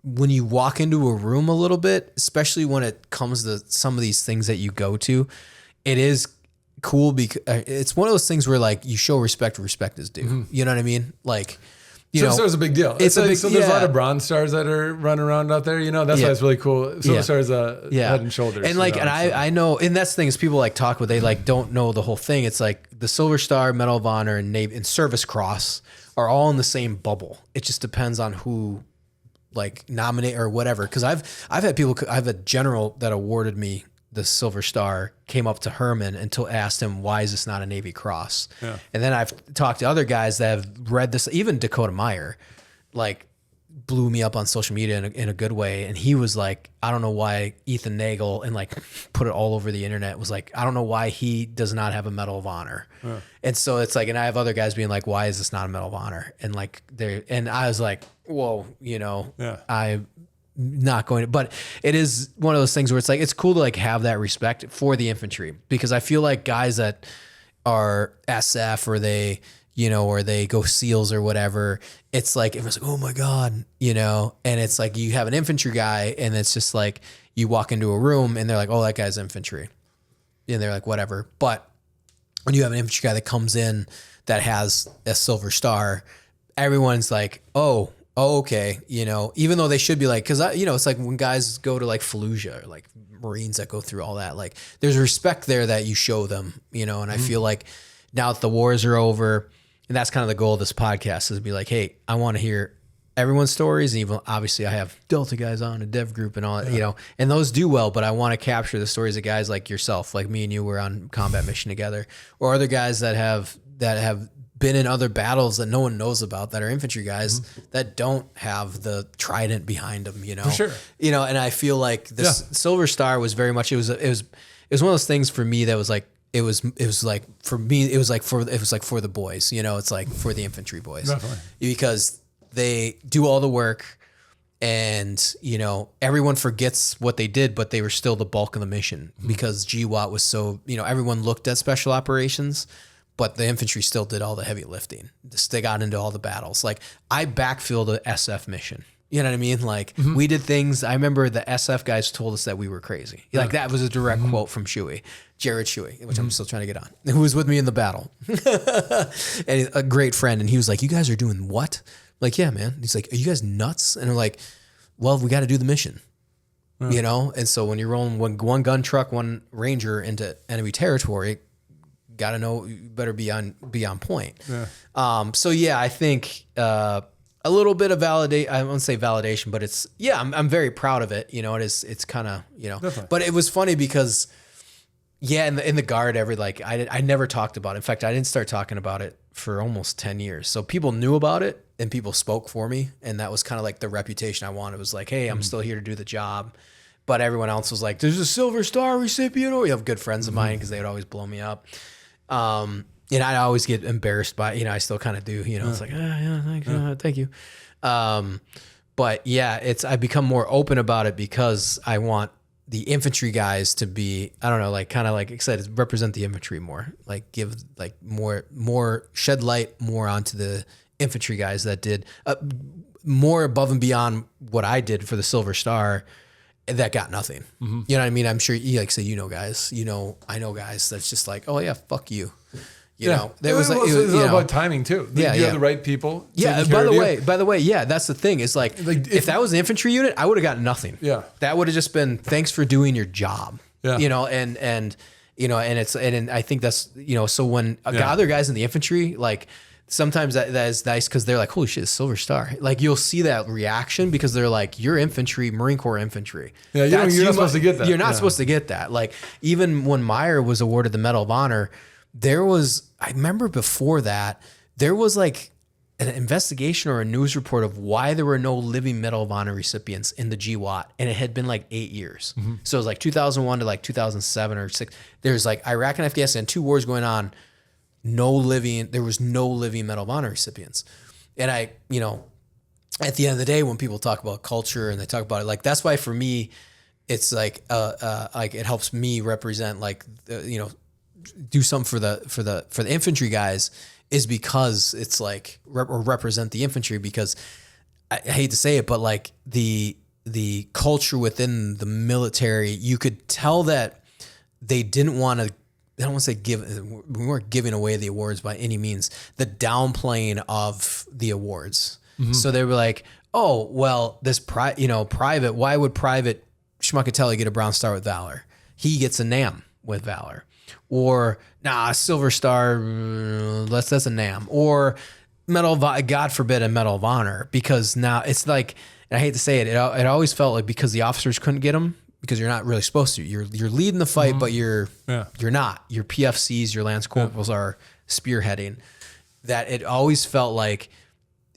when you walk into a room a little bit, especially when it comes to some of these things that you go to, it is cool, because it's one of those things where, like, you show respect where respect is due. Mm-hmm. You know what I mean? Like, Silver Star is a big deal. There's a lot of Bronze Stars that are running around out there. You know, that's why it's really cool. Silver Star is head and shoulders. And like, I know, and that's the thing is, people like talk, but they like don't know the whole thing. It's like the Silver Star, Medal of Honor, and Navy and Service Cross are all in the same bubble. It just depends on who like nominate or whatever. Because I've had people. I have a general that awarded me the Silver Star, came up to Herman and asked him, why is this not a Navy Cross? Yeah. And then I've talked to other guys that have read this, even Dakota Meyer, like, blew me up on social media in a good way. And he was like, I don't know why Ethan Nagel, and like put it all over the internet, was like, I don't know why he does not have a Medal of Honor. Yeah. And so it's like, and I have other guys being like, why is this not a Medal of Honor? And like, and I was like, whoa, you know, not going to, but it is one of those things where it's like, it's cool to like have that respect for the infantry, because I feel like guys that are SF or they, you know, or they go SEALs or whatever, it's like, it was like, oh my God, you know, and it's like, you have an infantry guy and it's just like, you walk into a room and they're like, oh, that guy's infantry. And they're like, whatever. But when you have an infantry guy that comes in that has a silver star, everyone's like, oh, okay. You know, even though they should be like, cause you know, it's like when guys go to like Fallujah or like Marines that go through all that, like there's respect there that you show them, you know? And I feel like now that the wars are over, and that's kind of the goal of this podcast, is to be like, hey, I want to hear everyone's stories. And even obviously I have Delta guys on a dev group and all that, you know, and those do well, but I want to capture the stories of guys like yourself, like me and you were on combat mission together, or other guys that have been in other battles that no one knows about, that are infantry guys that don't have the trident behind them, you know, For sure. You know, and I feel like this Silver Star was very much, it was one of those things for me that was like, it was like, for me, it was like for the boys, you know, it's like for the infantry boys. Definitely. Because they do all the work and, you know, everyone forgets what they did, but they were still the bulk of the mission because GWAT was so, you know, everyone looked at special operations, but the infantry still did all the heavy lifting. They got into all the battles. Like I backfilled a SF mission. You know what I mean? Like we did things. I remember the SF guys told us that we were crazy. Like that was a direct quote from Shuey, Jared Shuey, which I'm still trying to get on, who was with me in the battle and a great friend. And he was like, you guys are doing what? I'm like, yeah, man. He's like, are you guys nuts? And I'm like, well, we got to do the mission, you know? And so when you're rolling one gun truck, one Ranger into enemy territory, got to know, you better be on point. Yeah. So yeah, I think, a little bit of validate. I won't say validation, but it's, yeah, I'm very proud of it. You know, it's kind of, you know, Definitely. But it was funny because yeah, in the Guard, I never talked about it. In fact, I didn't start talking about it for almost 10 years. So people knew about it and people spoke for me. And that was kind of like the reputation I wanted. It was like, hey, I'm still here to do the job. But everyone else was like, there's a Silver Star recipient. Or you have good friends of mine because they would always blow me up. And I always get embarrassed by, you know, I still kind of do, you know, it's like, thank you. But yeah, I've become more open about it because I want the infantry guys to be, I don't know, like kind of like excited, represent the infantry more, like give like more shed light more onto the infantry guys that did more above and beyond what I did for the Silver Star that got nothing. You know what I mean? I'm sure you like say, you know, guys, you know, I know guys that's just like, oh yeah, fuck you. You know, there was like, it was about timing too. You have the right people. Yeah. By the way, yeah, that's the thing. It's like if that was an infantry unit, I would have gotten nothing. Yeah. That would have just been, thanks for doing your job. Yeah. You know, and you know, and I think that's, you know, so when other guys in the infantry, like sometimes that is nice because they're like, holy shit, Silver Star. Like you'll see that reaction because they're like, you're infantry, Marine Corps infantry. Yeah, you're not supposed to get that. You're not supposed to get that. Like even when Meyer was awarded the Medal of Honor, I remember before that, there was like an investigation or a news report of why there were no living Medal of Honor recipients in the GWAT. And it had been like 8 years. So it was like 2001 to like 2007 or 6. There's like Iraq and Afghanistan, 2 wars going on. There was no living Medal of Honor recipients. And I, you know, at the end of the day, when people talk about culture and they talk about it, like, that's why for me, it's like it helps me represent like, you know, do something for the infantry guys is because it's like, or represent the infantry, because I hate to say it, but like the culture within the military, you could tell that they didn't want to, I don't want to say we weren't giving away the awards by any means, the downplaying of the awards. So they were like, oh, well, this private, why would Private Schmuckatelli get a Bronze Star with Valor? He gets a NAM with Valor. Or, Silver Star, that's a NAM. Or God forbid, a Medal of Honor. Because now it's like, and I hate to say it, it always felt like because the officers couldn't get them, because you're not really supposed to. You're leading the fight, but you're not. Your PFCs, your Lance Corporals are spearheading. That it always felt like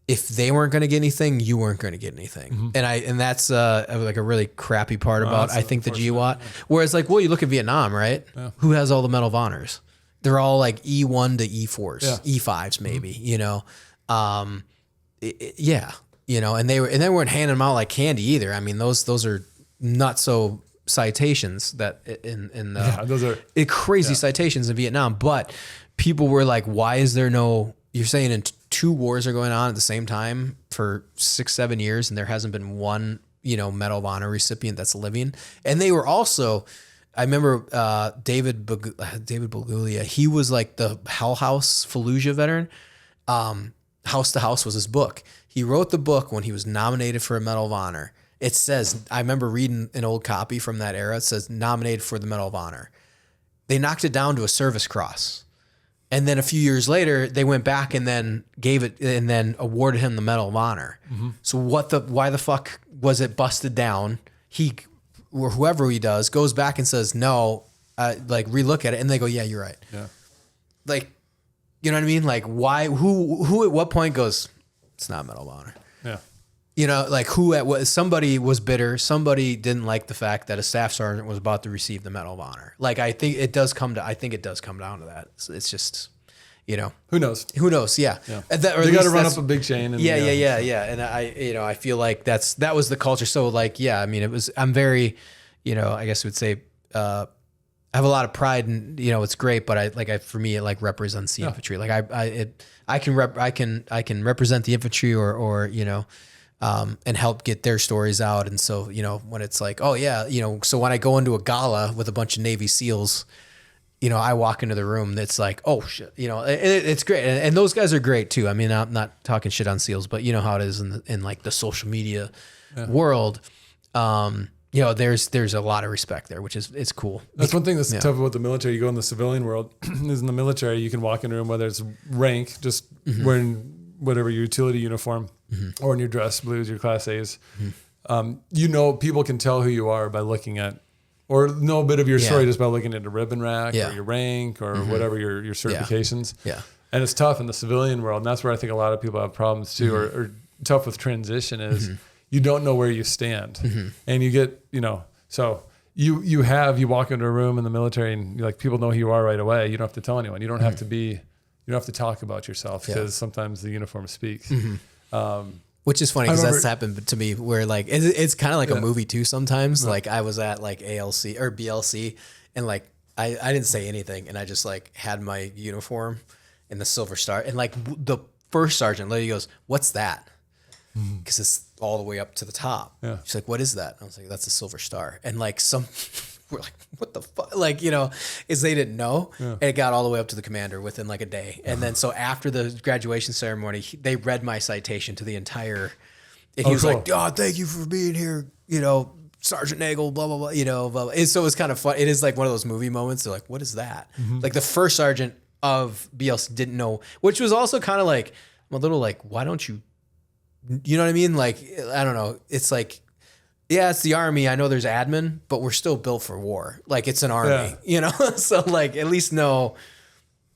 if they weren't going to get anything, you weren't going to get anything. And that's like a really crappy part about, I think, the GWAT. Whereas like, well, you look at Vietnam, right? Yeah. Who has all the Medal of Honors? They're all like E1 to E4s, E5s maybe, you know? and they weren't handing them out like candy either. I mean, those are not so citations that those are crazy citations in Vietnam, but people were like, why is there no, you're saying in two wars are going on at the same time for 6-7 years and there hasn't been one, Medal of Honor recipient that's living. And they were also, I remember David Bagulia, he was like the Hell House Fallujah veteran. House to House was his book. He wrote the book when he was nominated for a Medal of Honor. It says, I remember reading an old copy from that era. It says nominated for the Medal of Honor. They knocked it down to a Service Cross. And then a few years later, they went back and then gave it and then awarded him the Medal of Honor. Mm-hmm. So why the fuck was it busted down? He, or whoever he does, goes back and says, no, relook at it. And they go, yeah, you're right. Yeah. Like, you know what I mean? Like why, who at what point goes, it's not Medal of Honor. Yeah. Somebody was bitter. Somebody didn't like the fact that a staff sergeant was about to receive the Medal of Honor. Like, I think it does come down to that. It's just, who knows? Yeah. They got to run up a big chain. And, yeah. And I feel like that was the culture. So like, yeah, I mean, I'm very, I guess I would say, I have a lot of pride and, it's great, but for me, it like represents the infantry. Like I can represent the infantry or and help get their stories out. And so, when it's like, oh yeah, so when I go into a gala with a bunch of Navy SEALs, I walk into the room that's like, oh shit, it's great. And those guys are great too. I mean, I'm not talking shit on SEALs, but you know how it is in like the social media world. There's a lot of respect there, which it's cool. That's one thing that's tough about the military. You go in the civilian world, is in the military, you can walk in a room, whether it's rank, just wearing whatever your utility uniform, or in your dress blues, your class A's. People can tell who you are by looking at, or know a bit of your story just by looking at a ribbon rack or your rank or whatever your certifications. Yeah. And it's tough in the civilian world. And that's where I think a lot of people have problems too, or tough with transition is you don't know where you stand. And you get, so you walk into a room in the military and people know who you are right away. You don't have to tell anyone. You don't have to you don't have to talk about yourself because sometimes the uniform speaks. Which is funny because that's happened to me where like, it's kind of like a movie too sometimes. Like I was at like ALC or BLC and like, I didn't say anything and I just like had my uniform and the Silver Star and like the first sergeant lady goes, what's that? Because it's all the way up to the top. Yeah. She's like, what is that? I was like, that's a Silver Star. And like we're like, what the fuck? Like, is they didn't know. Yeah. And it got all the way up to the commander within like a day. And then so after the graduation ceremony, they read my citation to the entire, and he was like, oh, thank you for being here, Sergeant Nagel, blah, blah, blah, blah, blah. And so it was kind of fun. It is like one of those movie moments. They're like, what is that? Like the first sergeant of BLC didn't know, which was also kind of like, I'm a little like, why don't you know what I mean? Like, I don't know. It's like, yeah, it's the Army. I know there's admin, but we're still built for war. Like it's an Army, So like at least know,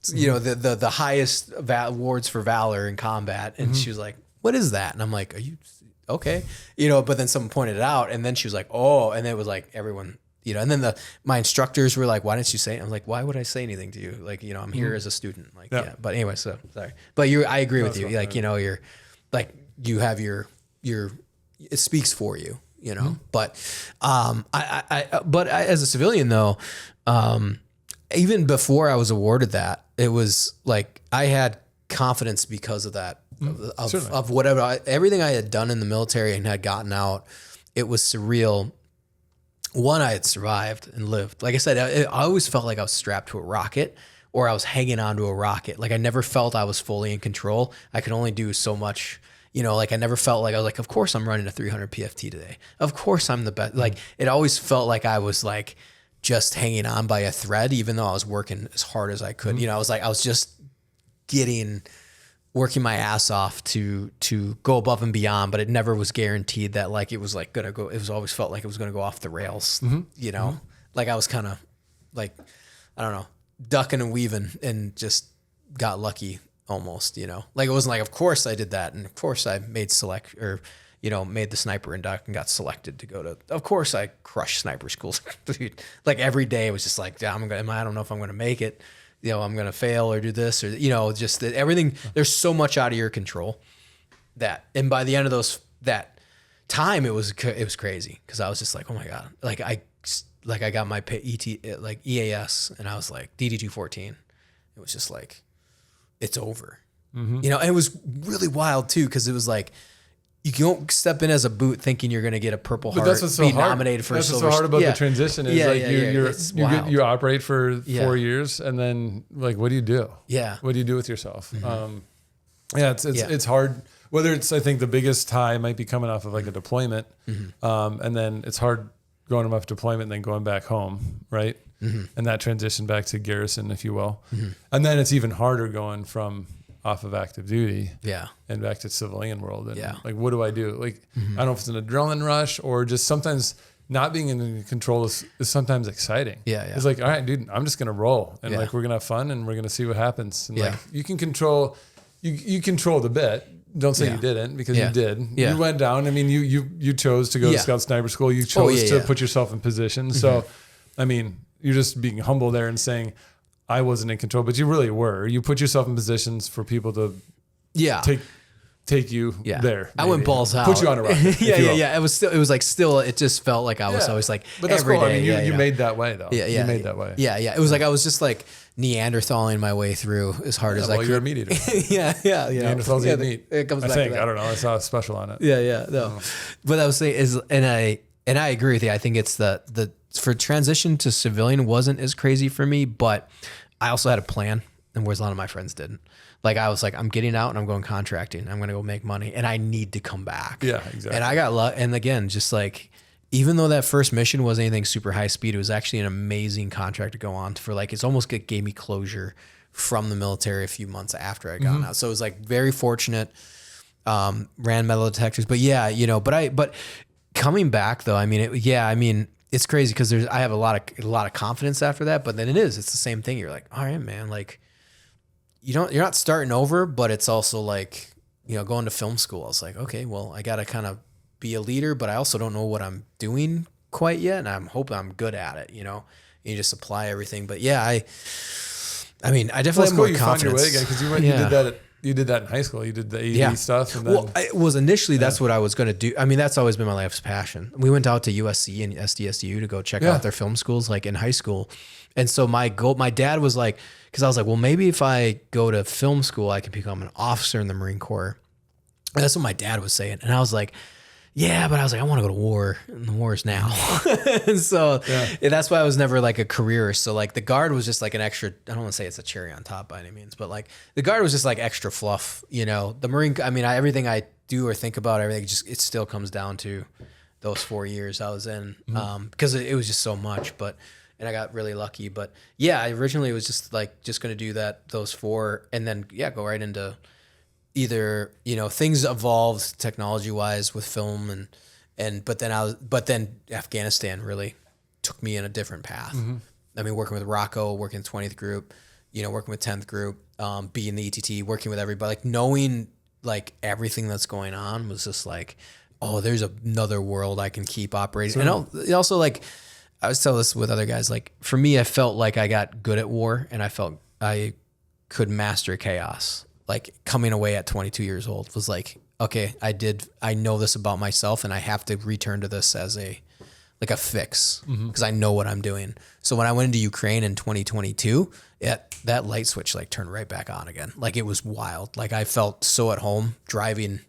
the highest awards for valor in combat. And she was like, "What is that?" And I'm like, "Are you okay?" But then someone pointed it out, and then she was like, "Oh," and it was like everyone, And then my instructors were like, "Why didn't you say it?" I'm like, "Why would I say anything to you? Like, I'm here as a student." Like, yeah. But anyway, so sorry, but I agree with you. Like, you're like you have your it speaks for you. But but as a civilian though, even before I was awarded that, it was like I had confidence because of that, of whatever everything I had done in the military and had gotten out. It was surreal. One, I had survived and lived. Like I said, I always felt like I was strapped to a rocket or I was hanging onto a rocket. Like I never felt I was fully in control. I could only do so much. Like I never felt like I was like, of course I'm running a 300 PFT today. Of course I'm the best. Like it always felt like I was like just hanging on by a thread, even though I was working as hard as I could. I was just working my ass off to go above and beyond, but it never was guaranteed that like, it was like going to go, it was always felt like it was going to go off the rails, like I was kind of like, I don't know, ducking and weaving and just got lucky. Almost, like it wasn't like, of course I did that. And of course I made made the sniper induct and got selected to go to, of course I crushed sniper schools. Dude, like every day it was just like, I don't know if I'm going to make it, I'm going to fail or do this or, just that everything, there's so much out of your control. and by the end of that time, it was crazy because I was just like, oh my God, I got my EAS and I was like DD-214. It was just like, it's over, and it was really wild too. Cause it was like, you don't step in as a boot thinking you're going to get a Purple Heart, that's what's so hard. Nominated for a silver. That's what's so hard about the transition is you operate for 4 years and then like, what do you do? Yeah. What do you do with yourself? It's hard. Whether it's, I think the biggest high might be coming off of like a deployment. And then it's hard going off deployment and then going back home. Right. And that transition back to garrison, if you will. And then it's even harder going from off of active duty and back to civilian world. And like, what do I do? Like, I don't know if it's an adrenaline rush or just sometimes not being in control is sometimes exciting. It's like, all right, dude, I'm just going to roll and like, we're going to have fun and we're going to see what happens. And like, you can control, you control the bit. Don't say you didn't because you did. You went down. I mean, you chose to go to Scout Sniper School. You chose to put yourself in position. So, I mean, you're just being humble there and saying, I wasn't in control, but you really were. You put yourself in positions for people to take you there. Maybe. I went balls out. Put you on a rocket. It just felt like I was always like, but that's every cool. day. I mean, you made that way though. You made that way. It was like I was just like Neanderthaling my way through as hard as I could. You're a meat eater. Neanderthals eat meat. It comes back to that. I don't know. I saw a special on it. No. But I was saying is, and I agree with you. I think it's the for transition to civilian wasn't as crazy for me, but I also had a plan, and whereas a lot of my friends didn't. Like I was like, I'm getting out and I'm going contracting. I'm going to go make money, and I need to come back. Yeah, exactly. And I got luck. And again, just like, even though that first mission wasn't anything super high speed, it was actually an amazing contract to go on for. Like, it's almost gave me closure from the military a few months after I got out. So it was like very fortunate. Ran metal detectors, but but coming back though, I mean, it's crazy because I have a lot of confidence after that, but then it's the same thing. You're like, all right, man, like you're not starting over, but it's also like, going to film school. I was like, okay, well, I got to kind of be a leader, but I also don't know what I'm doing quite yet. And I'm hoping I'm good at it, you just apply everything. But I definitely have more confidence. You found your way again because you did that in high school. You did the AD stuff. And then, it was initially, that's what I was going to do. I mean, that's always been my life's passion. We went out to USC and SDSU to go check out their film schools, like in high school. And so my dad was like, because I was like, well, maybe if I go to film school, I can become an officer in the Marine Corps. And that's what my dad was saying. And I was like, yeah, but I was like, I want to go to war, and the war is now. And so that's why I was never like a career. So like the Guard was just like an extra, I don't want to say it's a cherry on top by any means, but like the Guard was just like extra fluff, The Marine, I mean, everything I do or think about, everything it still comes down to those 4 years I was in, because it was just so much, and I got really lucky. But I originally was just going to do those 4 and then go right into either, things evolved technology wise with film but then Afghanistan really took me in a different path. I mean, working with Rocco, working 20th group, working with 10th group, being the ETT, working with everybody, like knowing like everything that's going on was just like, oh, there's another world I can keep operating. And also like, I was telling this with other guys, like for me, I felt like I got good at war and I felt I could master chaos. Like coming away at 22 years old was like, okay, I know this about myself and I have to return to this as a fix because I know what I'm doing. So when I went into Ukraine in 2022, that light switch like turned right back on again. Like it was wild. Like I felt so at home driving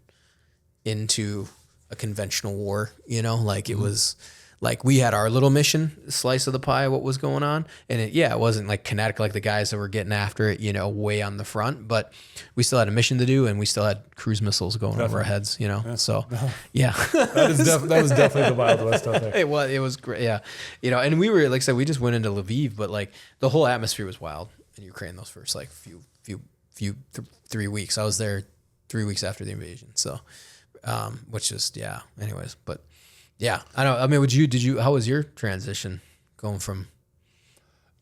into a conventional war, like it was like we had our little mission slice of the pie, what was going on. And it wasn't like kinetic, like the guys that were getting after it, way on the front, but we still had a mission to do and we still had cruise missiles going over our heads, So that was definitely the Wild West out there. It was great. Yeah. And we were, like I said, we just went into Lviv, but like the whole atmosphere was wild in Ukraine, those first like few 3 weeks. I was there 3 weeks after the invasion. So, which is, anyways, but yeah, I know. I mean, how was your transition going from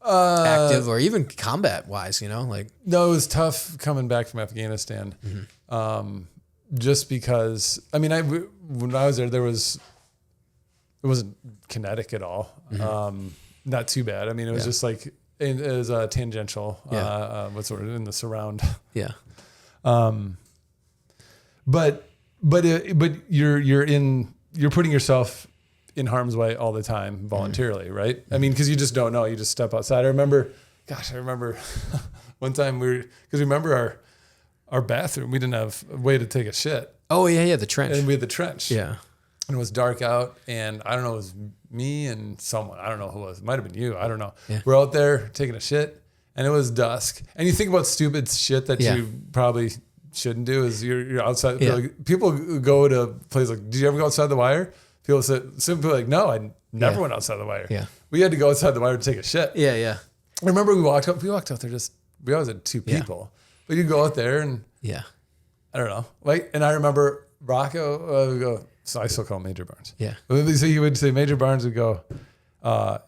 active or even combat wise, like? No, it was tough coming back from Afghanistan. Just because, I mean, when I was there, it wasn't kinetic at all. Not too bad. I mean, it was just like, it was tangential, what's the word, in the surround. Yeah. But but you're putting yourself in harm's way all the time voluntarily, right? I mean, because you just don't know. You just step outside. I remember one time remember our bathroom. We didn't have a way to take a shit. Oh yeah, the trench. And we had the trench. Yeah. And it was dark out, and I don't know, it was me and someone. I don't know who it was. It might have been you. I don't know. Yeah. We're out there taking a shit, and it was dusk. And you think about stupid shit that you probably shouldn't do is you're outside. Yeah. Like, people go to places like, did you ever go outside the wire? People say, simply like, no, I never went outside the wire. Yeah. We had to go outside the wire to take a shit. Yeah, yeah. I remember we walked out there we always had two people. But you go out there and I don't know. Like, and I remember Rocco so I still call him Major Barnes. Yeah. So he would say, Major Barnes would go,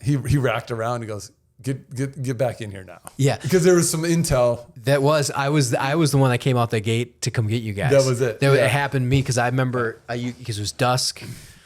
he racked around, he goes, Get back in here now. Yeah. Because there was some intel. I was the one that came out the gate to come get you guys. That was it. It happened to me because I remember because it was dusk.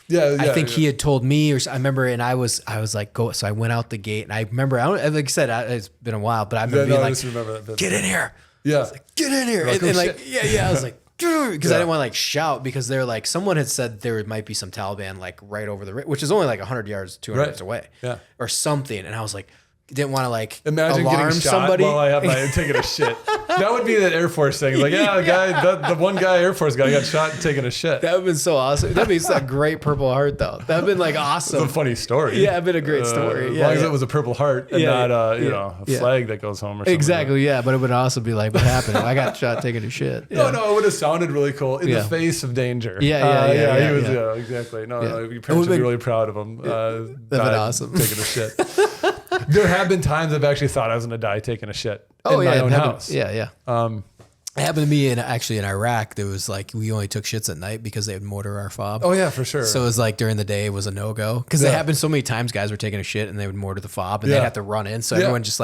Yeah. I think he had told me, or I remember, and I was like, go. So I went out the gate, and I remember, like I said, it's been a while, but I remember being like, remember that get in here. Yeah. I was like, get in here. And like, I was like, because I didn't want to like shout because they're like, someone had said there might be some Taliban like right over the, which is only like 100 yards, 200 yards away. Yeah. Or something. And I was like, didn't want to like imagine alarm getting shot somebody while I have my taking a shit. That would be that Air Force thing. Like, the one guy, Air Force guy, got shot taking a shit. That would have been so awesome. That'd be a great Purple Heart though. That'd have been like awesome. It's a funny story. Yeah, it'd been a great story. As long as it was a Purple Heart and not a flag that goes home or something. Exactly. Yeah, but it would also be like, what happened? I got shot taking a shit. Yeah. No, it would have sounded really cool in the face of danger. Yeah. He was exactly. No, your parents would be really proud of him. That'd been awesome. Taking a shit. There have been times I've actually thought I was going to die taking a shit in my own house. Yeah. It happened to me in Iraq. There was like, we only took shits at night because they would mortar our fob. Oh yeah, for sure. So it was like during the day it was a no-go because it happened so many times. Guys were taking a shit and they would mortar the fob and they'd have to run in. So everyone just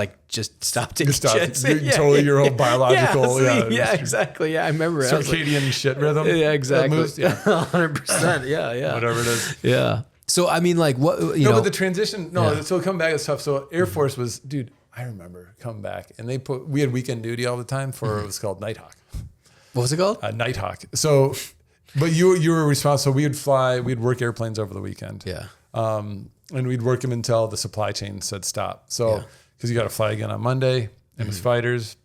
stopped taking shits. Totally your whole biological. Yeah, exactly. Yeah, I remember circadian shit rhythm. Yeah, exactly. 100%. Yeah. Whatever it is. Yeah. So I mean, like what you know? But the transition. So coming back is tough. So Air Force was, dude. I remember coming back and we had weekend duty all the time for it was called Nighthawk. What was it called? Nighthawk. So, but you were responsible. So we'd work airplanes over the weekend. Yeah. And we'd work them until the supply chain said stop. So, because you got to fly again on Monday and as fighters,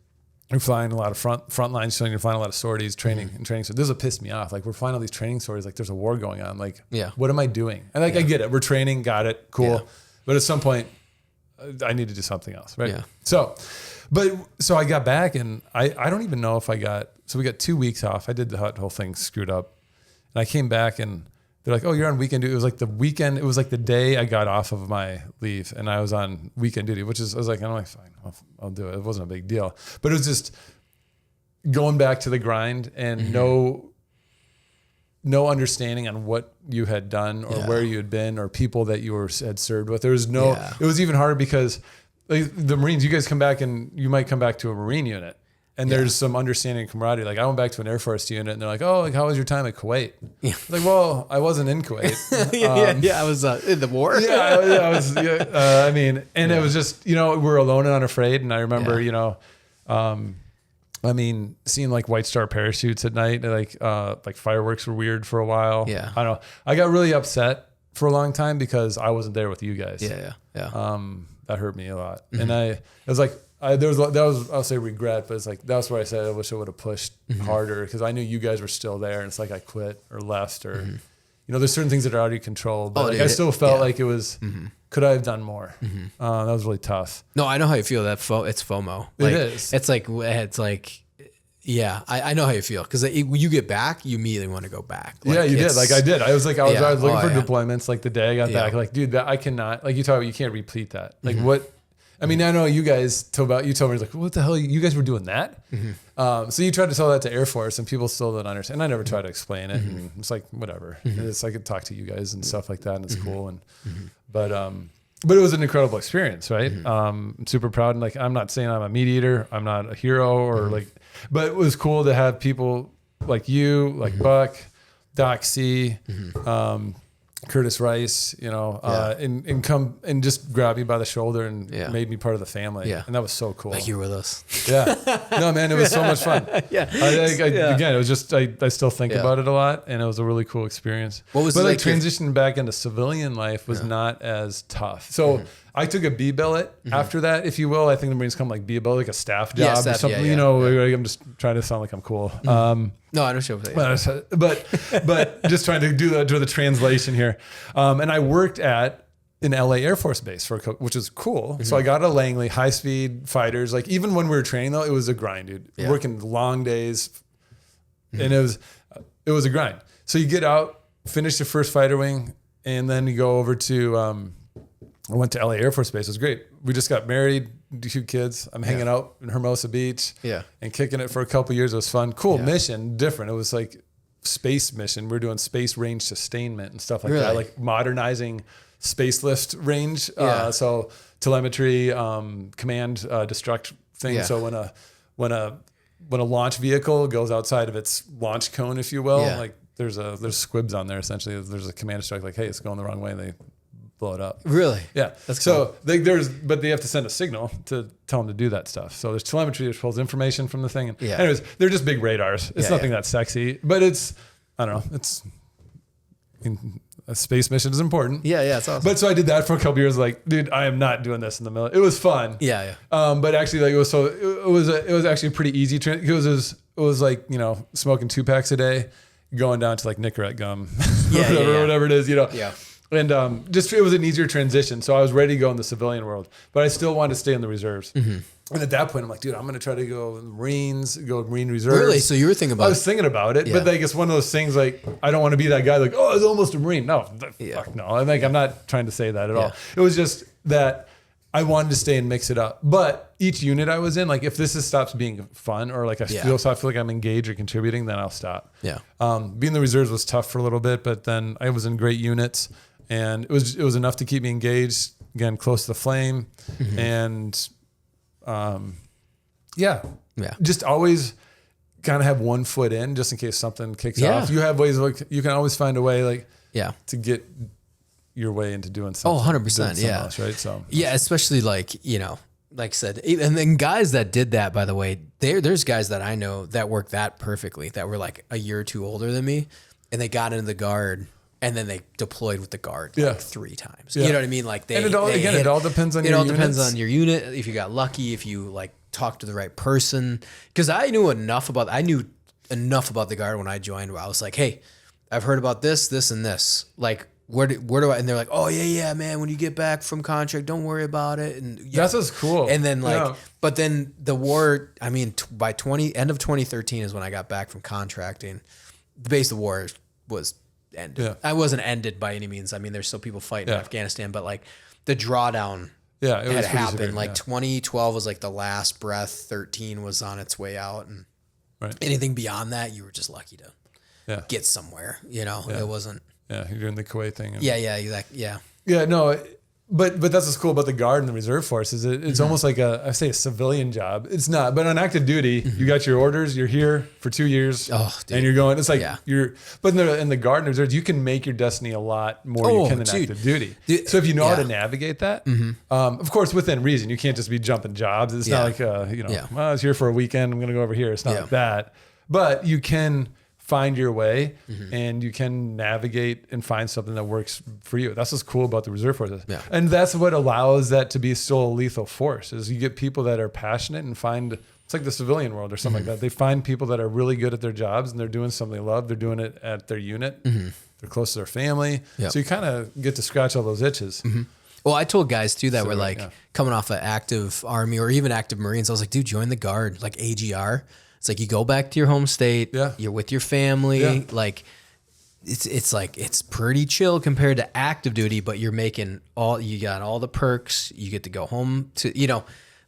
you're flying a lot of front lines, so you're flying a lot of sorties, training. So this will piss me off. Like we're flying all these training sorties, like there's a war going on. Like, what am I doing? And like, I get it. We're training. Got it. Cool. Yeah. But at some point, I need to do something else, right? Yeah. So I got back and I don't even know if we got 2 weeks off. I did the whole thing screwed up. And I came back and they're like, oh, you're on weekend duty. It was like the weekend. It was like the day I got off of my leave and I was on weekend duty, I was like, I'm like, fine, I'll do it. It wasn't a big deal, but it was just going back to the grind and no understanding on what you had done or where you had been or people that you had served with. There was it was even harder because like the Marines, you guys come back and you might come back to a Marine unit and there's some understanding and camaraderie. Like I went back to an Air Force unit and they're like, oh, like, how was your time at Kuwait? Yeah. Like, well, I wasn't in Kuwait. I was in the war. I was, I mean, and it was just, we're alone and unafraid. And I remember, I mean, seeing like White Star parachutes at night, like fireworks were weird for a while. Yeah. I don't know. I got really upset for a long time because I wasn't there with you guys. Yeah. That hurt me a lot. And it was like, I'll say regret, but it's like, that's where I said, I wish I would have pushed harder because I knew you guys were still there. And it's like I quit or left or, there's certain things that are out of your control, but I still felt like it was, could I have done more? That was really tough. No, I know how you feel. It's FOMO. Like, it is. It's like, I know how you feel because you get back, you immediately want to go back. Like, you did. Like I did. I was looking for deployments. Like the day I got back, like, dude, that I cannot. Like you talk about, you can't repeat that. Like what? I mean, I know you guys told me like, what the hell? You guys were doing that? So you tried to tell that to Air Force, and people still don't understand. And I never tried to explain it. And it's like whatever. It's like I could talk to you guys and stuff like that, and it's cool. And but it was an incredible experience, right? I'm super proud. And like, I'm not saying I'm a meat eater. I'm not a hero or like, but it was cool to have people like you, like Buck, Doc C, Curtis Rice, and come and just grabbed me by the shoulder and made me part of the family. Yeah. And that was so cool. Like you were with us. Yeah. No, man, it was so much fun. Again, it was just, I still think about it a lot, and it was a really cool experience. What was but it like like transitioning back into civilian life was not as tough. So I took a B billet after that, if you will. I think the Marines come like B billet, like a staff job or something. Like, I'm just trying to sound like I'm cool. No, I don't show that. But just trying to do the translation here. And I worked at an LA Air Force base which is cool. So I got a Langley, high speed fighters. Like even when we were training though, it was a grind, dude. Working long days, and it was a grind. So you get out, finish your first fighter wing, and then you go over to. I went to LA Air Force Base. It was great. We just got married, 2 kids. I'm hanging out in Hermosa Beach and kicking it for a couple of years. It was fun. Cool mission, different. It was like space mission. We're doing space range sustainment and stuff like that, like modernizing space lift range. So telemetry, command, destruct thing. Yeah. So when a launch vehicle goes outside of its launch cone, if you will, like there's squibs on there. Essentially, there's a command destruct like, hey, it's going the wrong way. And they blow it up. Really? Yeah. That's cool. So but they have to send a signal to tell them to do that stuff. So there's telemetry that pulls information from the thing. And anyways, they're just big radars. It's nothing that sexy, but it's, I don't know, a space mission is important. Yeah, it's awesome. But so I did that for a couple years. Like, dude, I am not doing this in the military. It was fun. Yeah. But actually, like it was actually a pretty easy. It was like, smoking 2 packs a day, going down to like Nicorette gum, whatever it is, Yeah. And just it was an easier transition. So I was ready to go in the civilian world, but I still wanted to stay in the reserves. And at that point, I'm like, dude, I'm going to try to go in the Marines, go Marine Reserves. Really? So you were thinking about it? I was thinking about it, but like it's one of those things like, I don't want to be that guy like, oh, I was almost a Marine. No, fuck no. I'm not trying to say that at all. It was just that I wanted to stay and mix it up. But each unit I was in, like if stops being fun or like I feel like I'm engaged or contributing, then I'll stop. Yeah. Being in the reserves was tough for a little bit, but then I was in great units. And it was enough to keep me engaged, again, close to the flame. And just always kind of have one foot in just in case something kicks off. You have ways, you can always find a way to get your way into doing something. Oh, 100%. Yeah. Else, right. So, especially like I said, and then guys that did that, by the way, there's guys that I know that worked that perfectly, that were like a year or 2 older than me, and they got into the Guard. And then they deployed with the Guard like 3 times. You know what I mean? Like it all depends on your units. It all depends on your unit. If you got lucky, if you like talked to the right person. Because I knew enough about the Guard when I joined. Where I was like, hey, I've heard about this, this, and this. Like, where do I? And they're like, oh yeah, man. When you get back from contract, don't worry about it. And that's just cool. And then but then the war. I mean, by end of 2013 is when I got back from contracting. The base of the war was ended. Yeah. I wasn't ended by any means. I mean, there's still people fighting in Afghanistan, but like the drawdown had happened. Severe, like 2012 was like the last breath. 13 was on its way out, and anything beyond that, you were just lucky to get somewhere. It wasn't. Yeah, you're doing the Kuwait thing. Yeah. No. But that's what's cool about the Guard and the Reserve Force is it's almost like a civilian job. It's not, but on active duty, you got your orders. You're here for 2 years, and you're going. It's like But in the Guard and Reserves, you can make your destiny a lot more you can in active duty. So if you know how to navigate that, of course within reason, you can't just be jumping jobs. It's not like well, I was here for a weekend. I'm going to go over here. It's not like that. But you can find your way and you can navigate and find something that works for you. That's what's cool about the reserve forces. Yeah. And that's what allows that to be still a lethal force is you get people that are passionate and find, it's like the civilian world or something like that. They find people that are really good at their jobs and they're doing something they love. They're doing it at their unit. They're close to their family. Yep. So you kind of get to scratch all those itches. Well, I told guys too that were like coming off an active Army or even active Marines. I was like, dude, join the Guard, like AGR. It's like you go back to your home state. Yeah. You're with your family. Yeah. Like it's like it's pretty chill compared to active duty, but you got all the perks. You get to go home to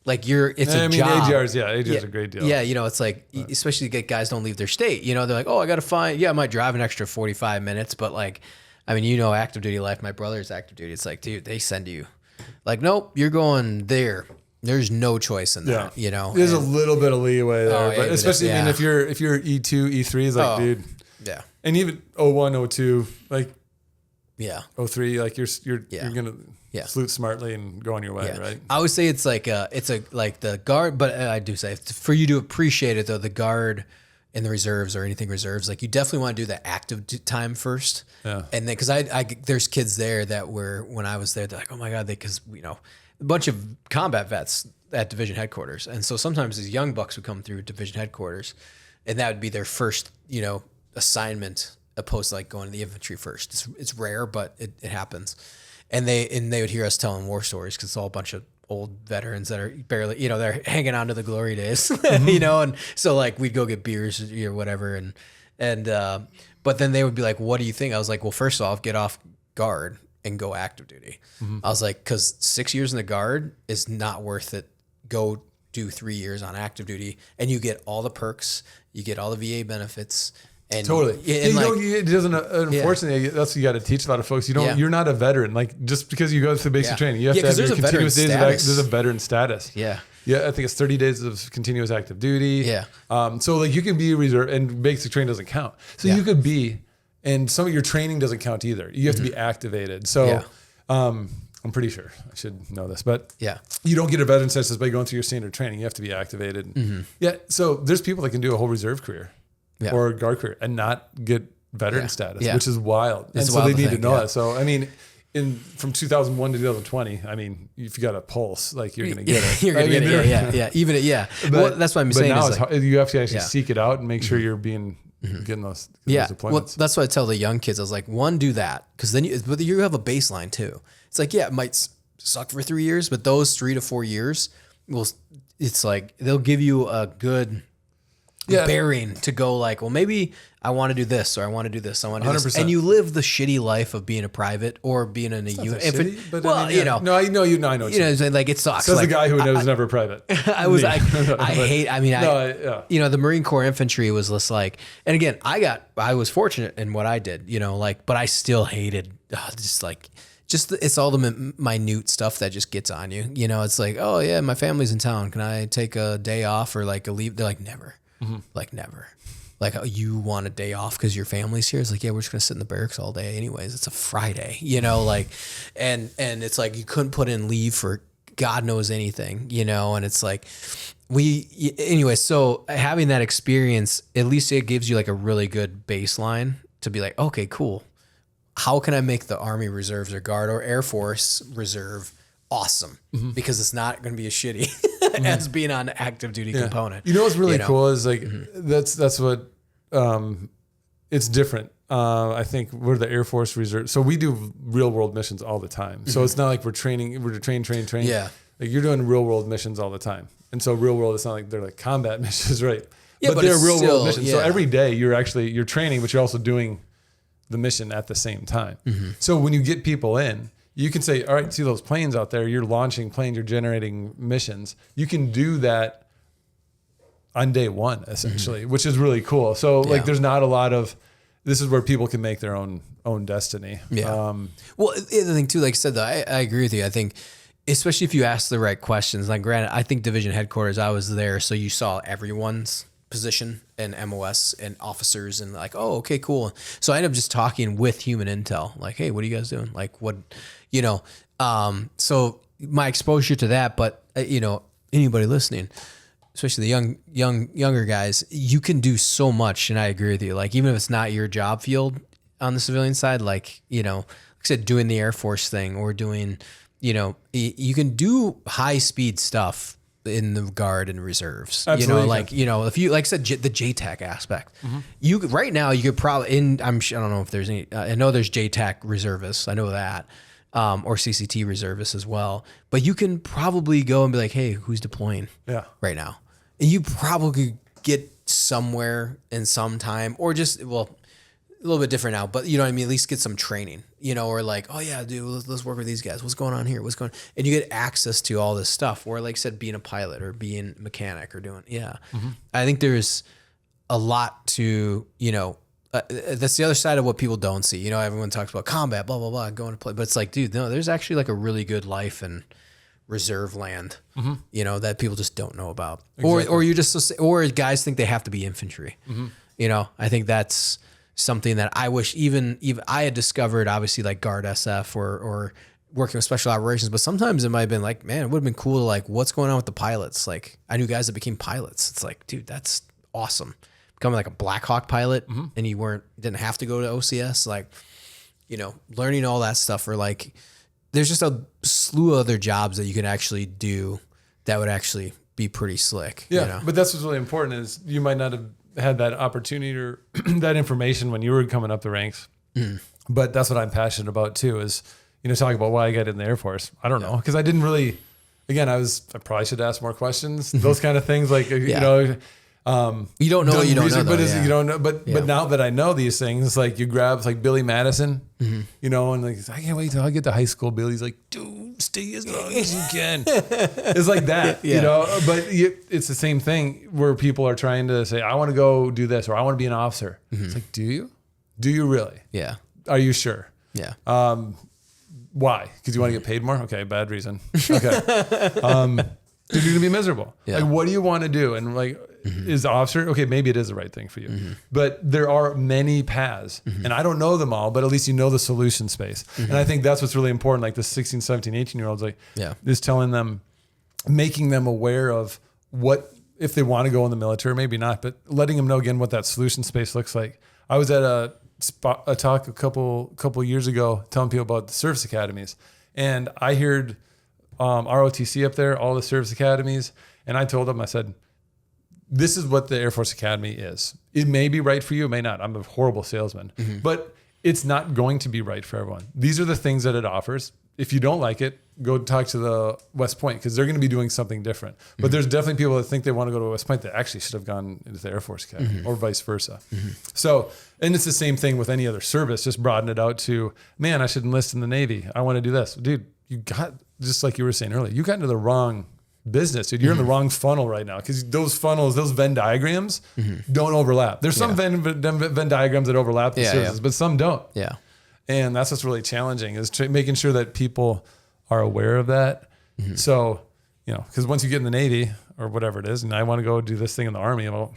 like it's a job. AGR's a great deal. Yeah, it's like especially guys don't leave their state. They're like, oh, I got to find. I might drive an extra 45 minutes, but like, I mean, active duty life. My brother's active duty. It's like, dude, they send you, like, nope, you're going there. There's no choice in that, There's a little bit of leeway there, but especially I mean if you're E2, E3 is like, dude. Yeah. And even 01, 02, like Yeah. 03, like you're gonna Yeah. salute smartly and go on your way, right? I always say it's like the guard, but I do say for you to appreciate it though, the guard and the reserves or anything reserves, like you definitely want to do the active time first. Yeah. And then, cause I there's kids there that were, when I was there, they're like, oh my God, cause a bunch of combat vets at division headquarters. And so sometimes these young bucks would come through division headquarters and that would be their first, assignment opposed to like going to the infantry first. It's rare, but it happens. And they would hear us telling war stories because it's all a bunch of old veterans that are barely, they're hanging on to the glory days, and so like we'd go get beers or whatever. But then they would be like, what do you think? I was like, well, first off, get off guard and go active duty. I was like, cause 6 years in the guard is not worth it. Go do 3 years on active duty and you get all the perks, you get all the VA benefits. And totally. And it doesn't, unfortunately, that's what you got to teach a lot of folks. You're not a veteran. Like just because you go through basic training, you have to have your continuous days there's a veteran status. Yeah. Yeah. I think it's 30 days of continuous active duty. Yeah. So like you can be a reserve and basic training doesn't count. So you could be, and some of your training doesn't count either. You have to be activated. So, I'm pretty sure I should know this, but you don't get a veteran status by going through your standard training. You have to be activated. Yeah. So there's people that can do a whole reserve career. Or a guard career and not get veteran status, which is wild. And so they need to know that. So, I mean, from 2001 to 2020, I mean, if you got a pulse, like you're going to get it. You're going to get it. Yeah. Well, that's what I'm saying. But now you have to actually seek it out and make sure you're getting those deployments. Well, that's what I tell the young kids. I was like, one, do that. Cause then but you have a baseline too. It's like, it might suck for 3 years, but those 3 to 4 years it's like, they'll give you a good bearing to go like, well, maybe I want to do this or I want to do this. I want to do this. And you live the shitty life of being a private or being in a unit. No, I know you. Like it sucks. Says like, the guy who was never private. The Marine Corps infantry was just like, and again, I was fortunate in what I did, but I still hated it's all the minute stuff that just gets on you. It's like, oh yeah, my family's in town. Can I take a day off or like a leave? They're like, never. Like never. Like, oh, you want a day off because your family's here? It's like, yeah, we're just gonna sit in the barracks all day anyways. It's a Friday, and it's like you couldn't put in leave for God knows anything, and it's like anyway. So having that experience, at least it gives you like a really good baseline to be like, okay, cool. How can I make the Army Reserves or Guard or Air Force Reserve awesome? Because it's not going to be as shitty as being on the active duty component. What's really cool is like that's what it's different. I think we're the Air Force Reserve, so we do real world missions all the time. So it's not like we're train. Yeah, like you're doing real world missions all the time, and so real world, it's not like they're like combat missions, right? Yeah, but they're real world missions. Yeah. So every day you're training, but you're also doing the mission at the same time. So when you get people in, you can say, all right, see those planes out there, you're launching planes, you're generating missions. You can do that on day one, essentially, which is really cool. So like, there's not a lot of, this is where people can make their own destiny. Yeah. Well, the thing too, like I said, though, I agree with you. I think, especially if you ask the right questions, like granted, I think division headquarters, I was there. So you saw everyone's position and MOS and officers and like, oh, okay, cool. So I ended up just talking with human intel, like, hey, what are you guys doing? Like what, so my exposure to that, but anybody listening, especially the younger guys, you can do so much. And I agree with you. Like, even if it's not your job field on the civilian side, like I said, doing the Air Force thing or doing, you can do high speed stuff in the Guard and Reserves. Absolutely. If you, like I said, the JTAC aspect, you could probably, I don't know if there's any, I know there's JTAC reservists. I know that. Or CCT reservists as well, but you can probably go and be like, hey, who's deploying right now? And you probably get somewhere in some time or just, well, a little bit different now, but you know what I mean? At least get some training, or like, oh yeah, dude, let's work with these guys. What's going on here? And you get access to all this stuff or like I said, being a pilot or being a mechanic or doing, I think there's a lot to, that's the other side of what people don't see. Everyone talks about combat, blah, blah, blah, going to play, but it's like, dude, no, there's actually like a really good life in reserve land, that people just don't know about. Exactly. Or you just, or guys think they have to be infantry. I think that's something that I wish even I had discovered, obviously, like Guard SF or working with special operations, but sometimes it might have been like, man, it would have been cool to like, what's going on with the pilots? Like I knew guys that became pilots. It's like, dude, that's awesome. Becoming like a Black Hawk pilot and you didn't have to go to OCS, like, you know, learning all that stuff, or like, there's just a slew of other jobs that you can actually do that would actually be pretty slick. Yeah. You know? But that's what's really important is you might not have had that opportunity or that information when you were coming up the ranks. But that's what I'm passionate about too, is, you know, talking about why I got in the Air Force. I don't know. Cause I didn't really, again, I probably should ask more questions, those kind of things. Like, you know, you don't know what you don't know, though, but you don't know. But now that I know these things, like you grab like Billy Madison, you know, and like I can't wait till I get to high school. Billy's like, dude, stay as long as you can. It's like that, you know. But it's the same thing where people are trying to say, I want to go do this, or I want to be an officer. It's like, do you? Do you really? Yeah. Are you sure? Yeah. Why? Because you want to get paid more? Okay, bad reason. Okay. Because you're gonna be miserable. Yeah. Like, what do you want to do? And like, is officer, okay, maybe it is the right thing for you. But there are many paths. And I don't know them all, but at least you know the solution space. And I think that's what's really important. Like the 16, 17, 18-year-olds, like, is telling them, making them aware of what, if they want to go in the military, maybe not, but letting them know again what that solution space looks like. I was at a talk a couple years ago telling people about the service academies. And I heard ROTC up there, all the service academies. And I told them, I said, this is what the Air Force Academy is. It may be right for you, it may not. I'm a horrible salesman, but it's not going to be right for everyone. These are the things that it offers. If you don't like it, go talk to the West Point, because they're going to be doing something different. But there's definitely people that think they want to go to West Point that actually should have gone into the Air Force Academy or vice versa. So, and it's the same thing with any other service, just broaden it out to, man, I should enlist in the Navy. I want to do this. Dude, you got, just like you were saying earlier, you got into the wrong business, dude. You're in the wrong funnel right now, because those funnels, those Venn diagrams don't overlap. There's some Venn diagrams that overlap the services, but some don't. Yeah. And that's what's really challenging, is making sure that people are aware of that. So, you know, because once you get in the Navy or whatever it is, and I want to go do this thing in the Army, well,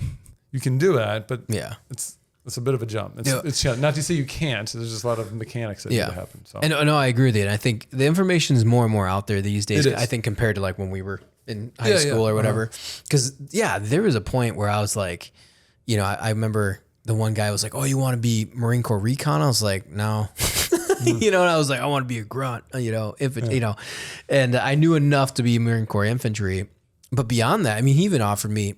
you can do that, but it's a bit of a jump. It's not to say you can't. There's just a lot of mechanics that need to happen. So. And no, I agree with you. And I think the information is more and more out there these days. I think compared to like when we were in high school or whatever. Because there was a point where I was like, you know, I remember the one guy was like, "Oh, you want to be Marine Corps recon?" I was like, "No." You know, and I was like, "I want to be a grunt," you know, you know, and I knew enough to be Marine Corps infantry. But beyond that, I mean, he even offered me,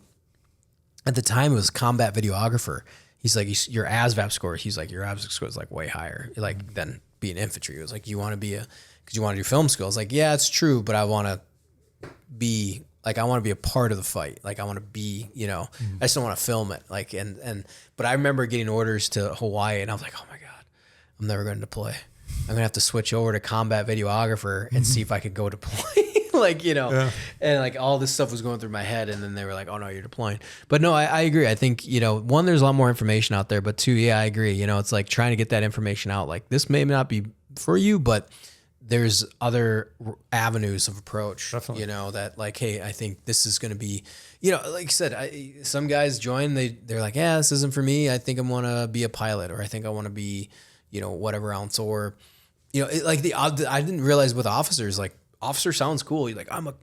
at the time it was combat videographer. He's like, your ASVAB score. He's like, your ASVAB score is like way higher, like than being infantry. It was like, you want to be because you want to do film school. I was like, yeah, it's true, but I want to be like, I want to be a part of the fight. Like, I want to be, you know, I just don't want to film it. Like, but I remember getting orders to Hawaii, and I was like, oh my God, I'm never going to deploy. I'm going to have to switch over to combat videographer and see if I could go deploy. Like, you know, and like all this stuff was going through my head, and then they were like, oh no, you're deploying. But no, I agree. I think, you know, one, there's a lot more information out there, but two, I agree. You know, it's like trying to get that information out. Like, this may not be for you, but there's other avenues of approach. Definitely. You know, that like, hey, I think this is going to be, you know, like I said, some guys join, they're like, yeah, this isn't for me. I think I want to be a pilot, or I think I want to be, you know, whatever else. Or, you know, I didn't realize with officers, like, officer sounds cool. You're like, I'm a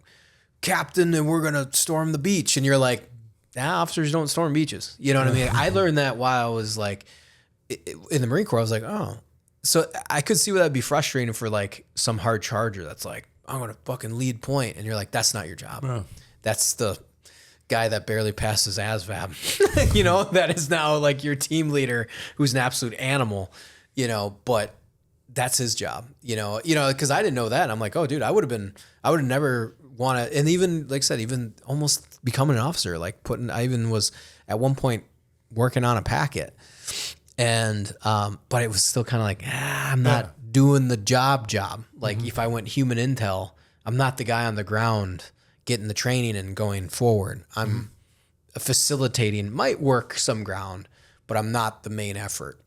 captain and we're going to storm the beach. And you're like, officers don't storm beaches. You know what I mean? I learned that while I was like in the Marine Corps. I was like, oh, so I could see why that'd be frustrating for like some hard charger that's like, I'm going to fucking lead point. And you're like, that's not your job. Yeah. That's the guy that barely passes ASVAB, you know, that is now like your team leader, who's an absolute animal, you know, but that's his job, you know, because I didn't know that. And I'm like, oh, dude, I would have never want to. And even, like I said, even almost becoming an officer, like I even was at one point working on a packet, and, but it was still kind of like, I'm not doing the job. Like if I went human intel, I'm not the guy on the ground getting the training and going forward. I'm facilitating, might work some ground, but I'm not the main effort.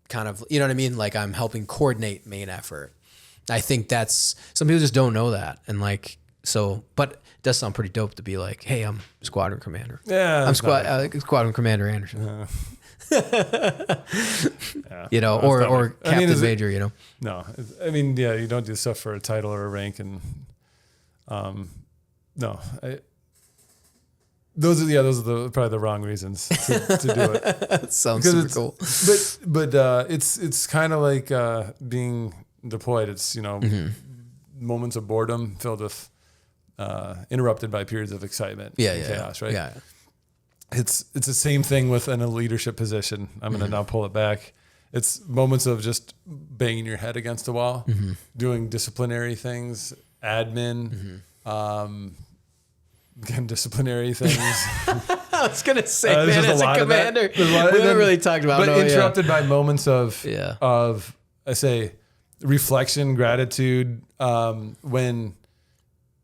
Kind of, you know what I mean? Like, I'm helping coordinate main effort. I think that's, some people just don't know that. And like, so, but it does sound pretty dope to be like, hey, I'm Squadron Commander. Yeah. I'm Squadron Commander Anderson. You know, or Captain Major, you know. No, I mean, yeah, you don't do stuff for a title or a rank, and no, those are probably the wrong reasons to do it. Sounds super cool. But it's kind of like being deployed. It's, you know, moments of boredom filled with interrupted by periods of excitement and chaos, right? Yeah. It's the same thing within a leadership position. I'm going to now pull it back. It's moments of just banging your head against a wall, doing disciplinary things, admin, again, disciplinary things. I was going to say, man, as a commander, we haven't really talked about it. But interrupted by moments of I say, reflection, gratitude, when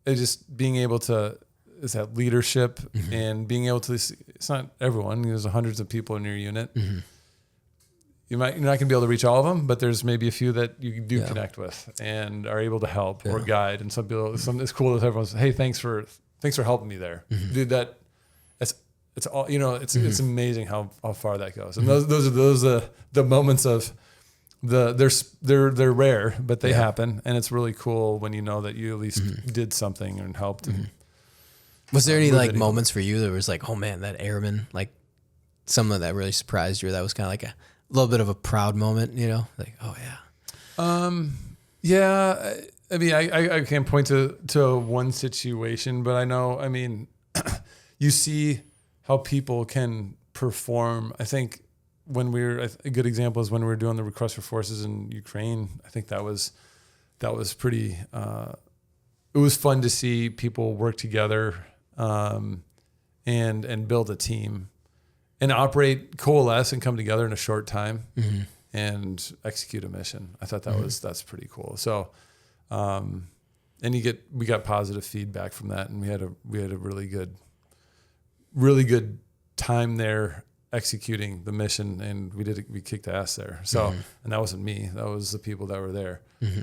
it's just being able to, is that leadership and being able to, it's not everyone, there's hundreds of people in your unit. You're not going to be able to reach all of them, but there's maybe a few that you do connect with and are able to help or guide. And some people, it's cool that everyone's, hey, thanks for helping me there. Dude, it's all, you know, it's amazing how far that goes. And those are the moments of they're rare, but they happen. And it's really cool when you know that you at least did something and helped. Was there any like moments for you that was like, oh man, that airman, like something that really surprised you? That was kind of like a little bit of a proud moment, you know, like, oh yeah. Yeah. I mean, I can't point to one situation, but I know, I mean, you see how people can perform. I think a good example is when we were doing the request for forces in Ukraine. I think that was pretty, it was fun to see people work together, and build a team and coalesce and come together in a short time and execute a mission. I thought that's pretty cool. So, and we got positive feedback from that, and we had a really good time there executing the mission, and we kicked ass there. So, and that wasn't me, that was the people that were there.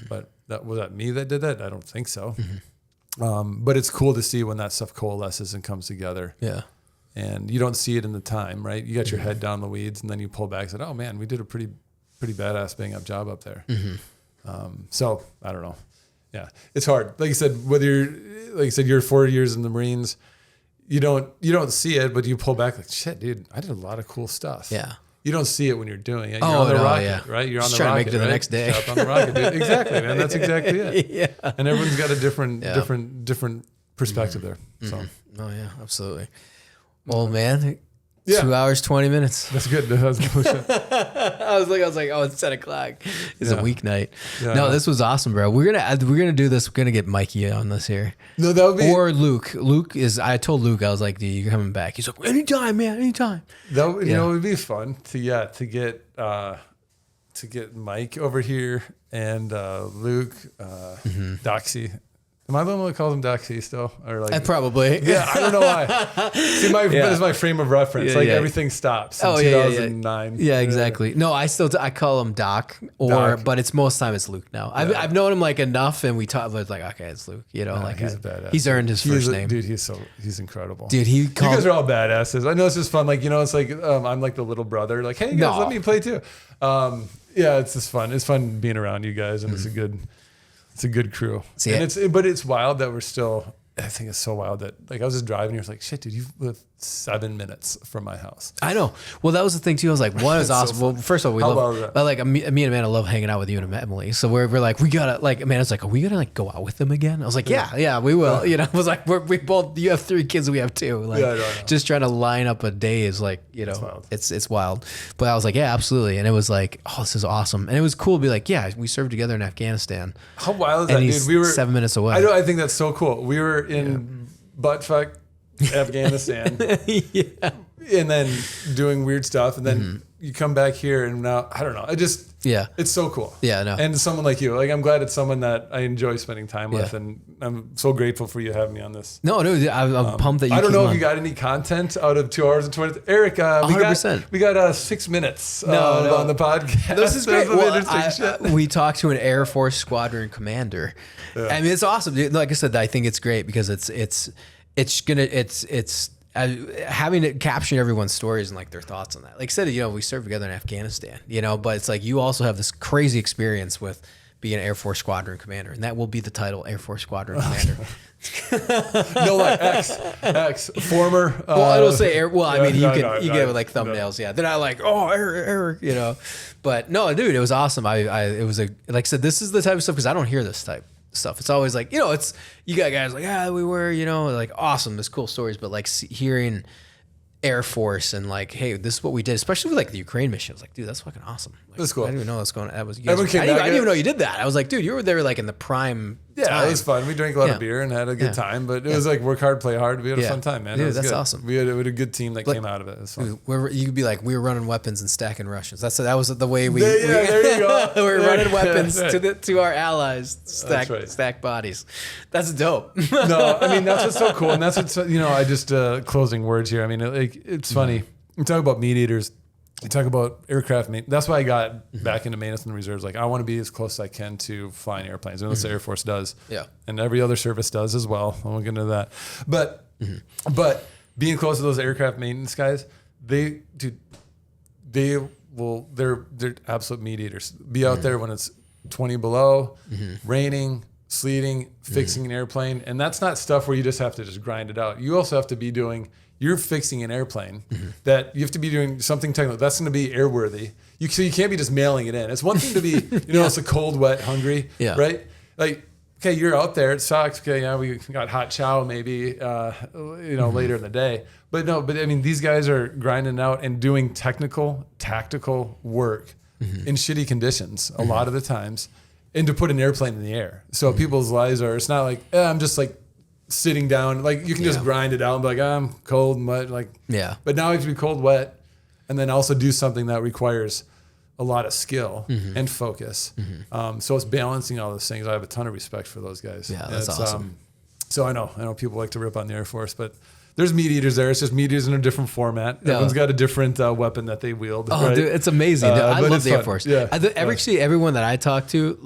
But was that me that did that? I don't think so. But it's cool to see when that stuff coalesces and comes together. Yeah. And you don't see it in the time, right? You got your head down the weeds, and then you pull back and say, oh man, we did a pretty badass bang up job up there. So I don't know. Yeah. It's hard. Like you said, you're 4 years in the Marines, you don't see it, but you pull back like, shit, dude, I did a lot of cool stuff. Yeah. You don't see it when you're doing it. You're on the rocket, right? You're on the rocket. Trying to make it to the next day. Up on the rocket, dude. Exactly, man. That's exactly it. Yeah. And everyone's got a different perspective there. So. Oh yeah, absolutely. Well, man, 2 hours, 20 minutes. That's good. That's good. I was like, oh, it's 10 o'clock. It's a weeknight. Yeah. No, this was awesome, bro. We're gonna do this. We're gonna get Mikey on this here. No, that would be Luke. I told Luke, I was like, dude, you're coming back. He's like, anytime, man, anytime. That it would be fun to get Mike over here and Luke, Doxy. Am I the one that calls him Doxy still? Or like, probably. Yeah, I don't know why. See, it's my frame of reference. Everything stops in 2009. Yeah, exactly. No, I call him Doc, but it's most time it's Luke now. I've known him like enough, and we talk. But like, okay, it's Luke. You know, he's a badass. He's earned his first name. Dude, he's incredible. Dude, you guys are all badasses. I know it's just fun. Like, you know, it's like I'm like the little brother. Like, hey guys, let me play too. Yeah, it's just fun. It's fun being around you guys, and it's a good crew. But it's wild that we're still, I think it's so wild that like I was just driving here. It's like, shit, dude, you live 7 minutes from my house. I know. Well, that was the thing too. I was like, what is awesome. Well, first of all, we love, but like me and Amanda love hanging out with you and Emily. So we're like, we gotta like, Amanda's like, are we gonna like go out with them again? I was like, yeah, we will. You know, I was like, we both, you have 3 kids, we have 2. Like just trying to line up a day is like, you know, it's wild. But I was like, yeah, absolutely. And it was like, oh, this is awesome. And it was cool to be like, yeah, we served together in Afghanistan. How wild is that, dude? We were 7 minutes away. I think that's so cool. We were in buttfuck Afghanistan, and then doing weird stuff, and then you come back here, and now I don't know. It's so cool. Yeah, no. And someone like you, like I'm glad it's someone that I enjoy spending time with, and I'm so grateful for you having me on this. No, I'm pumped that you. I don't know if you got any content out of 2 hours and 20. Eric, 100%. We got 6 minutes on the podcast. This is great. We talked to an Air Force Squadron Commander. Yeah. I mean, it's awesome, dude. Like I said, I think it's great because it's having it capturing everyone's stories and like their thoughts on that. Like I said, we served together in Afghanistan, but it's like you also have this crazy experience with being an Air Force Squadron Commander, and that will be the title, Air Force Squadron Commander. No, like X, former. Well, I don't say Air. Well, I mean, you get it with like thumbnails. No. Yeah, they're not like, oh, Eric. But no, dude, it was awesome. It was like I said, this is the type of stuff because I don't hear this type of stuff. It's always like, it's you got guys like, we were, like awesome, there's cool stories, but like hearing Air Force and like, hey, this is what we did, especially with like the Ukraine mission. I was like, dude, that's fucking awesome. Like, that's cool. I didn't even know that's going. That was. I didn't even know you did that. I was like, dude, you were there like in the prime. Yeah, time. it was fun. We drank a lot of beer and had a good time, but it was like work hard, play hard. We had a fun time, man. Dude, that's awesome. We had a good team that came out of it. It was fun. You could be like, we were running weapons and stacking Russians. That was the way we. There you go. We were running weapons to our allies, stack bodies. That's dope. No, I mean that's what's so cool, and that's what's I just closing words here. I mean, it's funny. You talk about meat eaters. You talk about aircraft maintenance. That's why I got back into maintenance and reserves. Like I want to be as close as I can to flying airplanes. And that's the Air Force does. Yeah. And every other service does as well. I won't get into that. But being close to those aircraft maintenance guys, they're absolute meat eaters. Be out there when it's 20 below, raining, sleeting, fixing an airplane. And that's not stuff where you just have to just grind it out. You also have to be you're fixing an airplane that you have to be doing something technical. That's going to be airworthy. So you can't be just mailing it in. It's one thing to be, it's a cold, wet, hungry, right? Like, okay, you're out there. It sucks. Okay, yeah, we got hot chow maybe, later in the day. But I mean, these guys are grinding out and doing technical, tactical work in shitty conditions a lot of the times, and to put an airplane in the air. So people's lives it's not like, I'm just like, sitting down, like you can just grind it out and be like, I'm cold and wet, but now you have to be cold, wet, and then also do something that requires a lot of skill and focus. So it's balancing all those things. I have a ton of respect for those guys. Yeah, that's awesome. So I know people like to rip on the Air Force, but there's meat eaters there. It's just meat eaters in a different format. Yeah. Everyone's got a different weapon that they wield. Oh, right? Dude, it's amazing. I love the Air Force. Yeah. Actually, everyone that I talk to,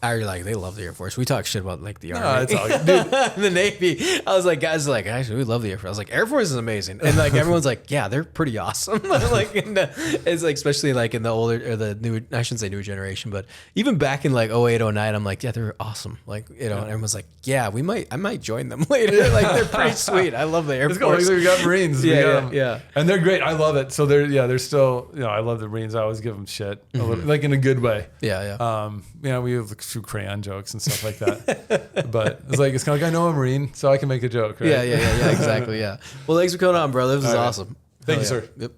they love the Air Force. We talk shit about like the Army. No, it's all good. The Navy. I was like, guys are like, actually, we love the Air Force. I was like, Air Force is amazing. And like, everyone's like, yeah, they're pretty awesome. It's like, especially like in the older, or the new, I shouldn't say newer generation, but even back in like 08, 09, I'm like, yeah, they're awesome. Like, and everyone's like, yeah, I might join them later. Like, they're pretty sweet. I love the Air Force. We got Marines. Yeah. And they're great. I love it. So they're still, I love the Marines. I always give them shit, like in a good way. Yeah. We have like, a few crayon jokes and stuff like that. But it's kind of like, I know a Marine, so I can make a joke, right? Yeah, exactly, yeah. Well, thanks for coming on, bro. This was awesome. Thank you, sir. Yep.